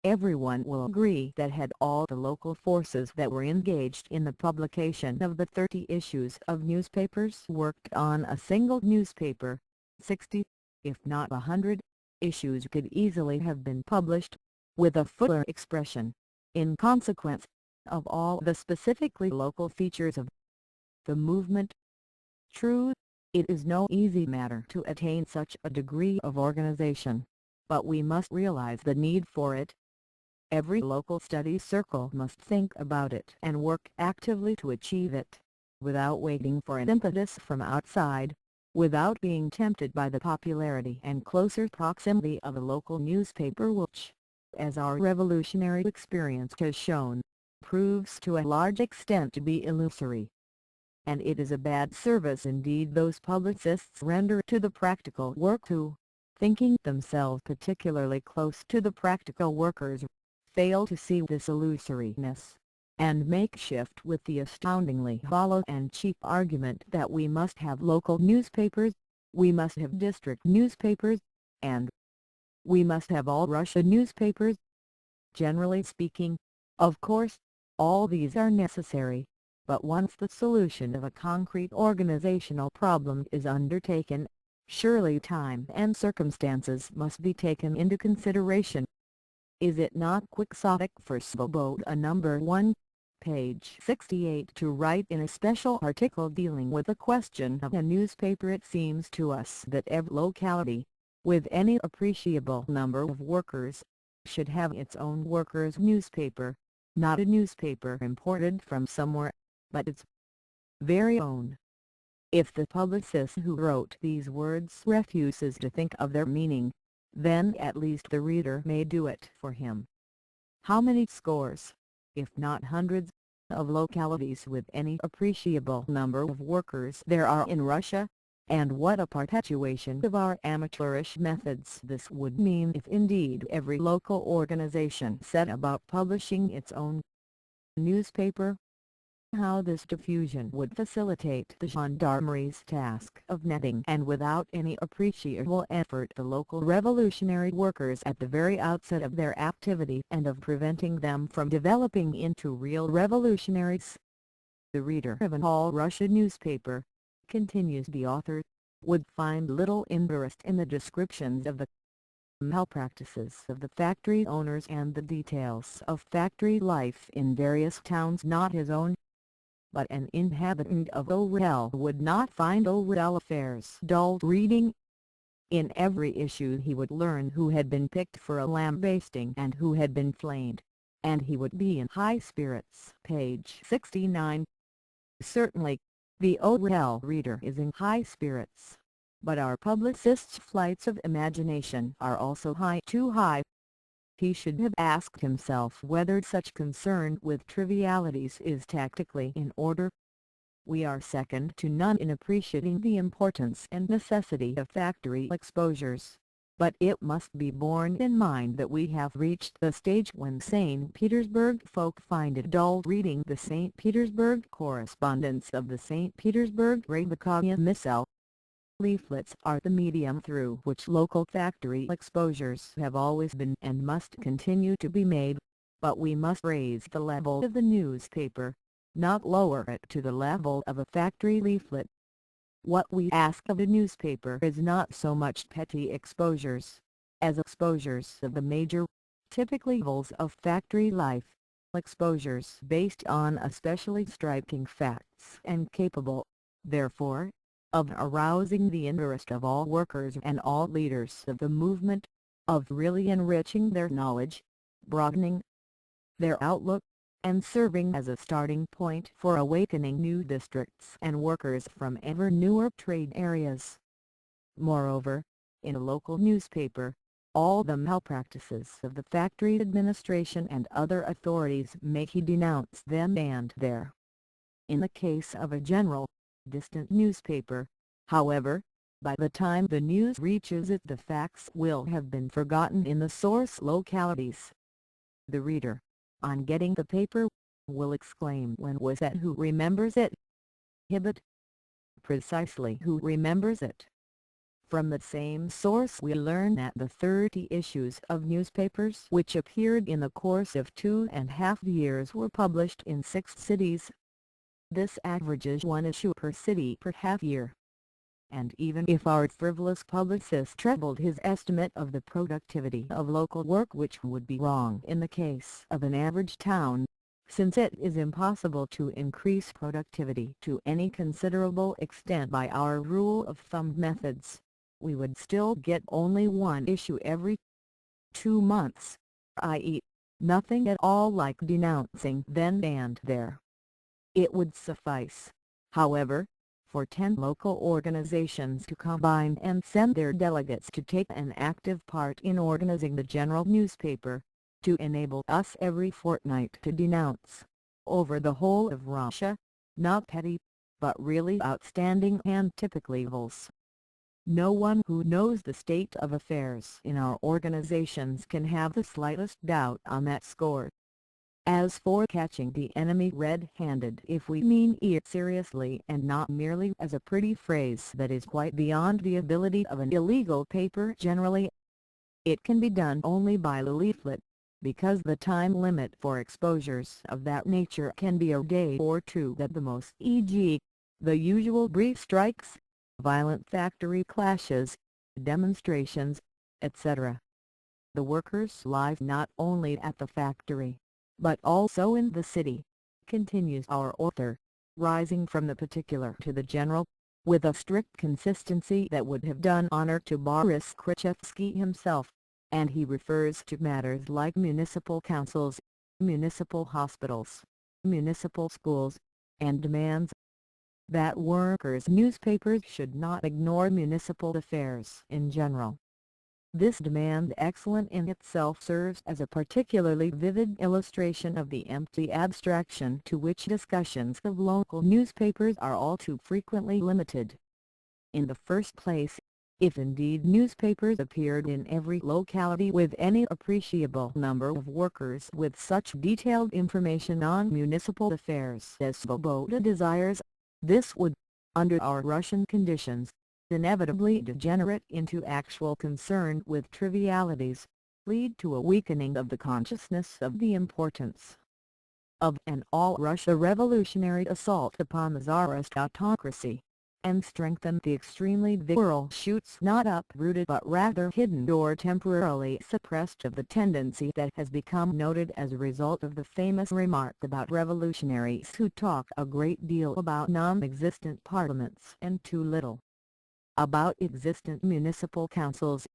S1: Everyone will agree that had all the local forces that were engaged in the publication of the 30 issues of newspapers worked on a single newspaper, 60, if not 100, issues could easily have been published, with a fuller expression, in consequence, of all the specifically local features of the movement. True, it is no easy matter to attain such a degree of organization, but we must realize the need for it. Every local study circle must think about it and work actively to achieve it, without waiting for an impetus from outside, without being tempted by the popularity and closer proximity of a local newspaper which, as our revolutionary experience has shown, proves to a large extent to be illusory. And it is a bad service indeed those publicists render to the practical work who, thinking themselves particularly close to the practical workers, fail to see this illusoriness, and make shift with the astoundingly hollow and cheap argument that we must have local newspapers, we must have district newspapers, and we must have all Russia newspapers. Generally speaking, of course, all these are necessary, But once the solution of a concrete organizational problem is undertaken, surely time and circumstances must be taken into consideration. Is it not quixotic for Svoboda number 1, page 68 to write in a special article dealing with the question of a newspaper? It seems to us that every locality, with any appreciable number of workers, should have its own workers' newspaper, not a newspaper imported from somewhere, but its very own. If the publicist who wrote these words refuses to think of their meaning, then at least the reader may do it for him. How many scores, if not hundreds, of localities with any appreciable number of workers there are in Russia, and what a perpetuation of our amateurish methods this would mean if indeed every local organization set about publishing its own newspaper. How this diffusion would facilitate the gendarmery's task of netting, and without any appreciable effort, the local revolutionary workers at the very outset of their activity, and of preventing them from developing into real revolutionaries. The reader of an all-Russia newspaper, continues the author, would find little interest in the descriptions of the malpractices of the factory owners and the details of factory life in various towns not his own. But an inhabitant of Orel would not find Orel affairs dull reading. In every issue he would learn who had been picked for a lambasting and who had been flayed, and he would be in high spirits. Page 69. Certainly, the Orel reader is in high spirits, but our publicist's flights of imagination are also high, too high. He should have asked himself whether such concern with trivialities is tactically in order. We are second to none in appreciating the importance and necessity of factory exposures, but it must be borne in mind that we have reached the stage when St. Petersburg folk find it dull reading the St. Petersburg correspondence of the St. Petersburg Revolutionary Missile. Leaflets are the medium through which local factory exposures have always been and must continue to be made, but we must raise the level of the newspaper, not lower it to the level of a factory leaflet. What we ask of a newspaper is not so much petty exposures, as exposures of the major, typical evils of factory life, exposures based on especially striking facts and capable, therefore, of arousing the interest of all workers and all leaders of the movement, of really enriching their knowledge, broadening their outlook, and serving as a starting point for awakening new districts and workers from ever newer trade areas. Moreover, in a local newspaper, all the malpractices of the factory administration and other authorities may he denounce then and there. In the case of a general, distant newspaper, however, by the time the news reaches it the facts will have been forgotten in the source localities. The reader, on getting the paper, will exclaim, "When was it? Who remembers it?" Hibbett. Precisely, who remembers it? From the same source we learn that the 30 issues of newspapers which appeared in the course of 2.5 years were published in 6 cities. This averages 1 issue per city per half year. And even if our frivolous publicist trebled his estimate of the productivity of local work, which would be wrong in the case of an average town, since it is impossible to increase productivity to any considerable extent by our rule of thumb methods, we would still get only 1 issue every 2 months, i.e., nothing at all like denouncing then and there. It would suffice, however, for 10 local organizations to combine and send their delegates to take an active part in organizing the general newspaper, to enable us every fortnight to denounce, over the whole of Russia, not petty, but really outstanding and typical evils. No one who knows the state of affairs in our organizations can have the slightest doubt on that score. As for catching the enemy red-handed, if we mean it seriously and not merely as a pretty phrase that is quite beyond the ability of an illegal paper generally, it can be done only by the leaflet, because the time limit for exposures of that nature can be a day or two at the most, e.g., the usual brief strikes, violent factory clashes, demonstrations, etc. The workers' life not only at the factory, but also in the city, continues our author, rising from the particular to the general, with a strict consistency that would have done honor to Boris Krzyzewski himself, and he refers to matters like municipal councils, municipal hospitals, municipal schools, and demands that workers' newspapers should not ignore municipal affairs in general. This demand, excellent in itself, serves as a particularly vivid illustration of the empty abstraction to which discussions of local newspapers are all too frequently limited. In the first place, if indeed newspapers appeared in every locality with any appreciable number of workers with such detailed information on municipal affairs as Svoboda desires, this would, under our Russian conditions, inevitably degenerate into actual concern with trivialities, lead to a weakening of the consciousness of the importance of an all-Russia revolutionary assault upon the Tsarist autocracy, and strengthen the extremely virile shoots not uprooted but rather hidden or temporarily suppressed of the tendency that has become noted as a result of the famous remark about revolutionaries who talk a great deal about non-existent parliaments and too little about existent municipal councils.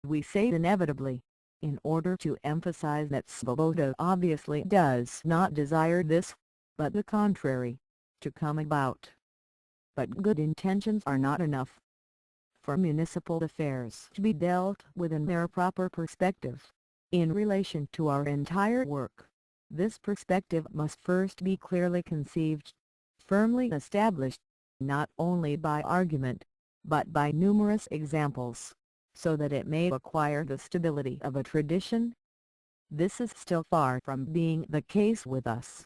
S1: We say inevitably, in order to emphasize that Svoboda obviously does not desire this, but the contrary, to come about. But good intentions are not enough. For municipal affairs to be dealt with in their proper perspective, in relation to our entire work, this perspective must first be clearly conceived, firmly established, not only by argument, but by numerous examples, so that it may acquire the stability of a tradition. This is still far from being the case with us.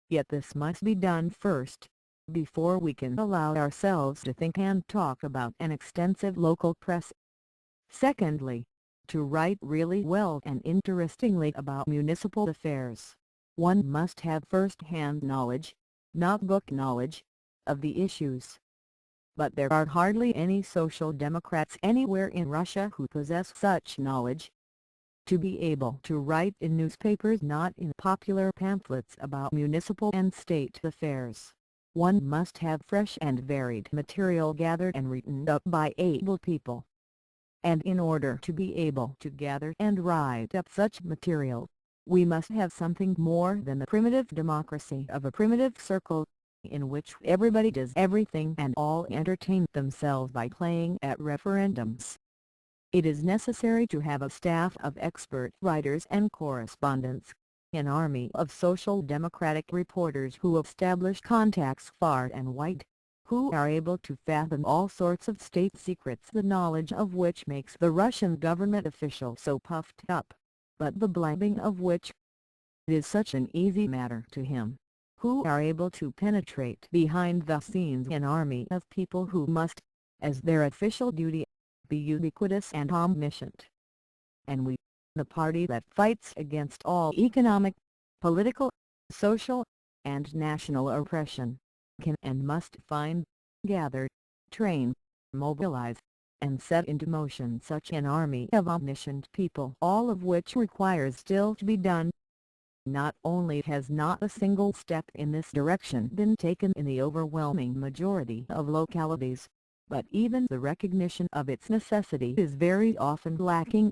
S1: Yet this must be done first, before we can allow ourselves to think and talk about an extensive local press. Secondly, to write really well and interestingly about municipal affairs, one must have first-hand knowledge, not book knowledge, of the issues. But there are hardly any social democrats anywhere in Russia who possess such knowledge. To be able to write in newspapers, not in popular pamphlets about municipal and state affairs, one must have fresh and varied material gathered and written up by able people. And in order to be able to gather and write up such material, we must have something more than the primitive democracy of a primitive circle, in which everybody does everything and all entertain themselves by playing at referendums. It is necessary to have a staff of expert writers and correspondents, an army of social democratic reporters who establish contacts far and wide, who are able to fathom all sorts of state secrets, the knowledge of which makes the Russian government official so puffed up, but the blabbing of which is such an easy matter to him, who are able to penetrate behind the scenes an army of people who must, as their official duty, be ubiquitous and omniscient. And we, the party that fights against all economic, political, social, and national oppression, can and must find, gather, train, mobilize, and set into motion such an army of omniscient people, all of which requires still to be done. Not only has not a single step in this direction been taken in the overwhelming majority of localities, but even the recognition of its necessity is very often lacking.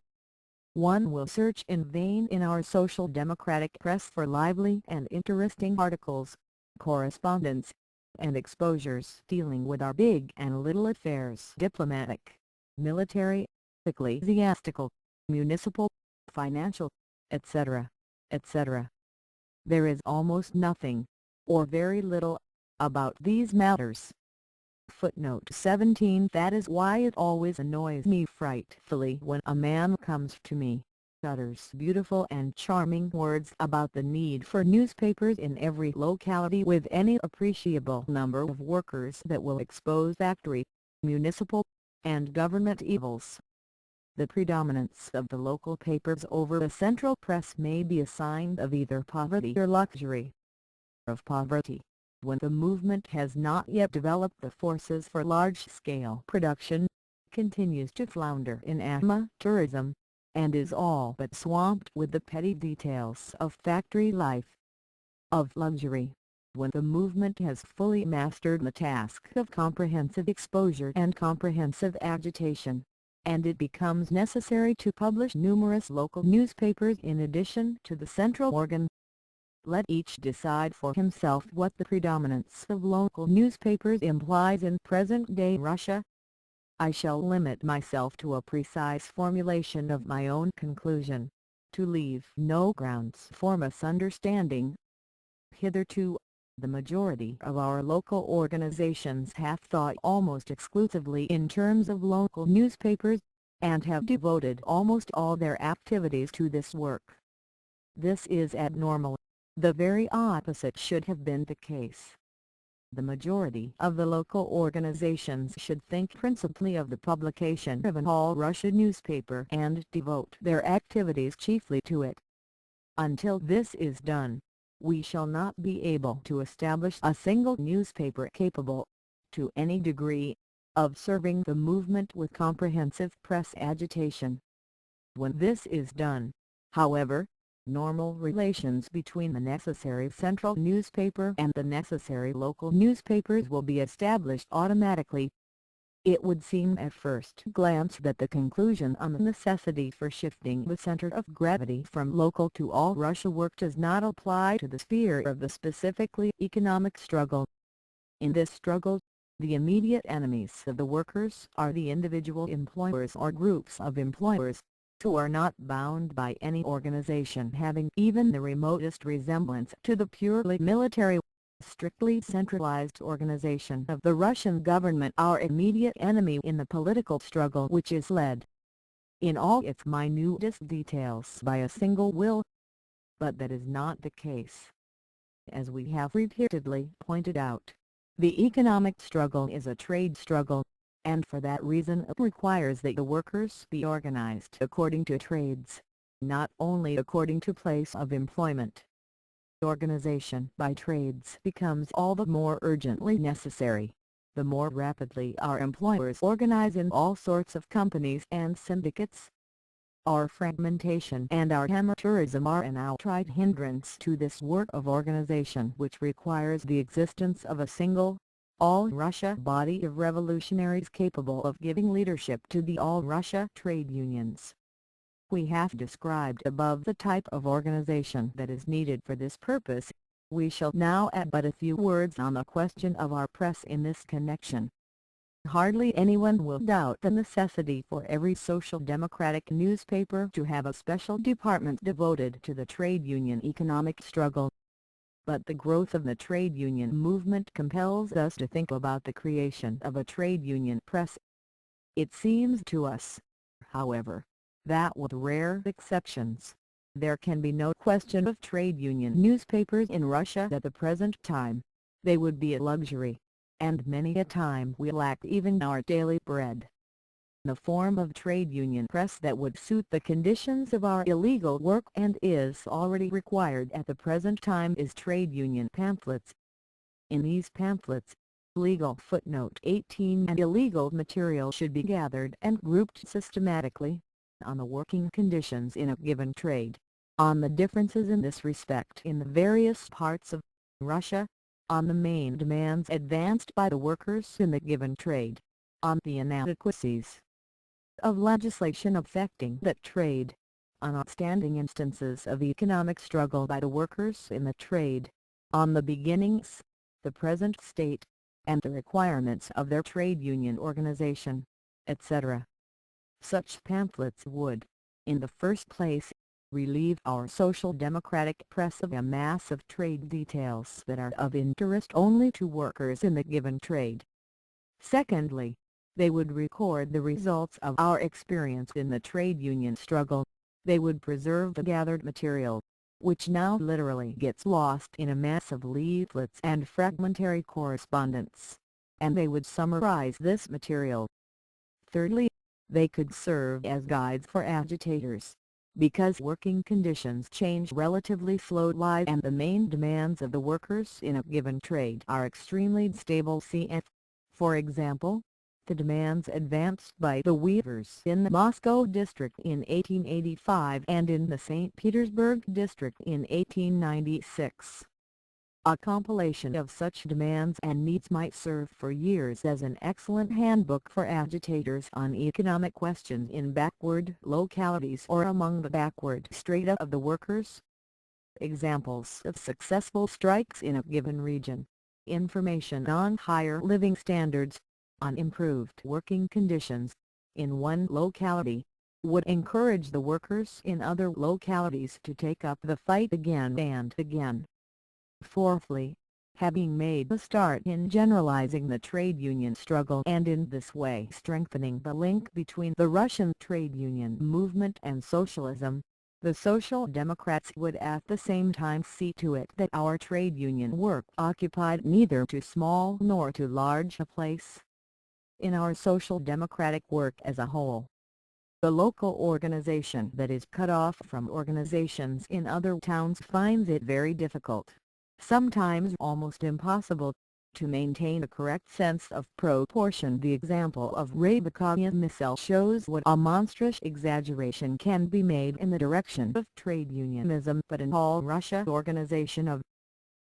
S1: One will search in vain in our social democratic press for lively and interesting articles, correspondence, and exposures dealing with our big and little affairs, diplomatic, military, ecclesiastical, municipal, financial, etc., etc. There is almost nothing, or very little, about these matters. Footnote 17. That is why it always annoys me frightfully when a man comes to me, utters beautiful and charming words about the need for newspapers in every locality with any appreciable number of workers that will expose factory, municipal, and government evils. the predominance of the local papers over the central press may be a sign of either poverty or luxury. Of poverty, when the movement has not yet developed the forces for large-scale production, continues to flounder in amateurism, and is all but swamped with the petty details of factory life. Of luxury, when the movement has fully mastered the task of comprehensive exposure and comprehensive agitation, and it becomes necessary to publish numerous local newspapers in addition to the central organ. Let each decide for himself what the predominance of local newspapers implies in present-day Russia. I shall limit myself to a precise formulation of my own conclusion, to leave no grounds for misunderstanding. Hitherto, the majority of our local organizations have thought almost exclusively in terms of local newspapers, and have devoted almost all their activities to this work. This is abnormal. The very opposite should have been the case. The majority of the local organizations should think principally of the publication of an all-Russia newspaper and devote their activities chiefly to it. Until this is done, we shall not be able to establish a single newspaper capable, to any degree, of serving the movement with comprehensive press agitation. When this is done, however, normal relations between the necessary central newspaper and the necessary local newspapers will be established automatically. It would seem at first glance that the conclusion on the necessity for shifting the center of gravity from local to all-Russia work does not apply to the sphere of the specifically economic struggle. In this struggle, the immediate enemies of the workers are the individual employers or groups of employers, who are not bound by any organization having even the remotest resemblance to the purely military, strictly centralized organization of the Russian government. Our immediate enemy in the political struggle, which is led in all its minutest details by a single will. But that is not the case. As we have repeatedly pointed out, the economic struggle is a trade struggle, and for that reason it requires that the workers be organized according to trades, not only according to place of employment. Organization by trades becomes all the more urgently necessary, the more rapidly our employers organize in all sorts of companies and syndicates. Our fragmentation and our amateurism are an outright hindrance to this work of organization, which requires the existence of a single, all-Russia body of revolutionaries capable of giving leadership to the all-Russia trade unions. We have described above the type of organization that is needed for this purpose. We shall now add but a few words on the question of our press in this connection. Hardly anyone will doubt the necessity for every social democratic newspaper to have a special department devoted to the trade union economic struggle. But the growth of the trade union movement compels us to think about the creation of a trade union press. It seems to us, however, that with rare exceptions, there can be no question of trade union newspapers in Russia at the present time. They would be a luxury, and many a time we lack even our daily bread. The form of trade union press that would suit the conditions of our illegal work and is already required at the present time is trade union pamphlets. In these pamphlets, legal footnote 18 and illegal material should be gathered and grouped systematically, on the working conditions in a given trade, on the differences in this respect in the various parts of Russia, on the main demands advanced by the workers in the given trade, on the inadequacies of legislation affecting that trade, on outstanding instances of economic struggle by the workers in the trade, on the beginnings, the present state, and the requirements of their trade union organization, etc. Such pamphlets would, in the first place, relieve our social democratic press of a mass of trade details that are of interest only to workers in the given trade. Secondly, they would record the results of our experience in the trade union struggle. They would preserve the gathered material, which now literally gets lost in a mass of leaflets and fragmentary correspondence, and they would summarize this material. Thirdly, They could serve as guides for agitators. Because working conditions change relatively slowly and the main demands of the workers in a given trade are extremely stable, cf. for example, the demands advanced by the weavers in the Moscow district in 1885 and in the St. Petersburg district in 1896. A compilation of such demands and needs might serve for years as an excellent handbook for agitators on economic questions in backward localities or among the backward strata of the workers. Examples of successful strikes in a given region. Information on higher living standards, on improved working conditions, in one locality, would encourage the workers in other localities to take up the fight again and again. Fourthly, having made a start in generalizing the trade union struggle and in this way strengthening the link between the Russian trade union movement and socialism, the Social Democrats would at the same time see to it that our trade union work occupied neither too small nor too large a place in our social democratic work as a whole. The local organization that is cut off from organizations in other towns finds it very difficult, sometimes almost impossible, to maintain a correct sense of proportion. The example of Revolutionaries shows what a monstrous exaggeration can be made in the direction of trade unionism, but an all-Russia organization of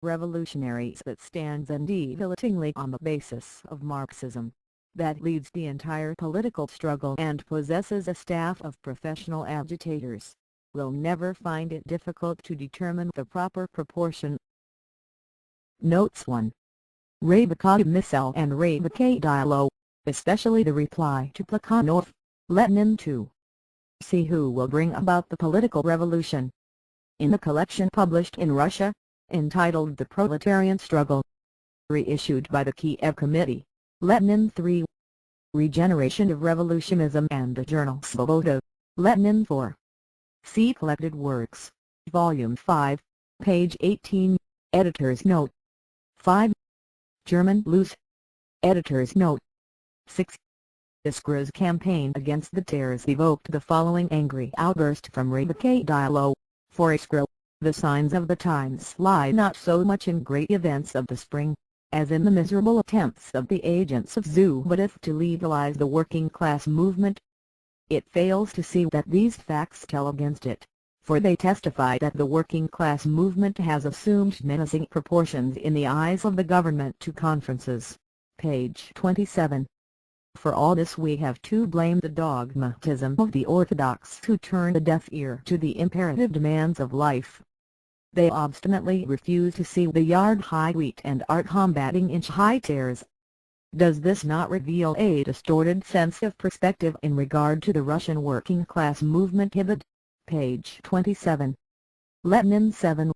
S1: revolutionaries that stands undeviatingly on the basis of Marxism, that leads the entire political struggle and possesses a staff of professional agitators, will never find it difficult to determine the proper proportion. Notes 1. Revolutionaries and Dialog, especially the reply to Plekhanov, Lenin 2. See who will bring about the political revolution. In the collection published in Russia, entitled The Proletarian Struggle, reissued by the Kiev Committee, Lenin 3. Regeneration of Revolutionism and the Journal Svoboda, Lenin 4. See Collected Works, Volume 5, page 18, Editor's Note. 5. German Loose. Editor's Note. 6. Iskra's campaign against the tares evoked the following angry outburst from Dialog. For Iskra, the signs of the times lie not so much in great events of the spring, as in the miserable attempts of the agents of Zubadov to legalize the working class movement. It fails to see that these facts tell against it, for they testify that the working class movement has assumed menacing proportions in the eyes of the government. To Conferences, page 27. For all this we have to blame the dogmatism of the orthodox who turn a deaf ear to the imperative demands of life. They obstinately refuse to see the yard-high wheat and are combating inch-high tares. Does this not reveal a distorted sense of perspective in regard to the Russian working class movement? Hibbett, page 27. Lenin 7.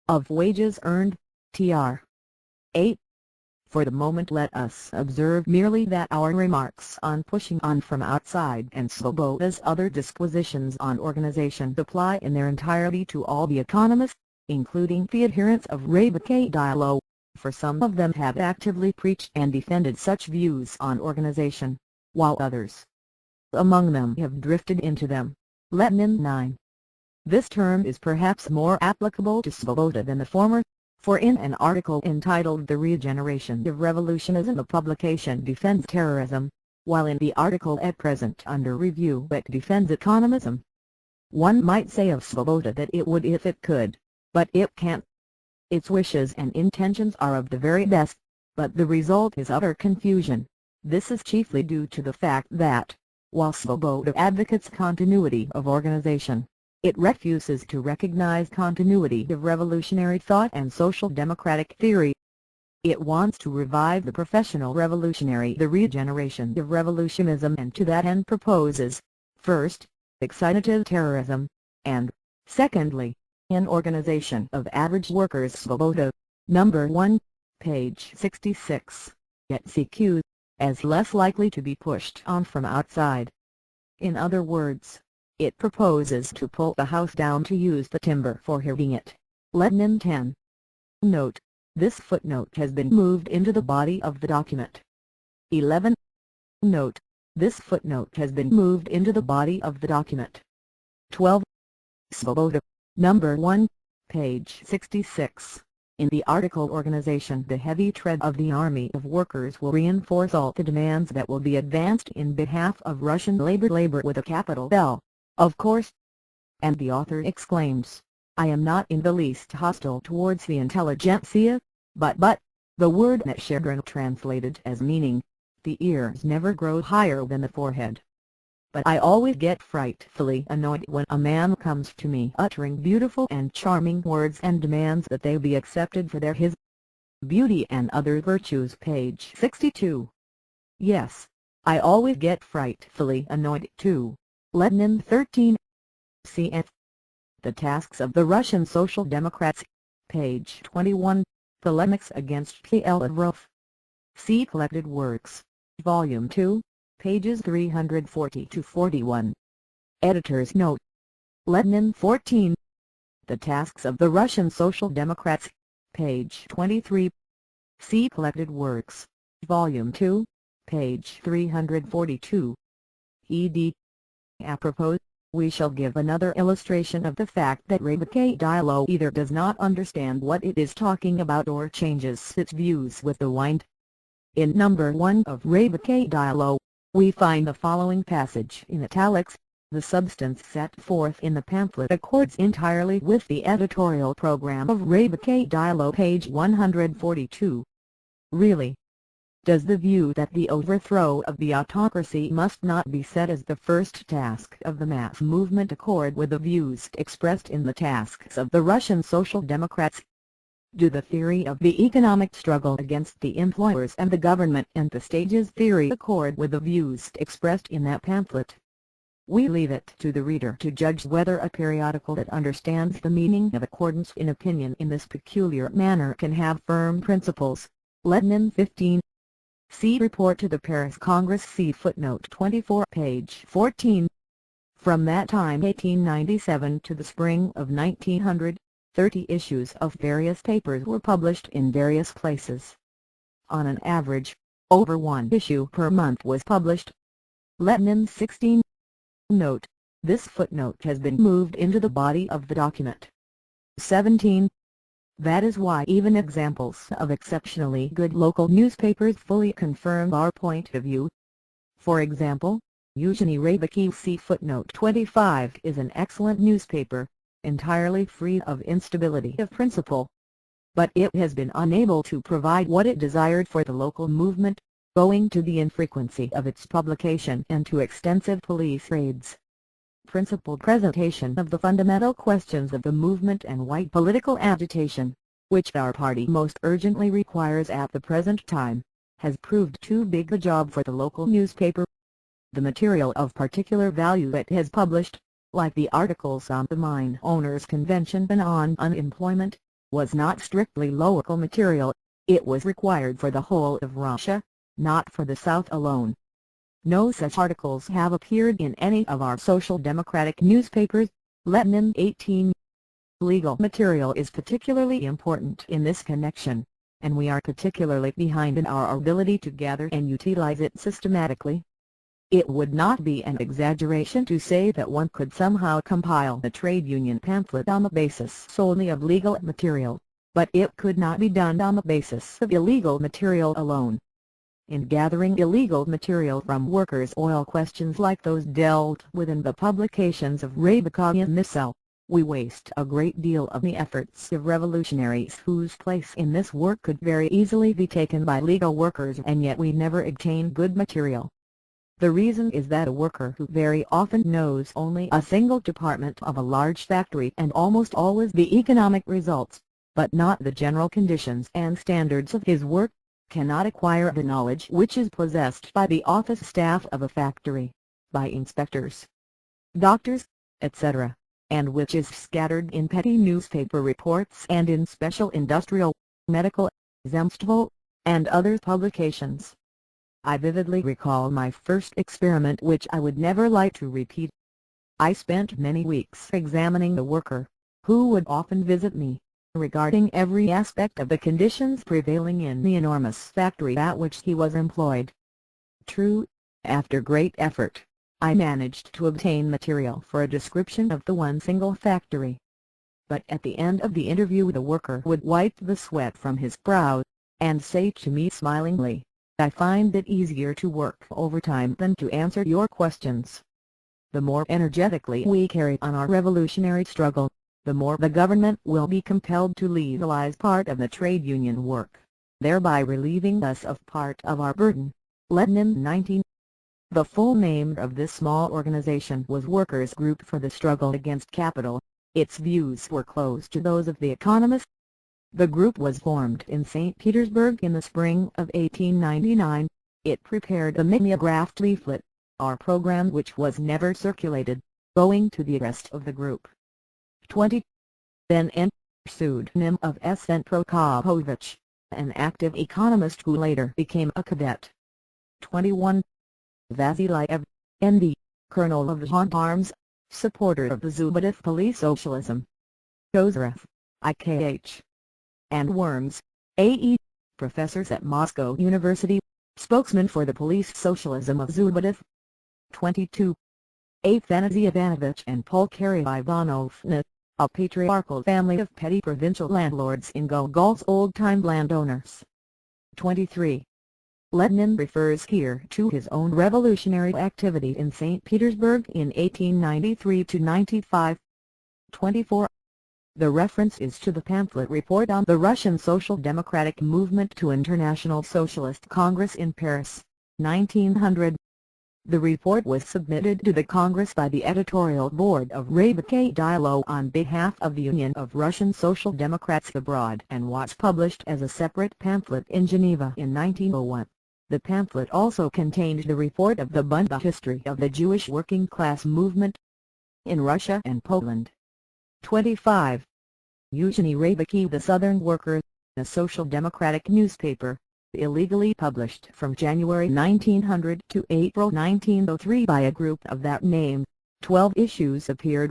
S1: Of wages earned, tr. 8. For the moment let us observe merely that our remarks on pushing on from outside and Svoboda's other disquisitions on organization apply in their entirety to all the economists, including the adherents of Dialog, for some of them have actively preached and defended such views on organization, while others among them have drifted into them. Lenin 9. This term is perhaps more applicable to Svoboda than the former, for in an article entitled The Regeneration of Revolutionism the publication defends terrorism, while in the article at present under review it defends economism. One might say of Svoboda that it would if it could, but it can't. Its wishes and intentions are of the very best, but the result is utter confusion. This is chiefly due to the fact that, while Svoboda advocates continuity of organization, it refuses to recognize continuity of revolutionary thought and social democratic theory. It wants to revive the professional revolutionary, the regeneration of revolutionism, and to that end proposes, first, excitative terrorism, and, secondly, an organization of average workers. Svoboda, number 1, page 66, at CQ, as less likely to be pushed on from outside. In other words, it proposes to pull the house down to use the timber for heating it. Lenin 10. Note: this footnote has been moved into the body of the document. 11. Note: This footnote has been moved into the body of the document. 12. Svoboda, number 1, page 66. In the article Organization, the heavy tread of the Army of Workers will reinforce all the demands that will be advanced in behalf of Russian labor with a capital L, of course. And the author exclaims, I am not in the least hostile towards the intelligentsia, but, the word Neshchedrin translated as meaning, the ears never grow higher than the forehead. But I always get frightfully annoyed when a man comes to me uttering beautiful and charming words and demands that they be accepted for his beauty and other virtues, page 62. Yes, I always get frightfully annoyed too. Lenin 13. Cf. The Tasks of the Russian Social Democrats, page 21, Polemics against P.L. Lavrov. See Collected Works, Volume 2, pages 340-41. Editor's Note. Lenin 14. The Tasks of the Russian Social Democrats, page 23. See Collected Works, Volume 2, page 342. Ed. Apropos, we shall give another illustration of the fact that Dialog either does not understand what it is talking about or changes its views with the wind. In number 1 of Dialog, we find the following passage in italics: the substance set forth in the pamphlet accords entirely with the editorial program of Dialog, page 142. Really? Does the view that the overthrow of the autocracy must not be set as the first task of the mass movement accord with the views expressed in the Tasks of the Russian Social Democrats? Do the theory of the economic struggle against the employers and the government and the stages theory accord with the views expressed in that pamphlet? We leave it to the reader to judge whether a periodical that understands the meaning of accordance in opinion in this peculiar manner can have firm principles. Lenin 15. See Report to the Paris Congress, see footnote 24, page 14. From that time 1897 to the spring of 1900, 30 issues of various papers were published in various places. On an average, over one issue per month was published. Lenin 16. Note: this footnote has been moved into the body of the document. 17. That is why even examples of exceptionally good local newspapers fully confirm our point of view. For example, Yuzhny Rybaki, see footnote 25, is an excellent newspaper, entirely free of instability of principle. But it has been unable to provide what it desired for the local movement, owing to the infrequency of its publication and to extensive police raids. Principal presentation of the fundamental questions of the movement and white political agitation, which our party most urgently requires at the present time, has proved too big a job for the local newspaper. The material of particular value it has published, like the articles on the Mine Owners' Convention and on unemployment, was not strictly local material. It was required for the whole of Russia, not for the South alone. No such articles have appeared in any of our social democratic newspapers. Lenin 18. Legal material is particularly important in this connection, and we are particularly behind in our ability to gather and utilize it systematically. It would not be an exaggeration to say that one could somehow compile a trade union pamphlet on the basis solely of legal material, but it could not be done on the basis of illegal material alone. In gathering illegal material from workers' oil questions like those dealt with in the publications of Rybakov and Missel, we waste a great deal of the efforts of revolutionaries whose place in this work could very easily be taken by legal workers, and yet we never obtain good material. The reason is that a worker who very often knows only a single department of a large factory and almost always the economic results, but not the general conditions and standards of his work, cannot acquire the knowledge which is possessed by the office staff of a factory, by inspectors, doctors, etc., and which is scattered in petty newspaper reports and in special industrial, medical, zemstvo, and other publications. I vividly recall my first experiment, which I would never like to repeat. I spent many weeks examining the worker, who would often visit me, regarding every aspect of the conditions prevailing in the enormous factory at which he was employed. True, After great effort, I managed to obtain material for a description of the one single factory. But at the end of the interview the worker would wipe the sweat from his brow, and say to me smilingly, "I find it easier to work overtime than to answer your questions." The more energetically we carry on our revolutionary struggle, the more the government will be compelled to legalize part of the trade union work, thereby relieving us of part of our burden. Lenin 19. The full name of this small organization was Workers' Group for the Struggle Against Capital. Its views were close to those of the Economists. The group was formed in St. Petersburg in the spring of 1899. It prepared a mimeographed leaflet, our program, which was never circulated, owing to the arrest of the group. 20. Then N. pseudonym of S. Prokopovich, an active economist who later became a cadet. 21. Vasilyev, N.D., colonel of gendarmes, supporter of the Zubotev police socialism. Joseph, I.K.H. and Worms, A.E., professors at Moscow University, spokesman for the police socialism of Zubotev. 22. Afanassy Ivanovich and Pulcheria Ivanovna, a patriarchal family of petty provincial landlords in Gogol's old-time landowners. 23. Lenin refers here to his own revolutionary activity in St. Petersburg in 1893–95. 24. The reference is to the pamphlet report on the Russian Social Democratic Movement to International Socialist Congress in Paris, 1900. The report was submitted to the Congress by the editorial board of Dialog on behalf of the Union of Russian Social Democrats Abroad and was published as a separate pamphlet in Geneva in 1901. The pamphlet also contained the report of the Bund, the history of the Jewish working class movement in Russia and Poland. 25. Yuzhny Rybaki, the Southern Worker, a social democratic newspaper, illegally published from January 1900 to April 1903 by a group of that name. 12 issues appeared.